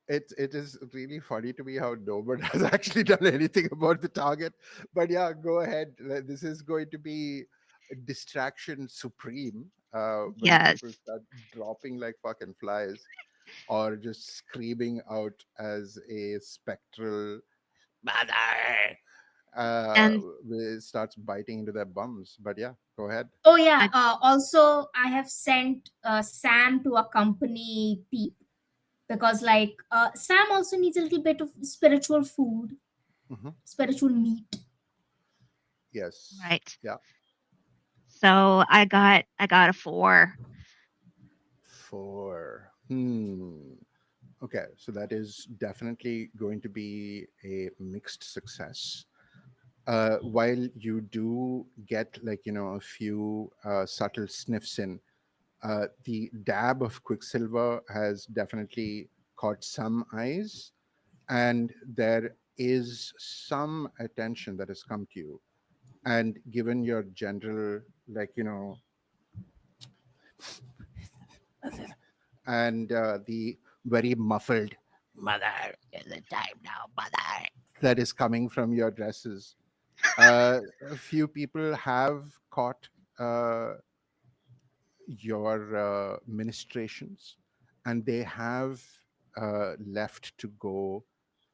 It is really funny to me how no one has actually done anything about the target. But yeah, go ahead. This is going to be a distraction supreme when people Yes. start dropping like fucking flies or just screaming out as a spectral Mother. uh, And starts biting into their bums. But yeah, go ahead. Oh yeah. I Also, I have sent Sam to accompany Peep because, like, Sam also needs a little bit of spiritual food, Hmm. spiritual meat. Yes. right. Yeah. So I got a 4. Four. Okay, so that is definitely going to be a mixed success. While you do get like a few subtle sniffs in, the dab of quicksilver has definitely caught some eyes, and there is some attention that has come to you. And given your general like and the very muffled Mother, is it time now, mother? that is coming from your dresses. A few people have caught uh, your ministrations, and they have left to go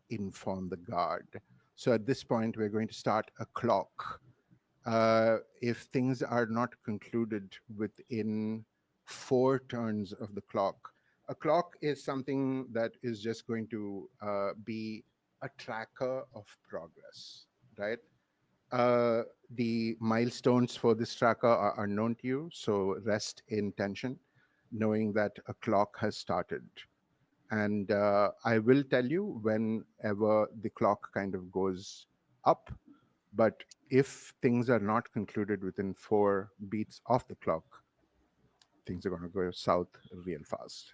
inform the guard. So at this point, we're going to start a clock. If things are not concluded within 4 turns of the clock, a clock is something that is just going to be a tracker of progress, right? The milestones for this tracker are unknown to you, so rest in tension, knowing that a clock has started. And I will tell you whenever the clock kind of goes up. But if things are not concluded within 4 beats of the clock, things are going to go south real fast.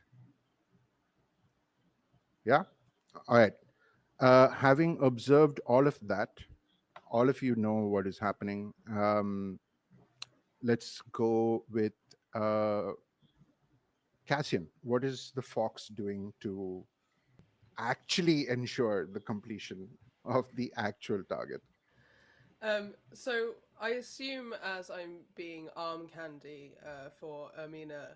Yeah. All right. Having observed all of that, all of you know what is happening. Let's go with uh, Cassian. What is the fox doing to actually ensure the completion of the actual target? So I assume as I'm being arm candy for Ermina,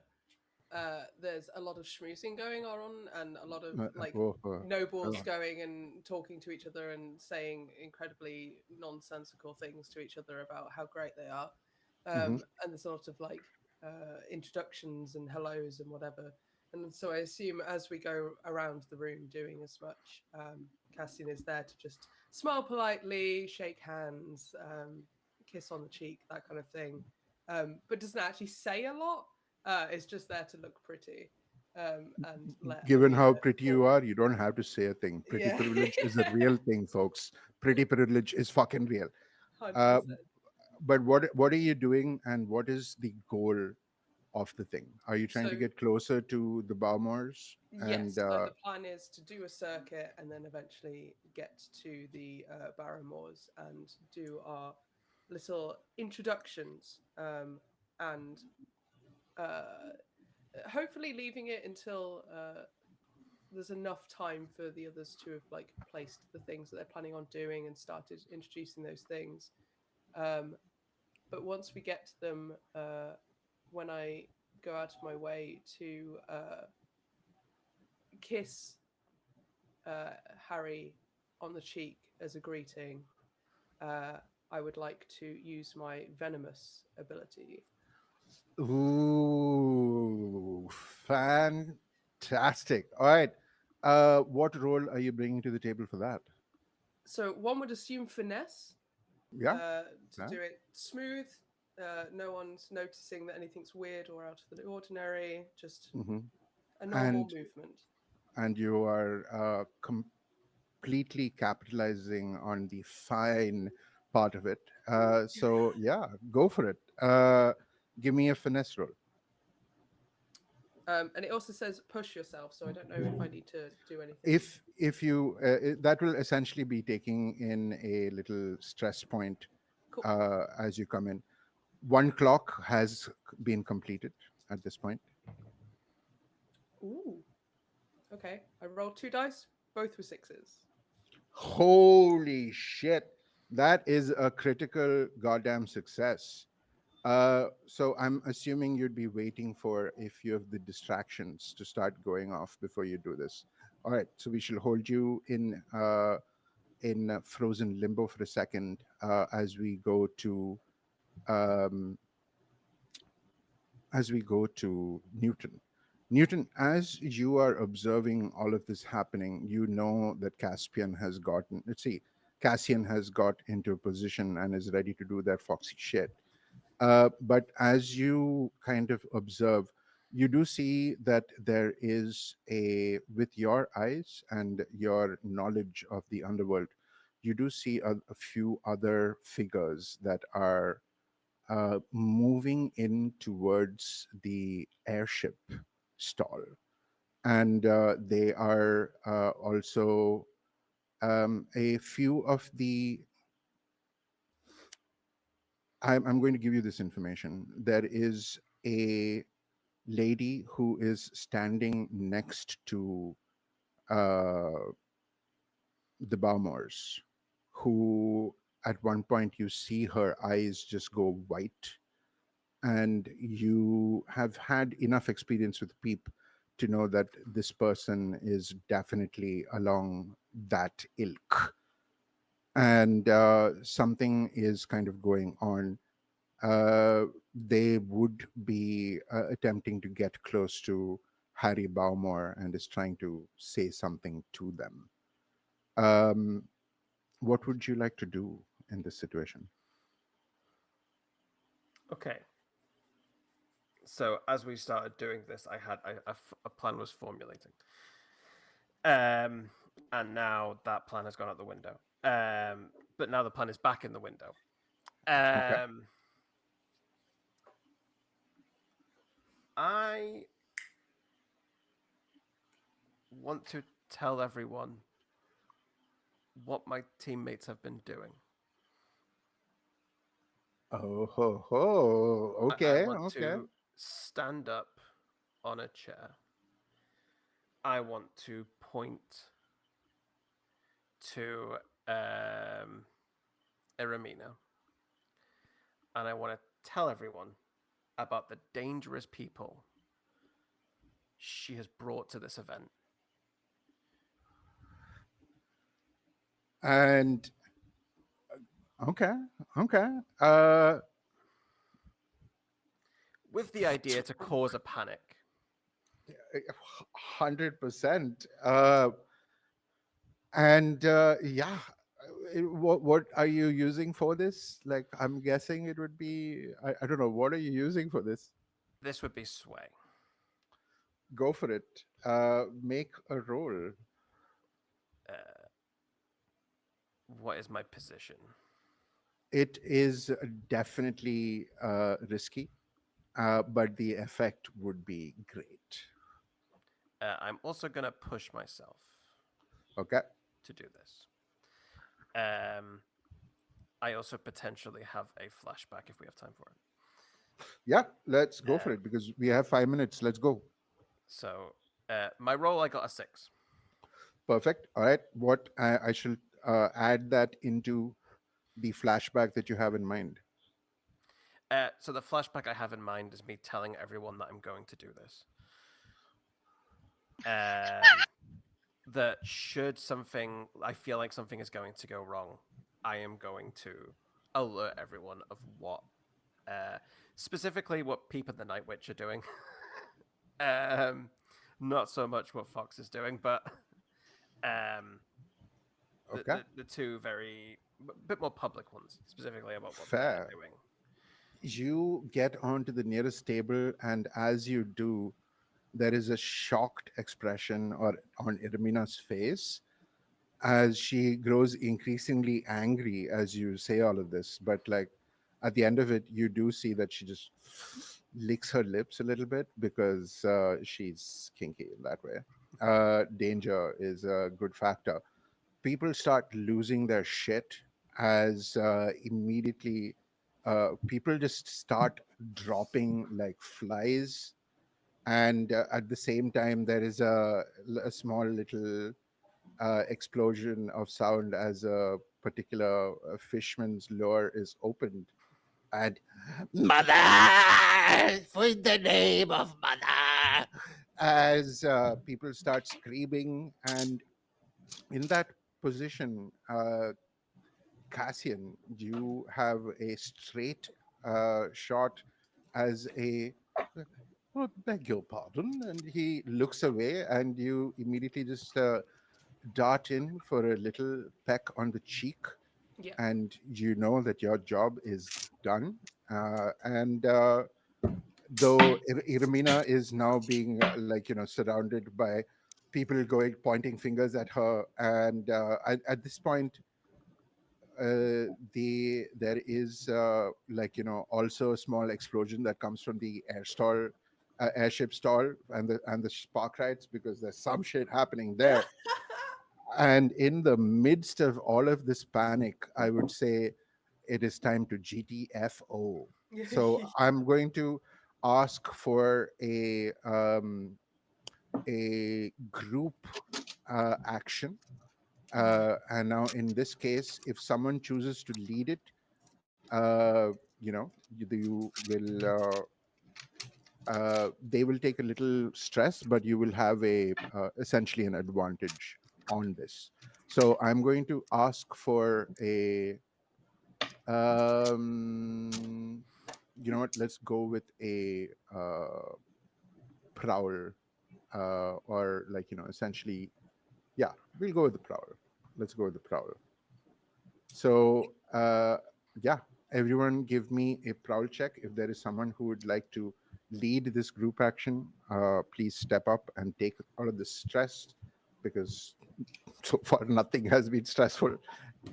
there's a lot of schmoozing going on and a lot of like Oh, nobles oh, going and talking to each other and saying incredibly nonsensical things to each other about how great they are. mhm. And there's a lot of like introductions and hellos and whatever. And so I assume as we go around the room doing as much, Cassian is there to just smile politely, shake hands, kiss on the cheek, that kind of thing. But doesn't actually say a lot. It's just there to look pretty and let Given Amina how pretty you talk. are, you don't have to say a thing. Pretty Yeah, privilege is a real thing, folks. Pretty privilege is fucking real. 100%. Uh, but what are you doing, and what is the goal of the thing? Are you trying to So get closer to the Balmors? And yes, so the plan is to do a circuit and then eventually get to the Barrymores and do our little introductions and uh, hopefully leaving it until there's enough time for the others to have like placed the things that they're planning on doing and started introducing those things. Um, but once we get to them, when I go out of my way to kiss uh, Harry on the cheek as a greeting, uh, I would like to use my venomous ability. ooh, fantastic! All right, what role are you bringing to the table for that? So one would assume finesse Yeah, to yeah. do it smooth. No one's noticing that anything's weird or out of the ordinary. Just Hmm. a normal And movement. you are completely capitalizing on the fine part of it. So yeah, go for it. Give me a finesse roll. And it also says push yourself, so I don't know if I need to do anything. If you that will essentially be taking in a little stress point Cool. as you come in. One clock has been completed at this point. Ooh. Okay. I rolled 2 dice. Both were sixes. Holy shit. That is a critical goddamn success. So I'm assuming you'd be waiting for a few of the distractions to start going off before you do this. All right, so we shall hold you in frozen limbo for a second as we go to um, Newton. Newton, as you are observing all of this happening, you know that Cassian has got into a position and is ready to do their foxy shit. But as you kind of observe, you do see that there is with your eyes and your knowledge of the underworld, you do see a few other figures that are moving in towards the airship stall. And they are also a few of the. I'm going to give you this information. There is a lady who is standing next to uh, the Baumors, who at one point you see her eyes just go white, and you have had enough experience with Peep to know that this person is definitely along that ilk, and something is kind of going on. They would be attempting to get close to Harry Baumor and is trying to say something to them. Um, what would you like to do in this situation? Okay. So as we started doing this, a plan was formulating. Um, and now that plan has gone out the window. But now the plan is back in the window. Okay. Um, I want to tell everyone what my teammates have been doing. Oh ho ho. I Okay. want Okay. to stand up on a chair. I want to point to Eramina, and I want to tell everyone about the dangerous people she has brought to this event. And okay. Okay. Uh, With the idea to cause a panic. 100%. And yeah, what are you using for this? Like, I'm guessing it would be, I don't know, what are you using for this? This would be sway. Go for it. Make a roll. Uh, what is my position? It is definitely risky, but the effect would be great. I'm also going to push myself Okay. to do this. Um, I also potentially have a flashback if we have time for it. Yeah, let's go for Um, it because we have 5 minutes. Let's go. so my roll, I got a 6. Perfect. All right. What I shall add that into the flashback that you have in mind. So the flashback I have in mind is me telling everyone that I'm going to do this. Um, that should something, I feel like something is going to go wrong, I am going to alert everyone of what, uh, specifically what Peep and the Night Witch are doing. um, not so much what Fox is doing, but um, Okay. the two very bit more public ones, specifically about what they're Fair. doing. You get onto the nearest table, and as you do, there is a shocked expression or on Irmina's face, as she grows increasingly angry as you say all of this. But like at the end of it, you do see that she just licks her lips a little bit because she's kinky in that way. Danger is a good factor. People start losing their shit as immediately people just start dropping like flies. And at the same time, there is a small little explosion of sound as a particular fishman's lure is opened. And Mother! For the name of mother! as people start screaming, and in that position, Cassian, you have a straight shot as a. Oh, beg your pardon. And he looks away, and you immediately just dart in for a little peck on the cheek, Yeah. and you know that your job is done. And though Irmina is now being like surrounded by people going pointing fingers at her, and at this point, there is like also a small explosion that comes from the airship stall and the spark rights, because there's some shit happening there. And in the midst of all of this panic, I would say it is time to GTFO. So I'm going to ask for a group action. And now, in this case, if someone chooses to lead it, you will they will take a little stress, but you will have a essentially an advantage on this. So I'm going to ask for a um, you know what? Let's go with a prowl, or like essentially, yeah, we'll go with the prowl. Let's go with the prowl. So, yeah, everyone give me a prowl check. If there is someone who would like to lead this group action, please step up and take all of the stress, because so far nothing has been stressful.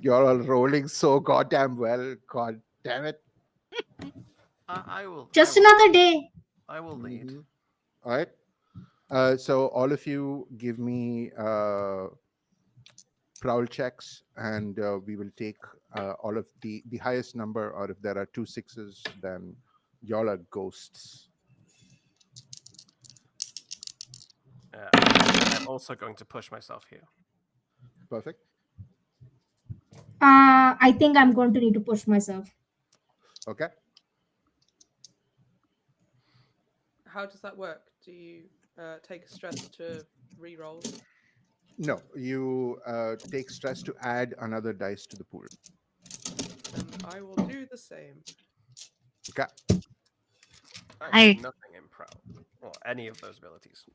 You're all rolling so goddamn well. God damn it. I will. I Just will. another day. I will lead. Mhm. All right. So all of you give me prowl checks, and we will take all of the highest number, or if there are two sixes, then y'all are ghosts. I'm also going to push myself here. Perfect. I think I'm going to need to push myself. Okay. How does that work? Do you take a stress to re-roll? No, you take stress to add another dice to the pool. Then I will do the same. Okay. I have I nothing in prowl, or any of those abilities.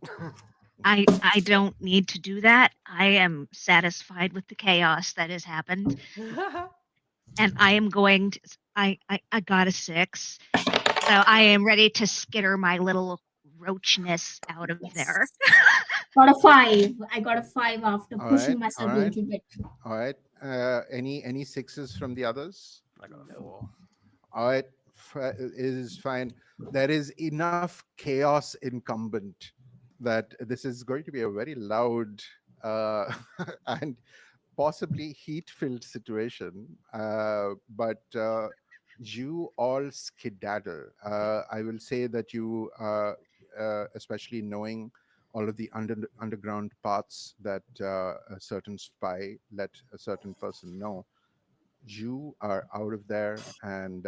I don't need to do that. I am satisfied with the chaos that has happened, and I am going to. I got a 6, so I am ready to skitter my little roachness out of Yes. there. Got a 5. I got a 5 after All pushing right. All myself a right. little bit. All right. Any sixes from the others? I got a No. 4. All right. It is fine. There is enough chaos incumbent that this is going to be a very loud uh, and possibly heat-filled situation. But you all skedaddle. I will say that you, especially knowing all of the underground paths that a certain spy let a certain person know, you are out of there, and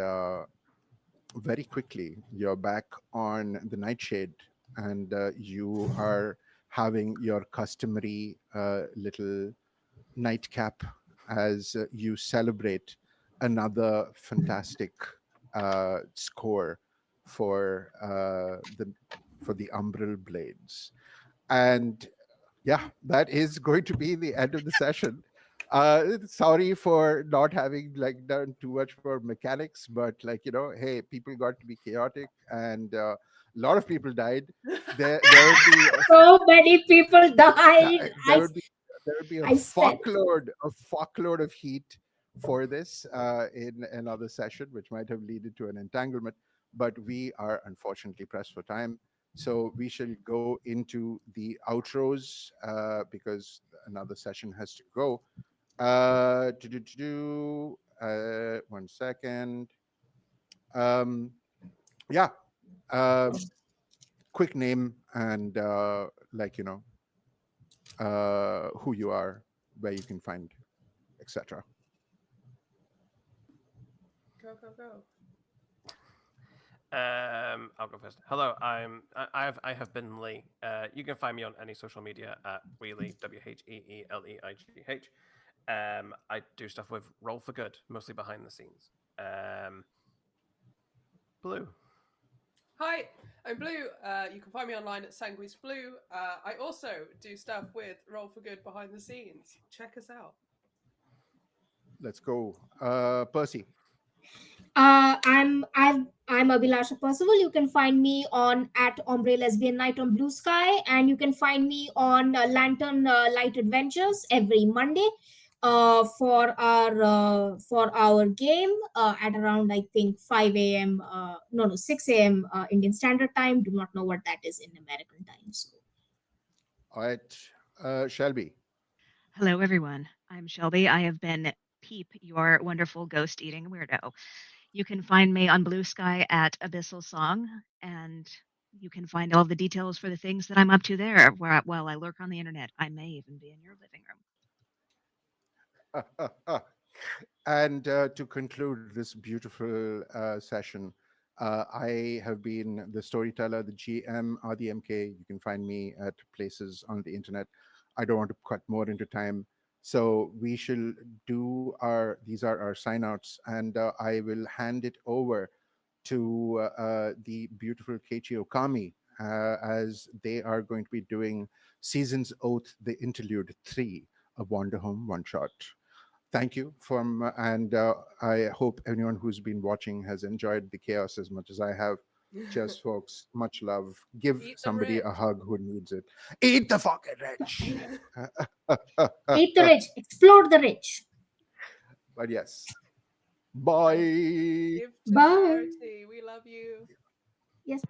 very quickly you're back on the nightshade, and you are having your customary little nightcap as you celebrate another fantastic score for the Umbral Blades. And yeah, that is going to be the end of the session. Sorry for not having like done too much for mechanics, but like hey, people got to be chaotic, and a lot of people died. There would be So many people yeah, died. there would be there will be I said. a fuckload of heat for this in another session, which might have led to an entanglement. But we are unfortunately pressed for time, so we shall go into the outros because another session has to go. One second. Um, yeah. Uh, Quick name and who you are, where you can find, etc. Go, go, go. I'll go first. Hello, I have been Lee. You can find me on any social media at Wheelie, WheeLeigh. I do stuff with Roll for Good, mostly behind the scenes. Blue. Hi, I'm Blue. You can find me online at Sanguis Blue. I also do stuff with Roll for Good behind the scenes. Check us out. Let's go. Percy. I'm Abhilasha Percival. You can find me on at Ombre Lesbian Night on Blue Sky, and you can find me on Lantern Light Adventures every Monday for our game at around I think 5 a.m. No 6 a.m. Indian Standard Time. Do not know what that is in American time. So All right. Shelby. Hello, everyone. I'm Shelby. I have been Peep, your wonderful ghost eating weirdo. You can find me on Blue Sky at Abyssal Song, and you can find all the details for the things that I'm up to there while I lurk on the internet. I may even be in your living room. And to conclude this beautiful session, I have been the storyteller, the GM, RDMK. You can find me at places on the internet. I don't want to cut more into time. So we shall do these are our sign outs, and I will hand it over to the beautiful Keiichi Okami as they are going to be doing Season's Oath, the Interlude 3, a Wander Home one shot. Thank you from and I hope anyone who's been watching has enjoyed the chaos as much as I have. Cheers, folks. Much love. Give Eat the somebody rich. a hug who needs it. Eat the fucking rich. eat the rich, explore the rich. But yes. And Bye. give to Bye. charity. We love you. Yes.